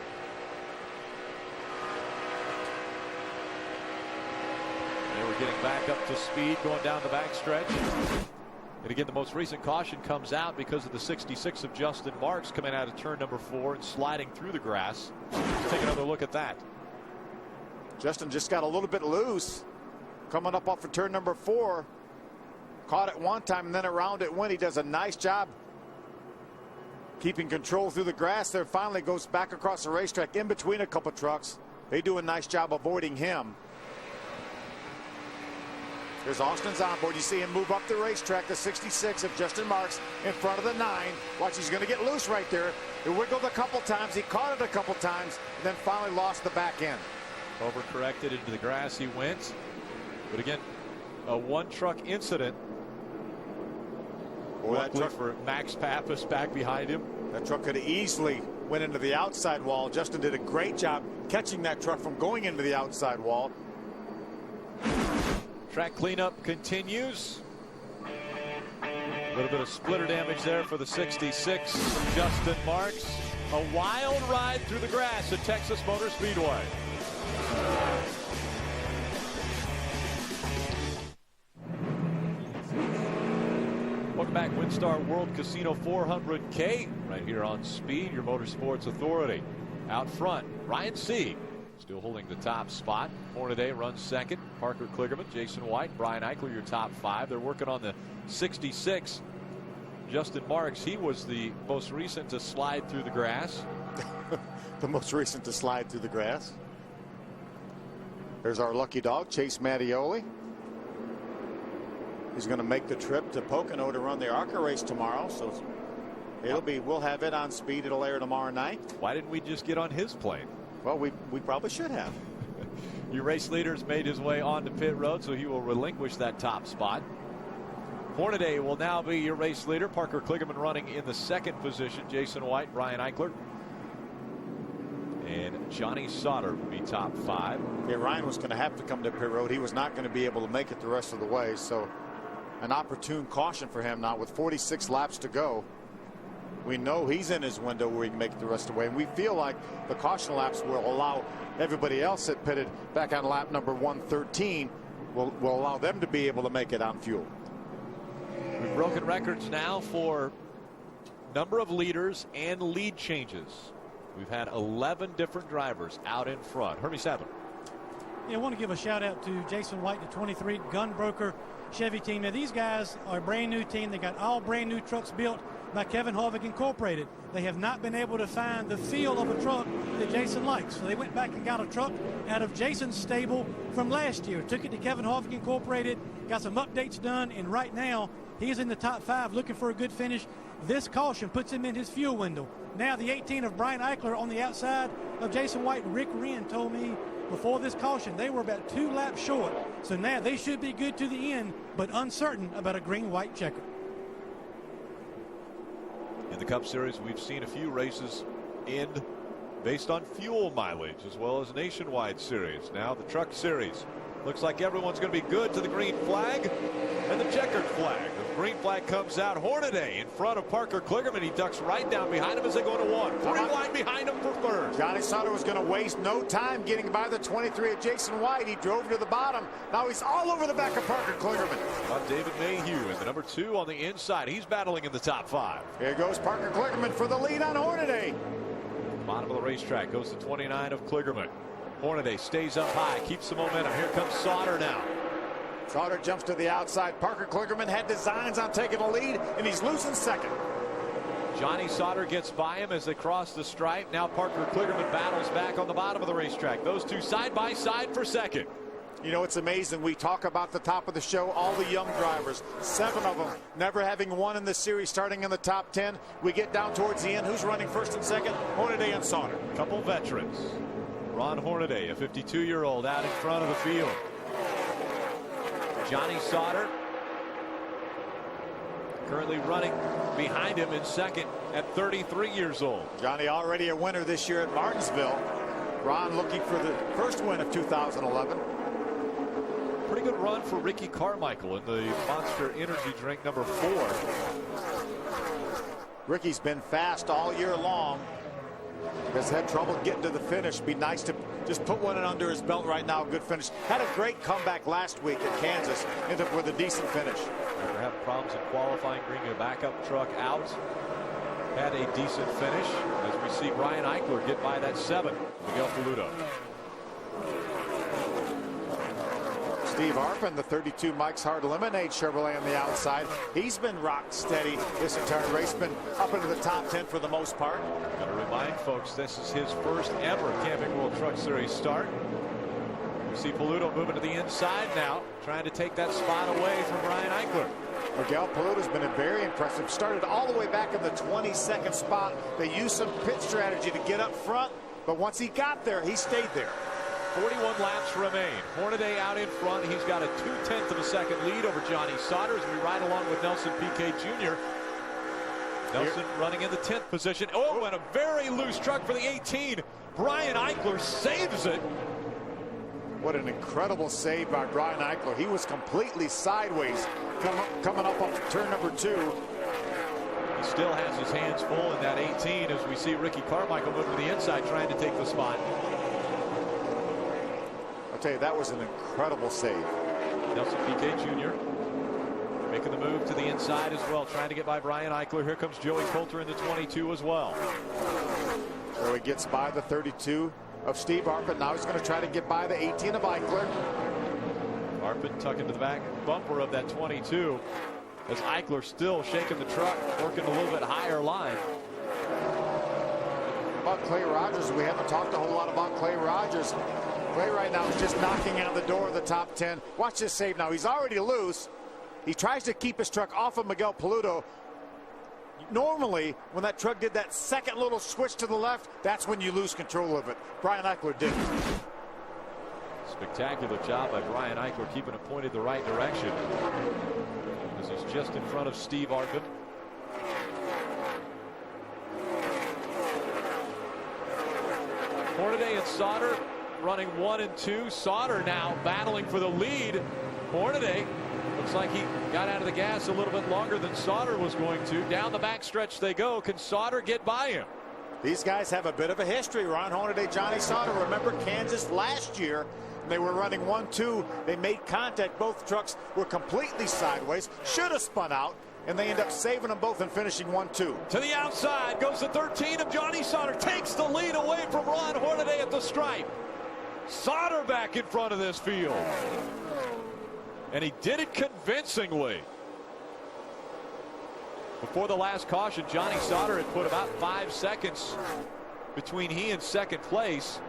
They were getting back up to speed going down the backstretch. And again, the most recent caution comes out because of the 66 of Justin Marks coming out of turn number 4 and sliding through the grass. Let's take another look at that. Justin just got a little bit loose coming up off of turn number 4. Caught it one time and then around it went. He does a nice job keeping control through the grass there. Finally goes back across the racetrack in between a couple trucks. They do a nice job avoiding him. There's Austin's onboard. You see him move up the racetrack. The 66 of Justin Marks in front of the 9. Watch, he's going to get loose right there. He wiggled a couple times. He caught it a couple times, and then finally lost the back end. Overcorrected into the grass he went. But again, a one-truck incident. Boy, that truck for Max Pappas back behind him. That truck could have easily went into the outside wall. Justin did a great job catching that truck from going into the outside wall. Track cleanup continues. A little bit of splitter damage there for the 66. Justin Marks. A wild ride through the grass at Texas Motor Speedway. Welcome back, Winstar World Casino 400K right here on Speed, your motorsports authority. Out front, Ryan Sieg still holding the top spot. Hornaday runs second. Parker Kligerman, Jason White, Brian Eichler, your top 5. They're working on the 66. Justin Marks, he was the most recent to slide through the grass. The most recent to slide through the grass. There's our lucky dog, Chase Mattioli. He's going to make the trip to Pocono to run the ARCA race tomorrow. So we'll have it on Speed. It'll air tomorrow night. Why didn't we just get on his plane? Well, we probably should have. Your race leader's made his way onto pit road, so he will relinquish that top spot. Hornaday will now be your race leader. Parker Kligerman running in the second position. Jason White, Brian Eichler, and Johnny Sauter will be top 5. Yeah, Ryan was going to have to come to pit road. He was not going to be able to make it the rest of the way. So an opportune caution for him now with 46 laps to go. We know he's in his window where he can make it the rest of the way. And we feel like the caution laps will allow everybody else that pitted back on lap number 113 will allow them to be able to make it on fuel. We've broken records now for number of leaders and lead changes. We've had 11 different drivers out in front. Hermie Sadler. Yeah, I want to give a shout out to Jason White, the 23 Gunbroker Chevy team. Now, these guys are a brand new team. They got all brand new trucks built by Kevin Harvick Incorporated. They have not been able to find the feel of a truck that Jason likes. So they went back and got a truck out of Jason's stable from last year. Took it to Kevin Harvick Incorporated, got some updates done, and right now he's in the top 5 looking for a good finish. This caution puts him in his fuel window. Now the 18 of Brian Eichler on the outside of Jason White. Rick Wren told me before this caution they were about 2 laps short. So now they should be good to the end, but uncertain about a green-white checker. In the Cup Series, we've seen a few races end based on fuel mileage as well as nationwide series. Now the Truck Series looks like everyone's going to be good to the green flag and the checkered flag. The green flag comes out. Hornaday in front of Parker Kligerman. He ducks right down behind him as they go to 1. 3 wide behind him for 3rd. Johnny Sauter was going to waste no time getting by the 23 of Jason White. He drove to the bottom. Now he's all over the back of Parker Kligerman. David Mayhew in the number 2 on the inside. He's battling in the top 5. Here goes Parker Kligerman for the lead on Hornaday. Bottom of the racetrack goes to 29 of Kligerman. Hornaday stays up high, keeps the momentum. Here comes Sauter now. Sauter jumps to the outside. Parker Kligerman had designs on taking the lead, and he's losing second. Johnny Sauter gets by him as they cross the stripe. Now Parker Kligerman battles back on the bottom of the racetrack. Those two side by side for second. You know, it's amazing. We talk about the top of the show, all the young drivers, 7 of them never having won in the series, starting in the top 10. We get down towards the end. Who's running first and second? Hornaday and Sauter. Couple veterans. Ron Hornaday, a 52-year-old, out in front of the field. Johnny Sauter currently running behind him in second at 33 years old. Johnny already a winner this year at Martinsville. Ron looking for the first win of 2011. Pretty good run for Ricky Carmichael in the Monster Energy drink number 4. Ricky's been fast all year long. Has had trouble getting to the finish. Be nice to just put one in under his belt right now. Good finish. Had a great comeback last week at Kansas. Ended up with a decent finish. After having problems in qualifying, bringing a backup truck out. Had a decent finish as we see Brian Eichler get by that 7. Miguel Paludo. Steve Arpin, the 32 Mike's Hard Lemonade Chevrolet on the outside. He's been rock steady this entire race, been up into the top 10 for the most part. Got to remind folks, this is his first ever Camping World Truck Series start. You see Paluto moving to the inside now, trying to take that spot away from Brian Eichler. Miguel Paluto's been very impressive. Started all the way back in the 22nd spot. They used some pit strategy to get up front, but once he got there, he stayed there. 41 laps remain. Hornaday out in front. He's got a 0.2 of a second lead over Johnny Sauter as we ride along with Nelson Piquet Jr. Nelson running in the 10th position. Oh, and a very loose truck for the 18. Brian Eichler saves it. What an incredible save by Brian Eichler. He was completely sideways coming up on turn number 2. He still has his hands full in that 18 as we see Ricky Carmichael move to the inside trying to take the spot. I'll tell you, that was an incredible save. Nelson Piquet Jr. making the move to the inside as well, trying to get by Brian Eichler. Here comes Joey Coulter in the 22 as well. So he gets by the 32 of Steve Arpin. Now he's going to try to get by the 18 of Eichler. Arpin tucking to the back bumper of that 22 as Eichler still shaking the truck, working a little bit higher line. About Clay Rogers, we haven't talked a whole lot about Clay Rogers. Clay right now is just knocking out the door of the top 10. Watch this save now. He's already loose. He tries to keep his truck off of Miguel Paluto. Normally, when that truck did that second little switch to the left, that's when you lose control of it. Brian Eichler didn't. Spectacular job by Brian Eichler keeping it pointed the right direction as he's just in front of Steve Arpin. Hornaday and Sauter running 1 and 2. Sauter now battling for the lead. Hornaday looks like he got out of the gas a little bit longer than Sauter was going to. Down the backstretch they go. Can Sauter get by him? These guys have a bit of a history. Ron Hornaday, Johnny Sauter. Remember Kansas last year? They were running 1-2. They made contact. Both trucks were completely sideways. Should have spun out. And they end up saving them both and finishing 1-2. To the outside goes the 13 of Johnny Sauter. Takes the lead away from Ron Hornaday at the stripe. Sauter back in front of this field. And he did it convincingly. Before the last caution, Johnny Sauter had put about 5 seconds between he and second place.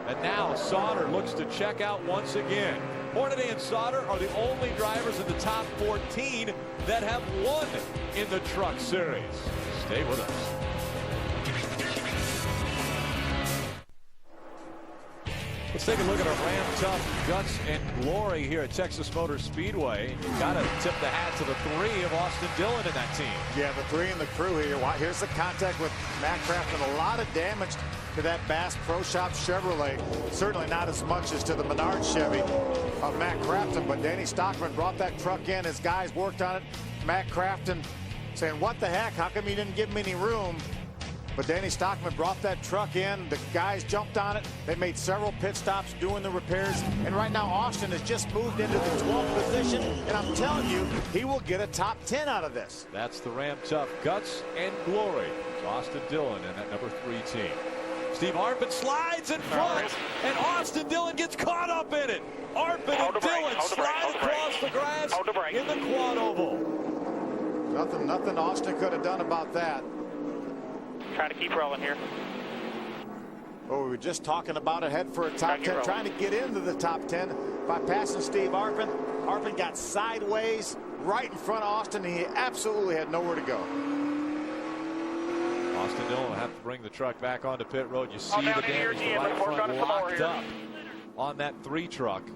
And now Sauter looks to check out once again. Hornaday and Sauter are the only drivers in the top 14 that have won in the Truck Series. Stay with us. Let's take a look at our Ram Tough guts and glory here at Texas Motor Speedway. You've got to tip the hat to the 3 of Austin Dillon in that team. Yeah, the 3 in the crew here. Here's the contact with Matt Craft and a lot of damage to that Bass Pro Shop Chevrolet. Certainly not as much as to the Menard Chevy of Matt Crafton, but Danny Stockman brought that truck in. His guys worked on it. Matt Crafton saying, what the heck? How come you didn't give him any room? But Danny Stockman brought that truck in. The guys jumped on it. They made several pit stops doing the repairs. And right now, Austin has just moved into the 12th position. And I'm telling you, he will get a top 10 out of this. That's the Ram Tough guts and glory. Austin Dillon and that number 3 team. Steve Arpin slides in front, and Austin Dillon gets caught up in it. Arpin and Dillon slide across the grass in the quad oval. Nothing Austin could have done about that. Trying to keep rolling here. Oh, we were just talking about it. Head for a top 10, trying to get into the top 10 by passing Steve Arpin. Arpin got sideways right in front of Austin. And he absolutely had nowhere to go. Austin Dillon will have to bring the truck back onto pit road. You see the damage, the right front locked up on that 3 truck.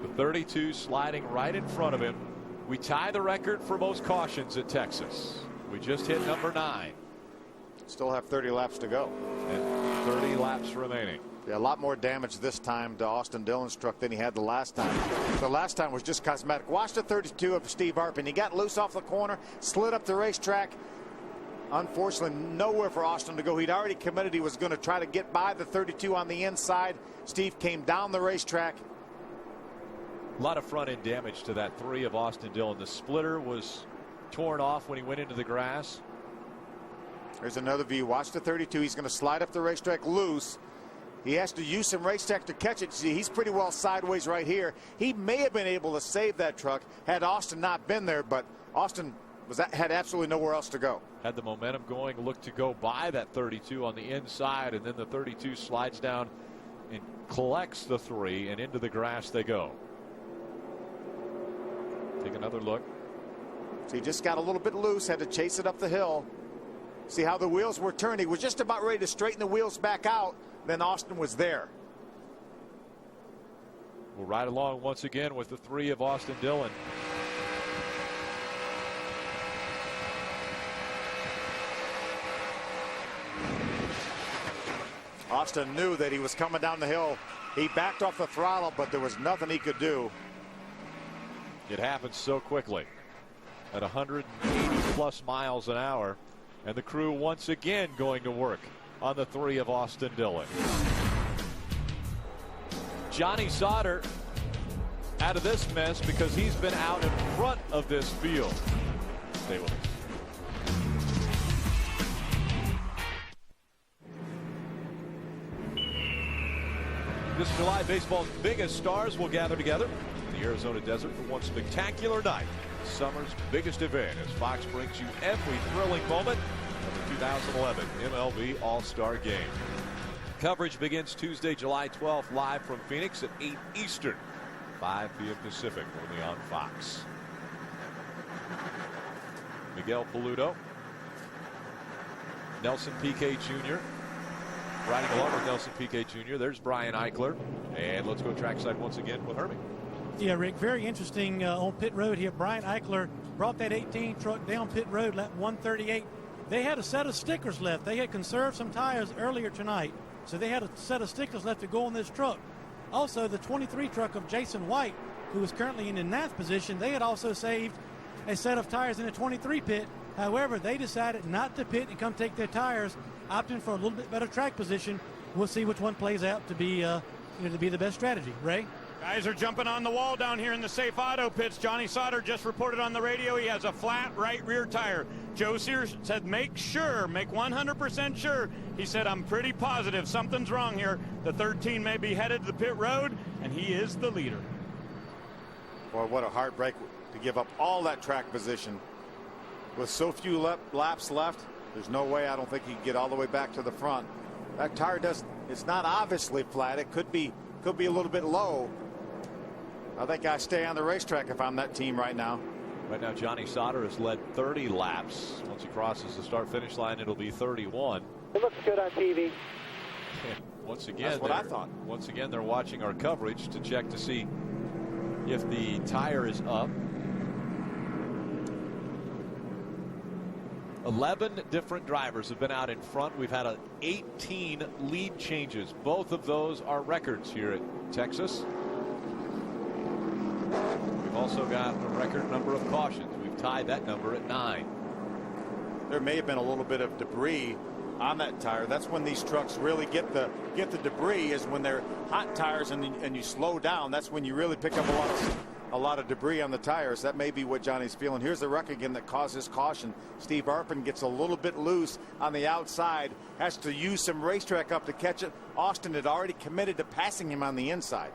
The 32 sliding right in front of him. We tie the record for most cautions at Texas. We just hit number 9. Still have 30 laps to go. And 30 laps remaining. Yeah, a lot more damage this time to Austin Dillon's truck than he had the last time. The last time was just cosmetic. Watch the 32 of Steve Arpin. He got loose off the corner, slid up the racetrack. Unfortunately, nowhere for Austin to go. He'd already committed he was going to try to get by the 32 on the inside. Steve came down the racetrack. A lot of front end damage to that 3 of Austin Dillon. The splitter was torn off when he went into the grass. There's another view. Watch the 32. He's going to slide up the racetrack loose. He has to use some racetrack to catch it. See, he's pretty well sideways right here. He may have been able to save that truck had Austin not been there, but Austin had absolutely nowhere else to go. Had the momentum going, looked to go by that 32 on the inside, and then the 32 slides down and collects the 3, and into the grass they go. Take another look. So he just got a little bit loose, had to chase it up the hill. See how the wheels were turning. He was just about ready to straighten the wheels back out. Then Austin was there. We'll ride along once again with the 3 of Austin Dillon. Austin knew that he was coming down the hill. He backed off the throttle, but there was nothing he could do. It happens so quickly at 180 plus miles an hour, and the crew once again going to work on the 3 of Austin Dillon. Johnny Sauter out of this mess because he's been out in front of this field. Stay with us. This July, baseball's biggest stars will gather together in the Arizona desert for one spectacular night. Summer's biggest event as Fox brings you every thrilling moment of the 2011 MLB All-Star Game. Coverage begins Tuesday, July 12th, live from Phoenix at 8 Eastern, 5 p.m. Pacific, only on Fox. Miguel Paludo, Nelson Piquet Jr., riding along with Nelson Piquet Jr. There's Brian Eichler. And let's go trackside once again with Hermie. Yeah, Rick, very interesting on pit road here. Brian Eichler brought that 18 truck down pit road, lap 138. They had a set of stickers left. They had conserved some tires earlier tonight, so they had a set of stickers left to go on this truck. Also, the 23 truck of Jason White, who is currently in the 9th position, they had also saved a set of tires in the 23 pit. However, they decided not to pit and come take their tires, opting for a little bit better track position. We'll see which one plays out to be the best strategy. Ray? Guys are jumping on the wall down here in the Safe Auto pits. Johnny Sauter just reported on the radio he has a flat right rear tire. Joe Sears said make 100% sure. He said, I'm pretty positive something's wrong here. The 13 may be headed to the pit road, and he is the leader. Boy, what a heartbreak to give up all that track position. With so few laps left, there's no way, I don't think he can get all the way back to the front. That tire it's not obviously flat. It could be a little bit low. I think I stay on the racetrack if I'm that team right now. Right now, Johnny Sauter has led 30 laps. Once he crosses the start-finish line, it'll be 31. It looks good on TV. Once again, that's what I thought. Once again, they're watching our coverage to check to see if the tire is up. 11 different drivers have been out in front. We've had 18 lead changes. Both of those are records here at Texas. We've also got a record number of cautions. We've tied that number at 9. There may have been a little bit of debris on that tire. That's when these trucks really get the debris, is when they're hot tires and you slow down. That's when you really pick up a lot of debris on the tires. That may be what Johnny's feeling. Here's the wreck again that causes caution. Steve Arpin gets a little bit loose on the outside, has to use some racetrack up to catch it. Austin had already committed to passing him on the inside.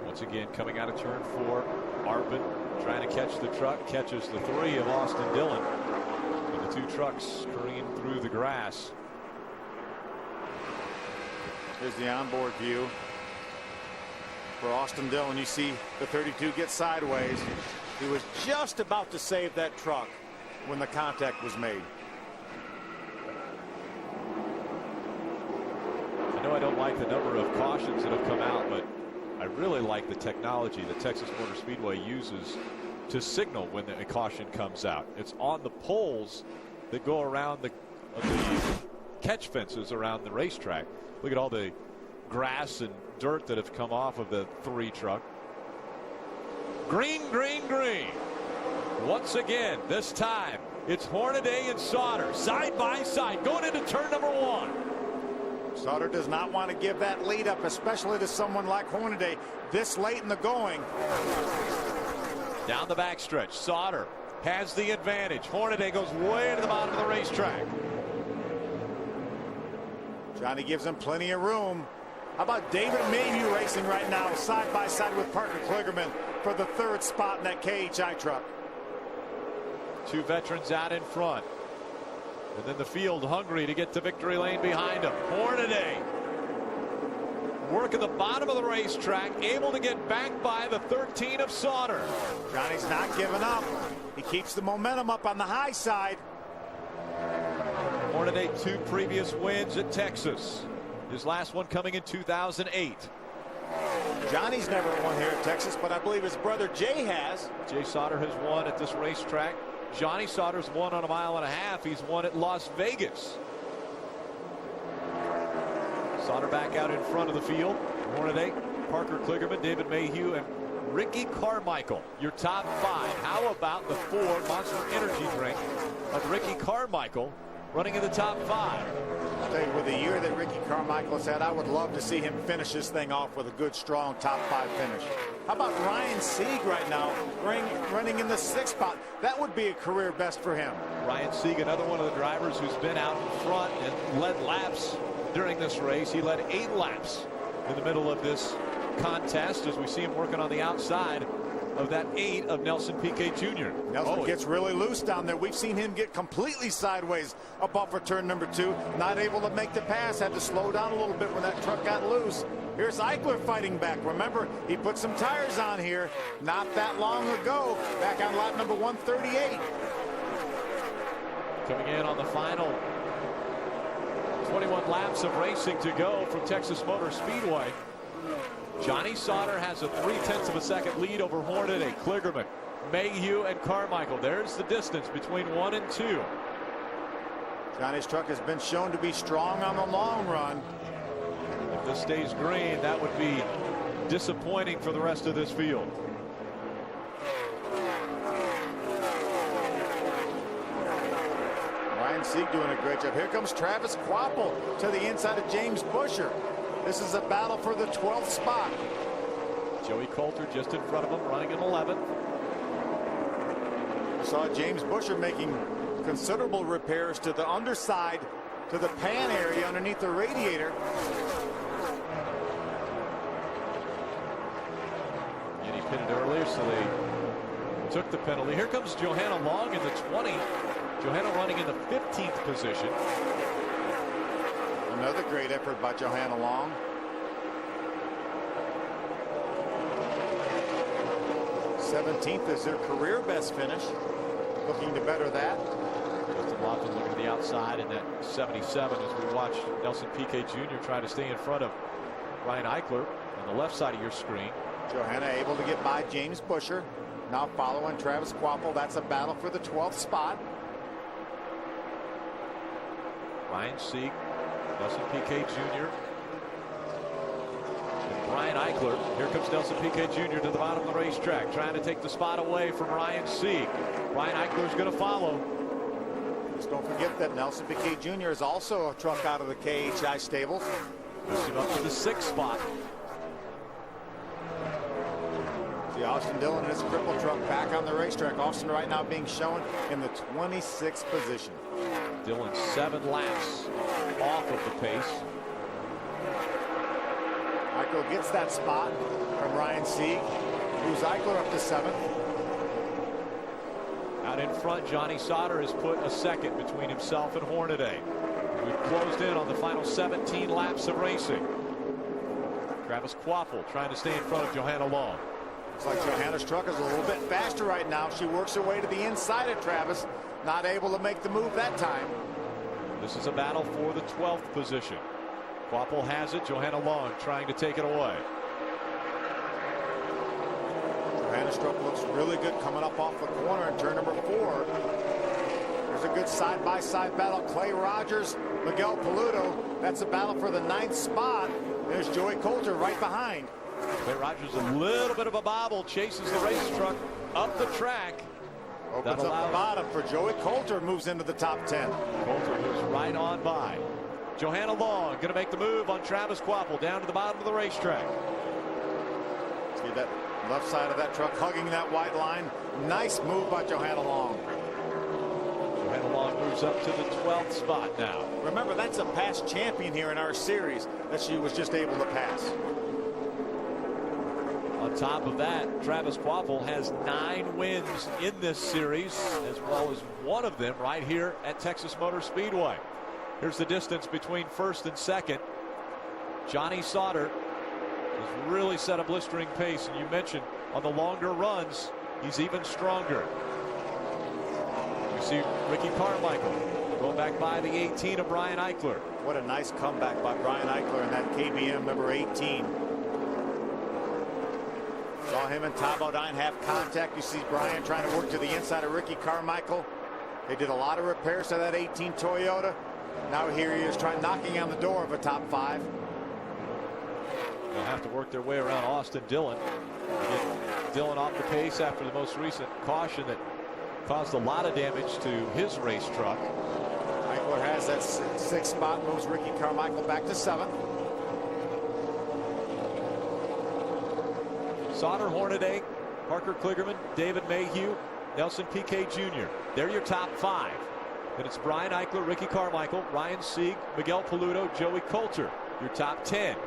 Once again, coming out of turn 4, Arpin trying to catch the truck, catches the 3 of Austin Dillon. And the 2 trucks scurrying through the grass. Here's the onboard view for Austin Dillon. You see the 32 get sideways. He was just about to save that truck when the contact was made. I know I don't like the number of cautions that have come out, but I really like the technology that Texas Motor Speedway uses to signal when a caution comes out. It's on the poles that go around the catch fences around the racetrack. Look at all the grass and dirt that have come off of the 3 truck. Green, green, green. Once again, this time it's Hornaday and Sauter side by side going into turn number 1. Sauter does not want to give that lead up, especially to someone like Hornaday this late in the going. Down the backstretch, Sauter has the advantage. Hornaday goes way to the bottom of the racetrack. Johnny gives him plenty of room. How about David Mayhew racing right now side by side with Parker Kligerman for the 3rd spot in that KHI truck. 2 veterans out in front. And then the field hungry to get to victory lane behind him. Hornaday work at the bottom of the racetrack, able to get back by the 13 of Sauter. Johnny's not giving up. He keeps the momentum up on the high side. Hornaday 2 previous wins at Texas. His last one coming in 2008. Johnny's never won here at Texas, but I believe his brother Jay has. Jay Sauter has won at this racetrack. Johnny Sauter's won on a 1.5 miles. He's won at Las Vegas. Sauter back out in front of the field. Hornaday, Parker Kligerman, David Mayhew, and Ricky Carmichael. Your top 5. How about the 4 Monster Energy drink of Ricky Carmichael running in the top 5? I'll tell you, with the year that Ricky Carmichael has had, I would love to see him finish this thing off with a good, strong top 5 finish. How about Ryan Sieg right now, running in the 6th spot? That would be a career best for him. Ryan Sieg, another one of the drivers who's been out in front and led laps during this race. He led 8 laps in the middle of this contest as we see him working on the outside of that 8 of Nelson Piquet Jr. Nelson gets really loose down there. We've seen him get completely sideways up off of turn number 2. Not able to make the pass. Had to slow down a little bit when that truck got loose. Here's Eichler fighting back. Remember, he put some tires on here not that long ago, back on lap number 138. Coming in on the final 21 laps of racing to go from Texas Motor Speedway. Johnny Sauter has a 0.3 of a second lead over Hornaday, Kligerman, Mayhew, and Carmichael. There's the distance between 1 and 2. Johnny's truck has been shown to be strong on the long run. If this stays green, that would be disappointing for the rest of this field. Ryan Sieg doing a great job. Here comes Travis Quapple to the inside of James Busher. This is a battle for the 12th spot. Joey Coulter just in front of him, running in 11th. Saw James Busher making considerable repairs to the underside, to the pan area underneath the radiator. And he pitted earlier, so they took the penalty. Here comes Johanna Long in the 20. Johanna running in the 15th position. Another great effort by Johanna Long. 17th is their career best finish. Looking to better that. Justin Lofton looking to the outside in that 77 as we watch Nelson Piquet Jr. try to stay in front of Ryan Eichler on the left side of your screen. Johanna able to get by James Busher. Now following Travis Quapple. That's a battle for the 12th spot. Ryan Sieg, Nelson Piquet Jr. and Brian Eichler. Here comes Nelson Piquet Jr. to the bottom of the racetrack, trying to take the spot away from Ryan Sieg. Ryan Eichler is going to follow. Just don't forget that Nelson Piquet Jr. is also a truck out of the KHI stables. Moves him up to the 6th spot. See Austin Dillon and his cripple truck back on the racetrack. Austin right now being shown in the 26th position. Dillon 7 laps off of the pace. Eichler gets that spot from Ryan Sieg. Moves Eichler up to 7th. Out in front, Johnny Sauter has put a 2nd between himself and Hornaday. We've closed in on the final 17 laps of racing. Travis Quapple trying to stay in front of Johanna Long. Looks like Johanna's truck is a little bit faster right now. She works her way to the inside of Travis. Not able to make the move that time. This is a battle for the 12th position. Quapple has it. Johanna Long trying to take it away. Johanna's truck looks really good coming up off the corner in turn number 4. There's a good side-by-side battle. Clay Rogers, Miguel Paludo. That's a battle for the 9th spot. There's Joey Coulter right behind. Clay Rogers a little bit of a bobble, chases the race truck up the track. Opens up the bottom for Joey Coulter, moves into the top 10. Coulter moves right on by. Johanna Long going to make the move on Travis Quapple down to the bottom of the racetrack. See that left side of that truck hugging that white line. Nice move by Johanna Long. Head-along moves up to the 12th spot now. Remember, that's a past champion here in our series that she was just able to pass. On top of that, Travis Quaffle has 9 wins in this series, as well as one of them right here at Texas Motor Speedway. Here's the distance between first and second. Johnny Sauter has really set a blistering pace, and you mentioned on the longer runs, he's even stronger. You see Ricky Carmichael going back by the 18 of Brian Eichler. What a nice comeback by Brian Eichler in that KBM number 18. Saw him and Ty Bodine have contact. You see Brian trying to work to the inside of Ricky Carmichael. They did a lot of repairs to that 18 Toyota. Now here he is knocking on the door of a top 5. They'll have to work their way around Austin Dillon. Get Dillon off the pace after the most recent caution that caused a lot of damage to his race truck. Eichler has that 6th spot, moves Ricky Carmichael back to 7th. Sauter, Hornaday, Parker Kligerman, David Mayhew, Nelson Piquet Jr. They're your top 5. Then it's Brian Eichler, Ricky Carmichael, Ryan Sieg, Miguel Paludo, Joey Coulter. Your top 10.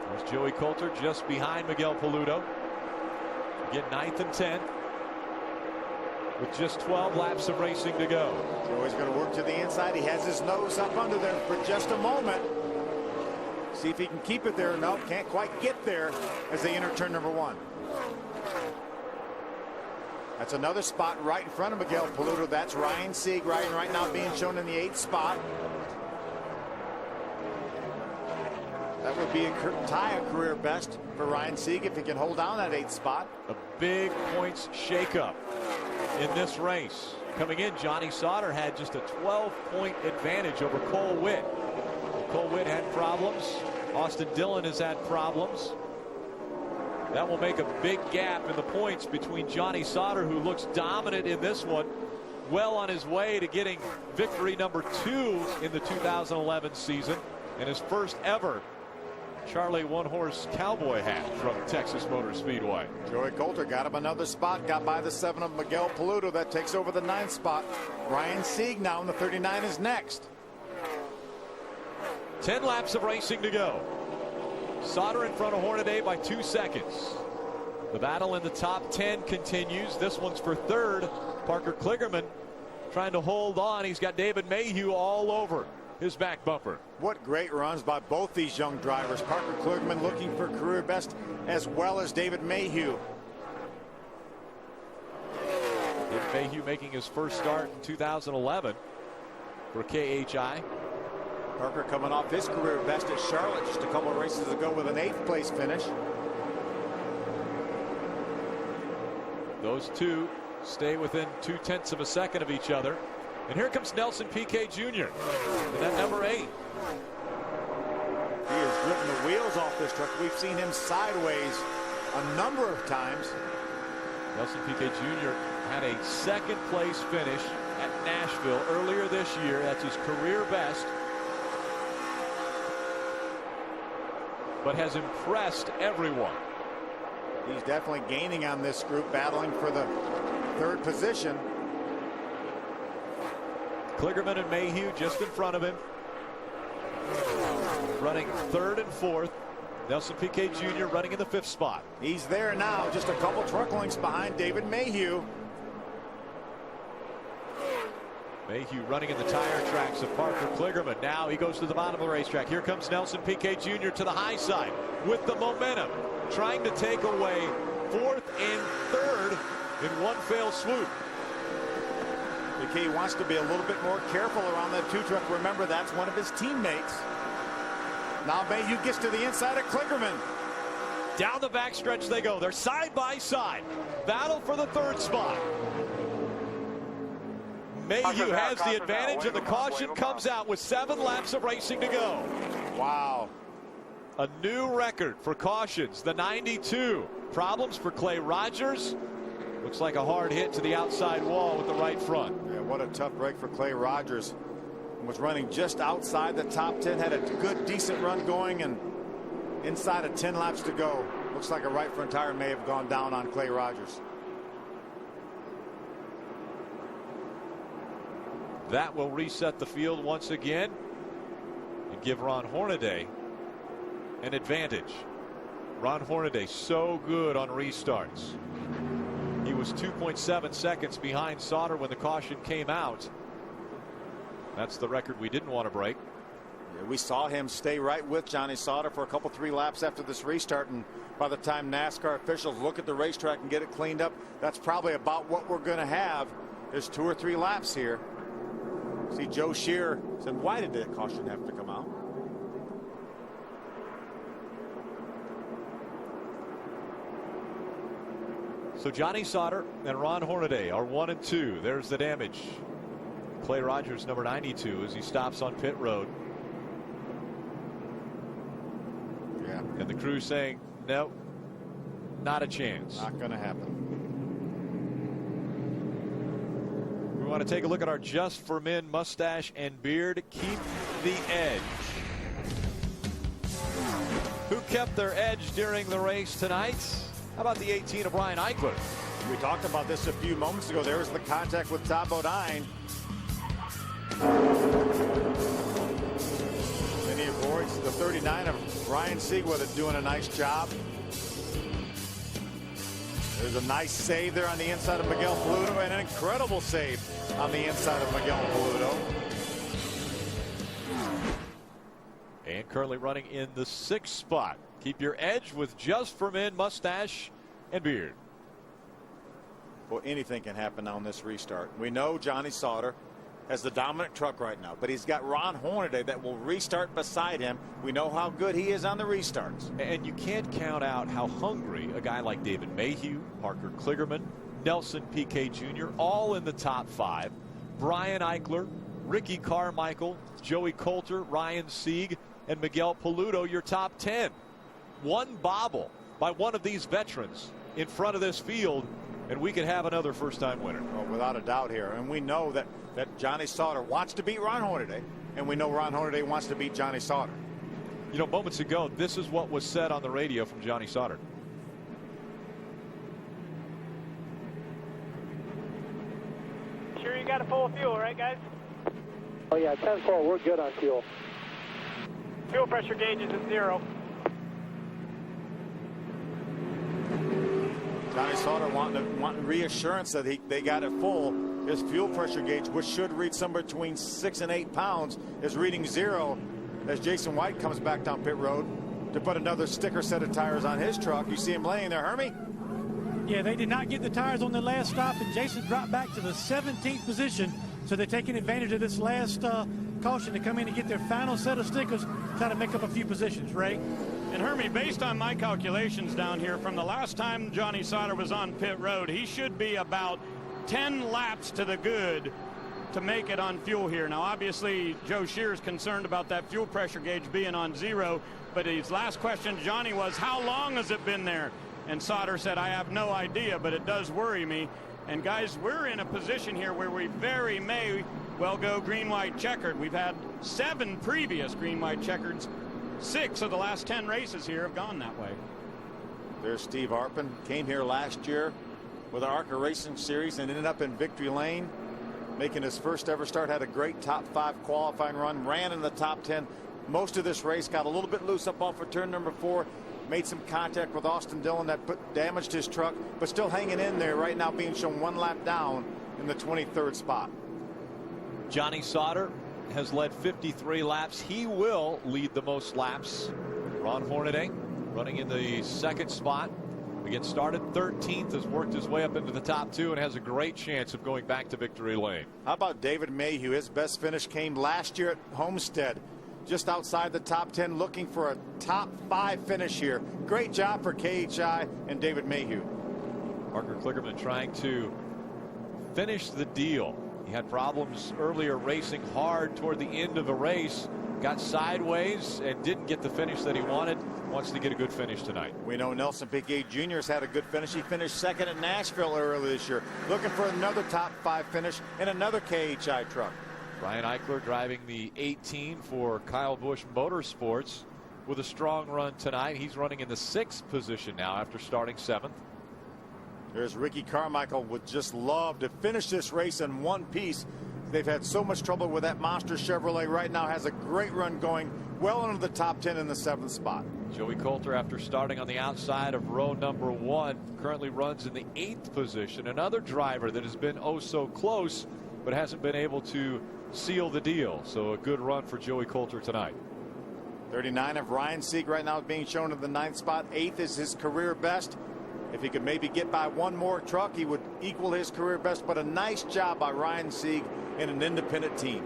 There's Joey Coulter just behind Miguel Paludo. Get 9th and 10th with just 12 laps of racing to go. Joey's going to work to the inside. He has his nose up under there for just a moment. See if he can keep it there. No, can't quite get there as they enter turn number 1. That's another spot right in front of Miguel Paludo. That's Ryan Sieg right now being shown in the 8th spot. That would be tie a career best for Ryan Sieg if he can hold down that 8th spot. A big points shakeup in this race. Coming in, Johnny Sauter had just a 12-point advantage over Cole Witt. Cole Witt had problems. Austin Dillon has had problems. That will make a big gap in the points between Johnny Sauter, who looks dominant in this one, well on his way to getting victory number 2 in the 2011 season, and his first ever Charlie one-horse cowboy hat from Texas Motor Speedway. Joey Coulter got him another spot, got by the 7 of Miguel Paludo. That takes over the 9th spot. Ryan Sieg now in the 39 is next. 10 laps of racing to go. Sauter in front of Hornaday by 2 seconds. The battle in the top 10 continues. This one's for 3rd. Parker Kligerman trying to hold on. He's got David Mayhew all over his back bumper. What great runs by both these young drivers. Parker Kligerman looking for career best, as well as David Mayhew. David Mayhew making his first start in 2011 for KHI. Parker coming off his career best at Charlotte just a couple of races ago with an 8th place finish. Those two stay within 0.2 of a second of each other. And here comes Nelson Piquet Jr. in that number 8. He has driven the wheels off this truck. We've seen him sideways a number of times. Nelson Piquet Jr. had a 2nd place finish at Nashville earlier this year. That's his career best. But has impressed everyone. He's definitely gaining on this group, battling for the 3rd position. Kligerman and Mayhew just in front of him. Running 3rd and 4th. Nelson Piquet Jr. running in the 5th spot. He's there now, just a couple truck lengths behind David Mayhew. Mayhew running in the tire tracks of Parker Kligerman. Now he goes to the bottom of the racetrack. Here comes Nelson Piquet Jr. to the high side with the momentum, trying to take away 4th and 3rd in one fell swoop. Piquet wants to be a little bit more careful around that 2 truck. Remember, that's one of his teammates. Now Mayhew gets to the inside of Kligerman. Down the backstretch they go. They're side by side. Battle for the 3rd spot. Mayhew has the advantage, and the caution comes out with 7 laps of racing to go. Wow. A new record for cautions, the 92. Problems for Clay Rogers. Looks like a hard hit to the outside wall with the right front. Yeah, what a tough break for Clay Rogers. Was running just outside the top 10, had a good, decent run going, and inside of 10 laps to go. Looks like a right front tire may have gone down on Clay Rogers. That will reset the field once again and give Ron Hornaday an advantage. Ron Hornaday so good on restarts. He was 2.7 seconds behind Sauter when the caution came out. That's the record we didn't want to break. Yeah, we saw him stay right with Johnny Sauter for a couple, 3 laps after this restart, and by the time NASCAR officials look at the racetrack and get it cleaned up, that's probably about what we're going to have. There's 2 or 3 laps here. See, Joe Shear said, why did that caution have to come out? So Johnny Sauter and Ron Hornaday are 1 and 2. There's the damage. Clay Rogers, number 92, as he stops on pit road. Yeah. And the crew saying, no, not a chance. Not going to happen. We want to take a look at our Just for Men mustache and beard. Keep the edge. Who kept their edge during the race tonight? How about the 18 of Brian Eichler? We talked about this a few moments ago. There was the contact with Todd Bodine. And he avoids the 39 of Ryan Siegwith doing a nice job. There's a nice save there on the inside of Miguel Paludo, and an incredible save on the inside of Miguel Paludo. And currently running in the 6th spot. Keep your edge with Just for Men mustache and beard. Well, anything can happen on this restart. We know Johnny Sauter has the dominant truck right now, but he's got Ron Hornaday that will restart beside him. We know how good he is on the restarts. And you can't count out how hungry a guy like David Mayhew, Parker Kligerman, Nelson Piquet Jr., all in the top 5. Brian Eichler, Ricky Carmichael, Joey Coulter, Ryan Sieg, and Miguel Paludo, your top 10. One bobble by one of these veterans in front of this field, and we could have another first-time winner. Well, without a doubt here. And we know that Johnny Sauter wants to beat Ron Hornaday, and we know Ron Hornaday wants to beat Johnny Sauter. You know, moments ago, this is what was said on the radio from Johnny Sauter. Sure you got a full of fuel, right, guys? Oh, yeah, 10-4, we're good on fuel. Fuel pressure gauge is at 0. Johnny Sauter wanting reassurance that they got it full. His fuel pressure gauge, which should read somewhere between 6 and 8 pounds, is reading 0 as Jason White comes back down pit road to put another sticker set of tires on his truck. You see him laying there, Hermie? Yeah, they did not get the tires on the last stop, and Jason dropped back to the 17th position. So they're taking advantage of this last caution to come in and get their final set of stickers, try to make up a few positions, Ray. And Hermie, based on my calculations down here, from the last time Johnny Sauter was on pit road, he should be about 10 laps to the good to make it on fuel here. Now, obviously, Joe Shear is concerned about that fuel pressure gauge being on 0, but his last question, Johnny, was, how long has it been there? And Sauter said, I have no idea, but it does worry me. And, guys, we're in a position here where we very may well go green-white checkered. We've had 7 previous green-white checkers. 6 of the last 10 races here have gone that way. There's Steve Arpin. Came here last year with the ARCA Racing Series and ended up in victory lane, making his first ever start. Had a great top 5 qualifying run, ran in the top 10 most of this race, got a little bit loose up off of turn number 4, made some contact with Austin Dillon that damaged his truck, but still hanging in there right now, being shown 1 lap down in the 23rd spot. Johnny Sauter has led 53 laps. He will lead the most laps. Ron Hornaday running in the 2nd spot. Again, started 13th, has worked his way up into the top 2 and has a great chance of going back to victory lane. How about David Mayhew? His best finish came last year at Homestead, just outside the top 10, looking for a top 5 finish here. Great job for KHI and David Mayhew. Parker Kligerman trying to finish the deal. He had problems earlier racing hard toward the end of the race, got sideways and didn't get the finish that he wanted. Wants to get a good finish tonight. We know Nelson Piquet Jr. has had a good finish. He finished 2nd at Nashville earlier this year, looking for another top 5 finish in another KHI truck. Brian Eichler driving the 18 for Kyle Busch Motorsports with a strong run tonight. He's running in the 6th position now after starting 7th. There's Ricky Carmichael. Would just love to finish this race in one piece They've had so much trouble with that monster Chevrolet. Right now has a great run going well into the top 10 in the 7th spot. Joey Coulter, after starting on the outside of row number 1, currently runs in the 8th position. Another driver that has been oh so close, but hasn't been able to seal the deal. So a good run for Joey Coulter tonight. 39 of Ryan Sieg right now is being shown in the 9th spot. 8th is his career best. If he could maybe get by one more truck, he would equal his career best. But a nice job by Ryan Sieg in an independent team.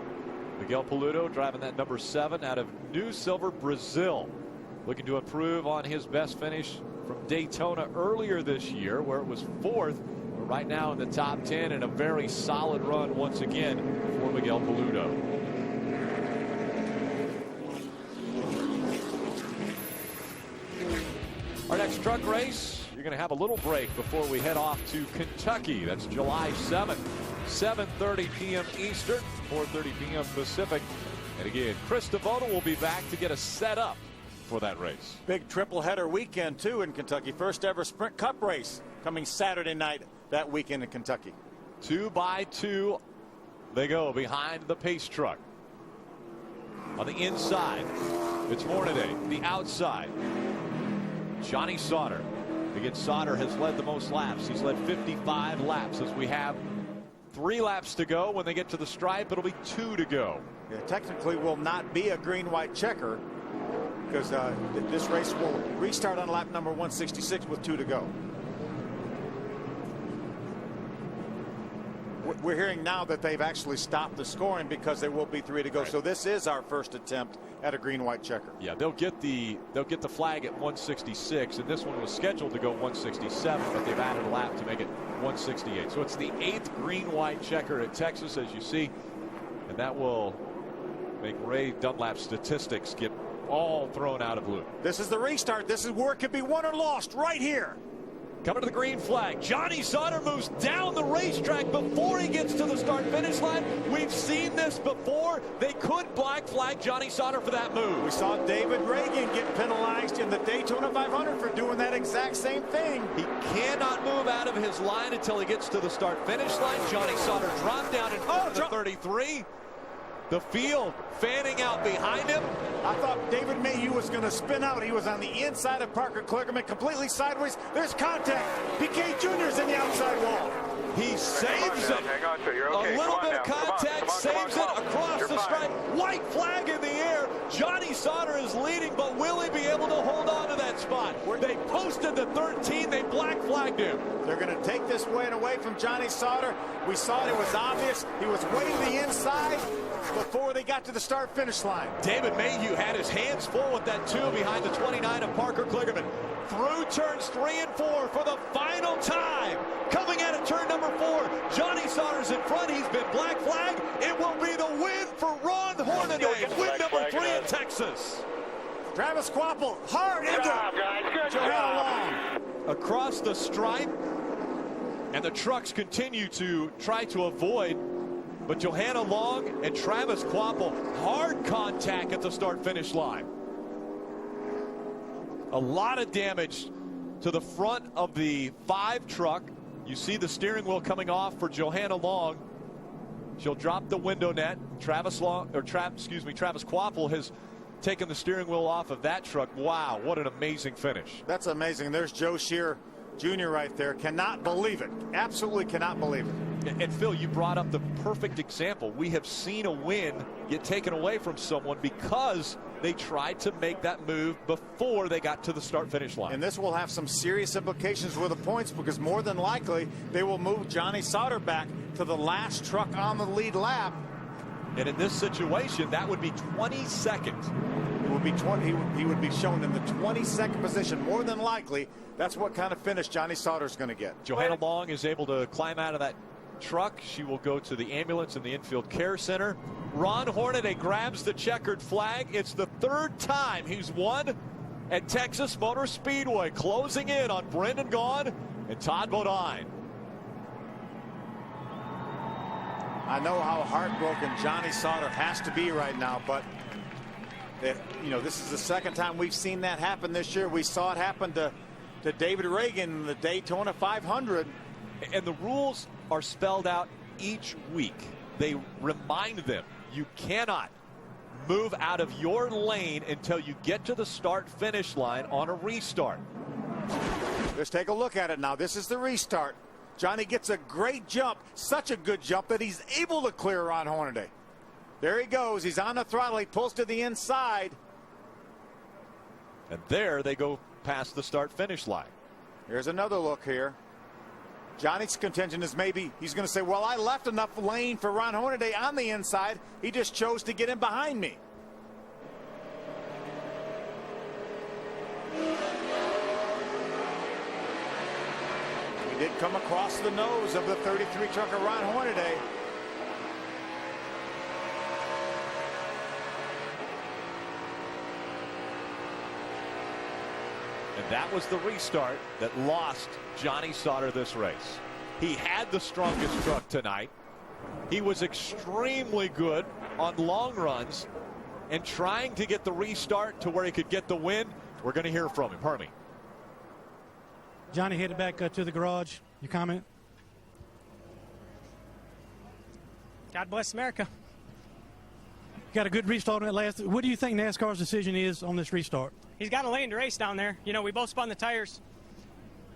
Miguel Paludo driving that number 7 out of New Silver, Brazil. Looking to improve on his best finish from Daytona earlier this year, where it was 4th. But right now in the top 10, and a very solid run once again for Miguel Paludo. Our next truck race, you're going to have a little break before we head off to Kentucky. That's July 7th, 7:30 p.m. Eastern, 4:30 p.m. Pacific. And again, Chris Devoto will be back to get us set up for that race. Big triple header weekend too in Kentucky. First ever Sprint Cup race coming Saturday night that weekend in Kentucky. 2 by 2 they go behind the pace truck. On the inside, it's Hornaday. The outside, Johnny Sauter. Again, Sauter has led the most laps. He's led 55 laps as we have 3 laps to go. When they get to the stripe, it'll be 2 to go. Yeah, technically will not be a green-white checker because this race will restart on lap number 166 with 2 to go. We're hearing now that they've actually stopped the scoring because there will be 3 to go. Right. So this is our first attempt at a green-white checker. Yeah, they'll get the flag at 166, and this one was scheduled to go 167, but they've added a lap to make it 168. So it's the 8th green-white checker at Texas, as you see, and that will make Ray Dunlap's statistics get all thrown out of loop. This is the restart. This is where it could be won or lost right here. Coming to the green flag. Johnny Sauter moves down the racetrack before he gets to the start-finish line. We've seen this before. They could black flag Johnny Sauter for that move. We saw David Reagan get penalized in the Daytona 500 for doing that exact same thing. He cannot move out of his line until he gets to the start-finish line. Johnny Sauter dropped down in front of the 33. The field fanning out behind him. I thought David Mayhew was going to spin out. He was on the inside of Parker Kligerman, completely sideways. There's contact. PK Jr.'s in the outside wall. He saves it. A little bit of contact, saves it across the stripe. White flag in the air. Johnny Sauter is leading, but will he be able to hold on to that spot? They posted the 13. They black flagged him. They're going to take this win away from Johnny Sauter. We saw it. It was obvious. He was waiting the inside before they got to the start-finish line. David Mayhew had his hands full with that 2 behind the 29 of Parker Kligerman. Through turns 3 and 4 for the final time. Coming out of turn number 4, Johnny Sauter's in front. He's been black flagged. It will be the win for Ron Hornaday. Win number 3 in Texas. Travis Quapple hard into Johanna Long. Across the stripe, and the trucks continue to try to avoid. But Johanna Long and Travis Quapple, hard contact at the start-finish line. A lot of damage to the front of the 5 truck. You see the steering wheel coming off for Johanna Long. She'll drop the window net. Travis Quapple has taken the steering wheel off of that truck. Wow, what an amazing finish. That's amazing. There's Joe Shear Jr. right there. Cannot believe it. Absolutely cannot believe it. And Phil, you brought up the perfect example. We have seen a win get taken away from someone because they tried to make that move before they got to the start-finish line. And this will have some serious implications with the points because more than likely they will move Johnny Sauter back to the last truck on the lead lap. And in this situation, that would be 22nd. It would be he would be shown in the 22nd position. More than likely, that's what kind of finish Johnny Sauter's going to get. Johanna Long is able to climb out of that truck. She will go to the ambulance in the infield care center. Ron Hornaday grabs the checkered flag. It's the 3rd time he's won at Texas Motor Speedway. Closing in on Brendan Gaughan and Todd Bodine. I know how heartbroken Johnny Sauter has to be right now, but this is the 2nd time we've seen that happen this year. We saw it happen to David Reagan in the Daytona 500. And the rules are spelled out each week. they remind them, you cannot move out of your lane until you get to the start-finish line on a restart. Let's take a look at it now. This is the restart. Johnny gets a great jump, such a good jump that he's able to clear Ron Hornaday. There he goes. He's on the throttle. He pulls to the inside. And there they go past the start-finish line. Here's another look here. Johnny's contention is maybe he's going to say, well, I left enough lane for Ron Hornaday on the inside. He just chose to get in behind me. He did come across the nose of the 33 truck of Ron Hornaday. And that was the restart that lost Johnny Sauter this race. He had the strongest truck tonight. He was extremely good on long runs and trying to get the restart to where he could get the win. We're going to hear from him. Pardon me. Johnny headed back to the garage. Your comment? God bless America. Got a good restart on that last. What do you think NASCAR's decision is on this restart? He's got a lane to race down there. You know, we both spun the tires.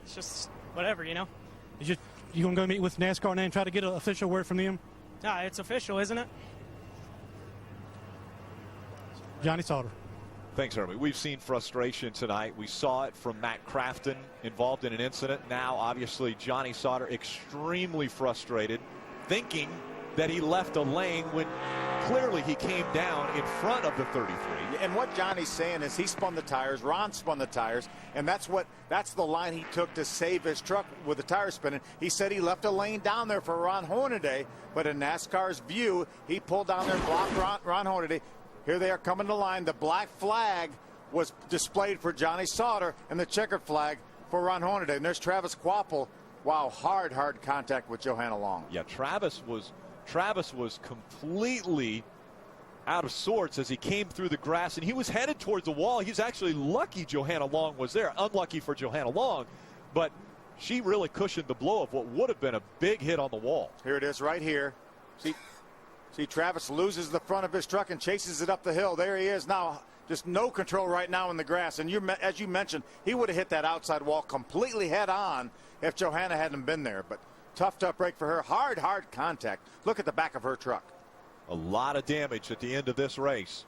It's just whatever, you know. You going to go meet with NASCAR now and try to get an official word from them? Yeah, it's official, isn't it? Johnny Sauter. Thanks, Herbie. We've seen frustration tonight. We saw it from Matt Crafton involved in an incident. Now, obviously, Johnny Sauter extremely frustrated, thinking that he left a lane when clearly he came down in front of the 33. And what Johnny's saying is he spun the tires, Ron spun the tires, and that's the line he took to save his truck with the tire spinning. He said he left a lane down there for Ron Hornaday, but in NASCAR's view, he pulled down there and blocked Ron Hornaday. Here they are coming to line. The black flag was displayed for Johnny Sauter and the checkered flag for Ron Hornaday. And there's Travis Quapple. Wow, hard contact with Johanna Long. Yeah, Travis was completely out of sorts as he came through the grass, and he was headed towards the wall. He's actually lucky Johanna Long was there. Unlucky for Johanna Long, but she really cushioned the blow of what would have been a big hit on the wall. Here it is right here. See, Travis loses the front of his truck and chases it up the hill. There he is now. Just no control right now in the grass. And as you mentioned, he would have hit that outside wall completely head on if Johanna hadn't been there. But tough break for her. Hard contact. Look at the back of her truck. A lot of damage at the end of this race.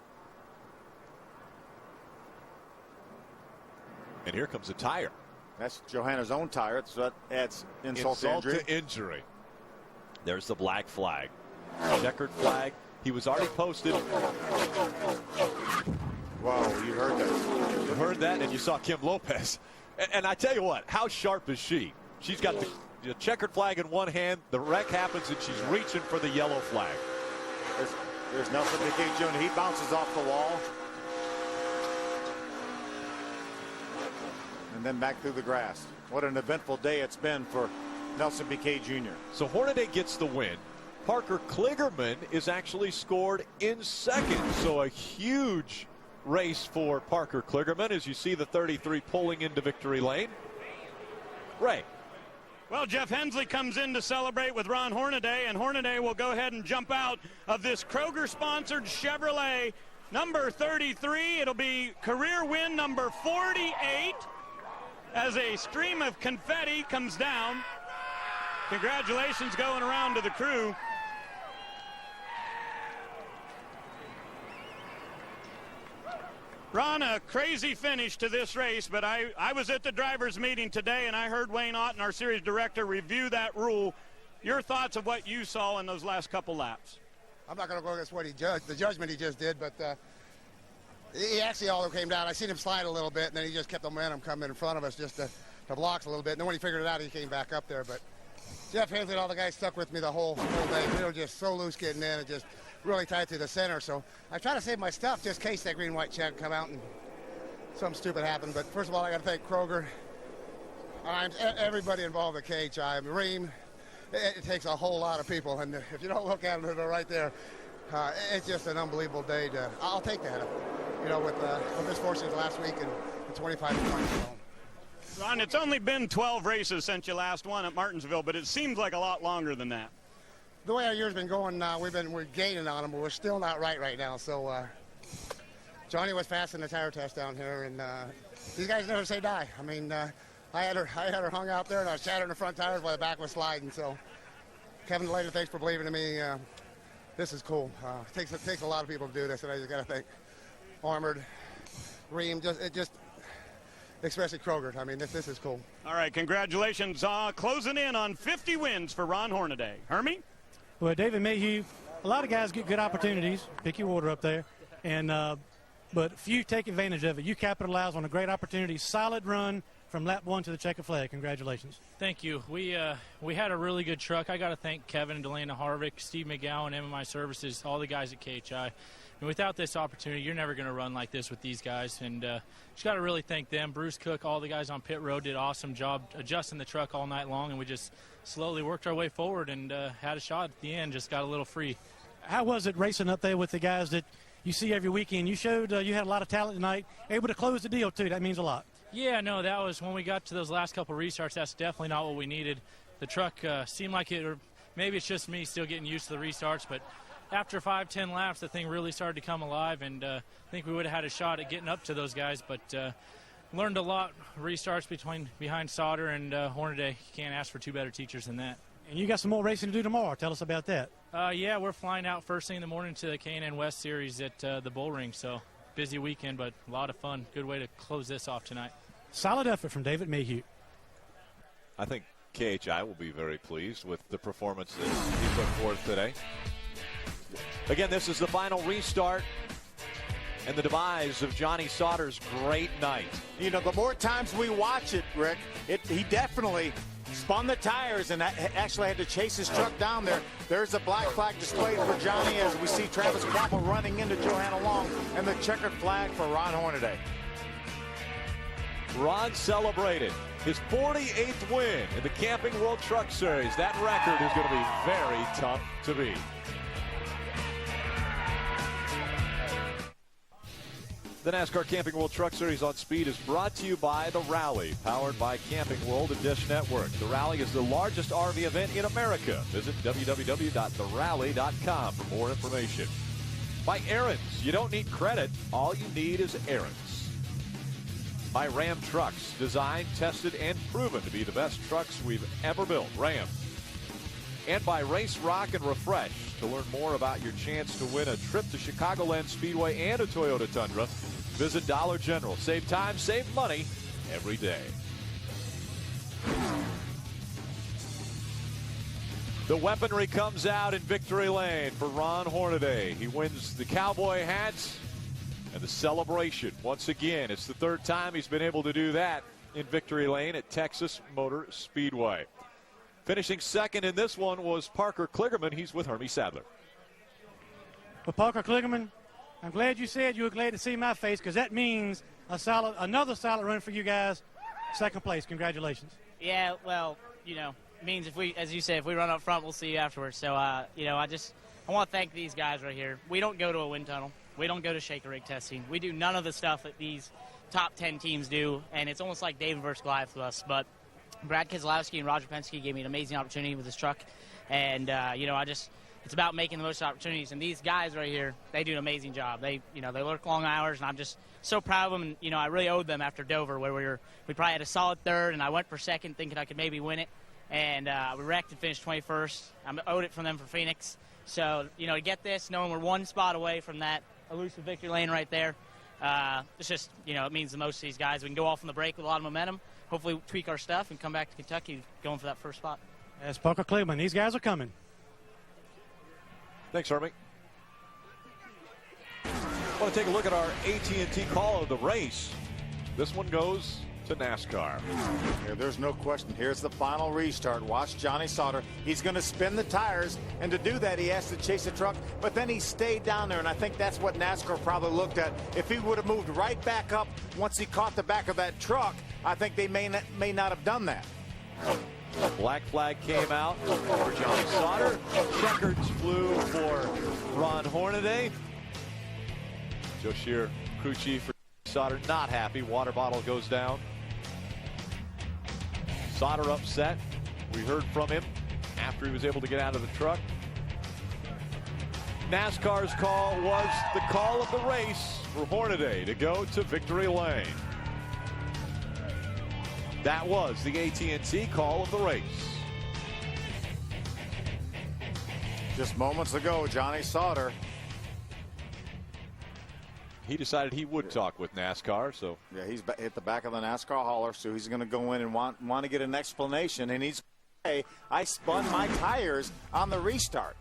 And here comes a tire. That's Johanna's own tire, so that adds insult to injury. There's the black flag. Checkered flag. He was already posted. Whoa, you heard that. You heard that, and you saw Kim Lopez. And I tell you what, how sharp is she? She's got the checkered flag in one hand. The wreck happens, and she's reaching for the yellow flag. There's Nelson Piquet Jr. He bounces off the wall. And then back through the grass. What an eventful day it's been for Nelson Piquet Jr. So Hornaday gets the win. Parker Kligerman is actually scored in second. So a huge race for Parker Kligerman as you see the 33 pulling into victory lane. Ray. Well, Jeff Hensley comes in to celebrate with Ron Hornaday, and Hornaday will go ahead and jump out of this Kroger-sponsored Chevrolet number 33. It'll be career win number 48 as a stream of confetti comes down. Congratulations going around to the crew. Ron, a crazy finish to this race, but I was at the drivers' meeting today, and I heard Wayne Otten, our series director, review that rule. Your thoughts of what you saw in those last couple laps? I'm not going to go against what he judged, the judgment he just did, but he actually all came down. I seen him slide a little bit, and then he just kept the momentum coming in front of us just to blocks a little bit. And then when he figured it out, he came back up there. But Jeff Hensley and all the guys stuck with me the whole day. We were just so loose getting in and just really tight to the center. So I try to save my stuff just in case that green-white check come out and something stupid happened. But first of all, I got to thank Kroger, everybody involved at KHI, Ream. It takes a whole lot of people, and if you don't look at them, they're right there. It's just an unbelievable day. I'll take that. You know, with misfortunes last week and 25 points. Ron, it's only been 12 races since you last won at Martinsville, but it seems like a lot longer than that. the way our year's been going, we're gaining on them, but we're still not right now. So Johnny was fast in the tire test down here, and these guys never say die. I mean, I had her hung out there, and I was shattering the front tires while the back was sliding. So Kevin Delator, thanks for believing in me. This is cool. It takes a lot of people to do this, and I just got to thank Armored, Ream, especially Kroger. I mean, this is cool. All right, congratulations. Closing in on 50 wins for Ron Hornaday. Hermie? Well, David Mayhew, a lot of guys get good opportunities. Pick your order up there. And but few take advantage of it. You capitalize on a great opportunity. Solid run from lap 1 to the checkered flag. Congratulations. Thank you. We had a really good truck. I got to thank Kevin and Delana Harvick, Steve McGowan, MMI Services, all the guys at KHI. And without this opportunity, you're never going to run like this with these guys. And just got to really thank them. Bruce Cook, all the guys on pit road did an awesome job adjusting the truck all night long. And we just slowly worked our way forward and had a shot at the end. Just got a little free. How was it racing up there with the guys that you see every weekend? You showed you had a lot of talent tonight. Able to close the deal, too. That means a lot. Yeah, no, that was when we got to those last couple restarts. That's definitely not what we needed. The truck seemed like it, or maybe it's just me still getting used to the restarts, but after 5-10 laps, the thing really started to come alive, and I think we would have had a shot at getting up to those guys, but learned a lot. Restarts behind Sauter and Hornaday. You can't ask for two better teachers than that. And you got some more racing to do tomorrow. Tell us about that. Yeah, we're flying out first thing in the morning to the K&N West Series at the Bull Ring, so busy weekend, but a lot of fun. Good way to close this off tonight. Solid effort from David Mayhew. I think KHI will be very pleased with the performance that he put forth today. Again, this is the final restart and the demise of Johnny Sauter's great night. You know, the more times we watch it, Rick, he definitely spun the tires and actually had to chase his truck down there. There's a black flag displayed for Johnny as we see Travis Kvapil running into Johanna Long, and the checkered flag for Ron Hornaday. Ron celebrated his 48th win in the Camping World Truck Series. That record is going to be very tough to beat. The NASCAR Camping World Truck Series on Speed is brought to you by The Rally, powered by Camping World and Dish Network. The Rally is the largest RV event in America. Visit www.therally.com for more information. By Aaron's, you don't need credit. All you need is Aaron's. By Ram Trucks, designed, tested, and proven to be the best trucks we've ever built. Ram. And by Race, Rock, and Refresh. To learn more about your chance to win a trip to Chicagoland Speedway and a Toyota Tundra, visit Dollar General. Save time, save money every day. The weaponry comes out in victory lane for Ron Hornaday. He wins the cowboy hats and the celebration. Once again, it's the third time he's been able to do that in victory lane at Texas Motor Speedway. Finishing second in this one was Parker Kligerman. He's with Hermie Sadler. Well, Parker Kligerman, I'm glad you said you were glad to see my face, because that means another solid run for you guys. Second place. Congratulations. Yeah, well, you know, it means if we, as you said, if we run up front, we'll see you afterwards. So, you know, I want to thank these guys right here. We don't go to a wind tunnel. We don't go to shaker rig testing. We do none of the stuff that these top 10 teams do, and it's almost like David versus Goliath with us. But Brad Keselowski and Roger Penske gave me an amazing opportunity with this truck, and you know, it's about making the most opportunities. And these guys right here, they do an amazing job. They work long hours, and I'm just so proud of them. And you know, I really owed them after Dover, where we probably had a solid third, and I went for second, thinking I could maybe win it, and we wrecked and finished 21st. I owed it from them for Phoenix. So you know, to get this, knowing we're one spot away from that elusive victory lane right there, it's just, you know, it means the most to these guys. We can go off on the break with a lot of momentum, hopefully tweak our stuff, and come back to Kentucky going for that first spot. That's Parker Kligerman. These guys are coming. Thanks, Hermie. I want to take a look at our AT&T call of the race. This one goes to NASCAR. Yeah, there's no question. Here's the final restart. Watch Johnny Sauter. He's going to spin the tires, and to do that, he has to chase the truck, but then he stayed down there, and I think that's what NASCAR probably looked at. If he would have moved right back up once he caught the back of that truck, I think they may not have done that. A black flag came out for Johnny Sauter. Checkers flew for Ron Hornaday. Joe Shear, crew chief for Sauter, not happy. Water bottle goes down. Sauter upset. We heard from him after he was able to get out of the truck. NASCAR's call was the call of the race for Hornaday to go to victory lane. That was the AT&T call of the race. Just moments ago, Johnny Sauter. He decided he would talk with NASCAR, so. Yeah, he's at the back of the NASCAR hauler, so he's going to go in and want to get an explanation. And he's, hey, I spun my tires on the restart,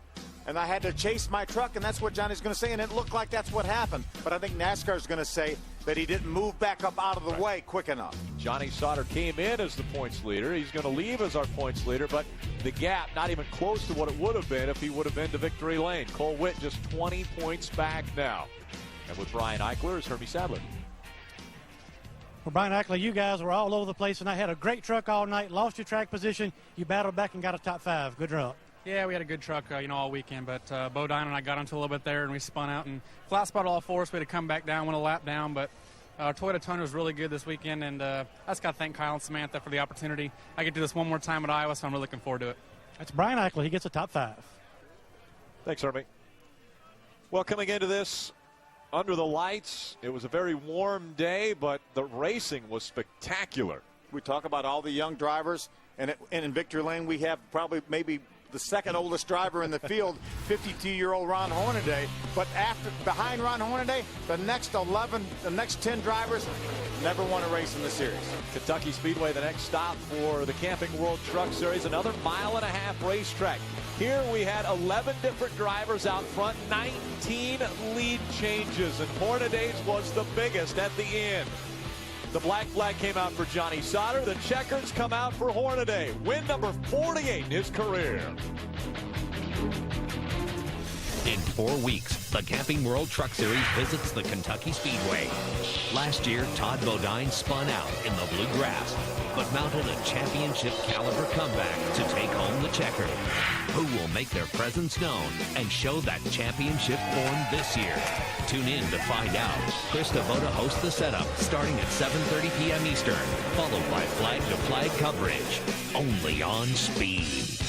and I had to chase my truck, and that's what Johnny's going to say, and it looked like that's what happened. But I think NASCAR's going to say that he didn't move back up out of the way quick enough. Johnny Sauter came in as the points leader. He's going to leave as our points leader, but the gap not even close to what it would have been if he would have been to victory lane. Cole Witt just 20 points back now. And with Brian Eichler is Herbie Sadler. Well, Brian Eichler, you guys were all over the place, and I had a great truck all night, lost your track position. You battled back and got a top 5. Good job. Yeah, we had a good truck, all weekend, but Bodine and I got onto a little bit there, and we spun out and flat spot all four, so we had to come back down, went a lap down, but Toyota Tundra was really good this weekend, and I just got to thank Kyle and Samantha for the opportunity. I get to do this one more time at Iowa, so I'm really looking forward to it. That's Brian Eichler. He gets a top 5. Thanks, Herbie. Well, coming into this under the lights, it was a very warm day, but the racing was spectacular. We talk about all the young drivers, and in victory lane we have probably maybe the second oldest driver in the field, 52-year-old Ron Hornaday. But behind Ron Hornaday, the next 10 drivers never won a race in the series. Kentucky Speedway, the next stop for the Camping World Truck Series, another 1.5-mile racetrack. Here we had 11 different drivers out front, 19 lead changes, and Hornaday's was the biggest at the end. The black flag came out for Johnny Sauter. The checkers come out for Hornaday. Win number 48 in his career. In 4 weeks, the Camping World Truck Series visits the Kentucky Speedway. Last year, Todd Bodine spun out in the bluegrass, but mounted a championship caliber comeback to take home the checker. Who will make their presence known and show that championship form this year? Tune in to find out. Chris Devoda hosts the setup starting at 7:30 p.m. Eastern, followed by flag-to-flag coverage, only on Speed.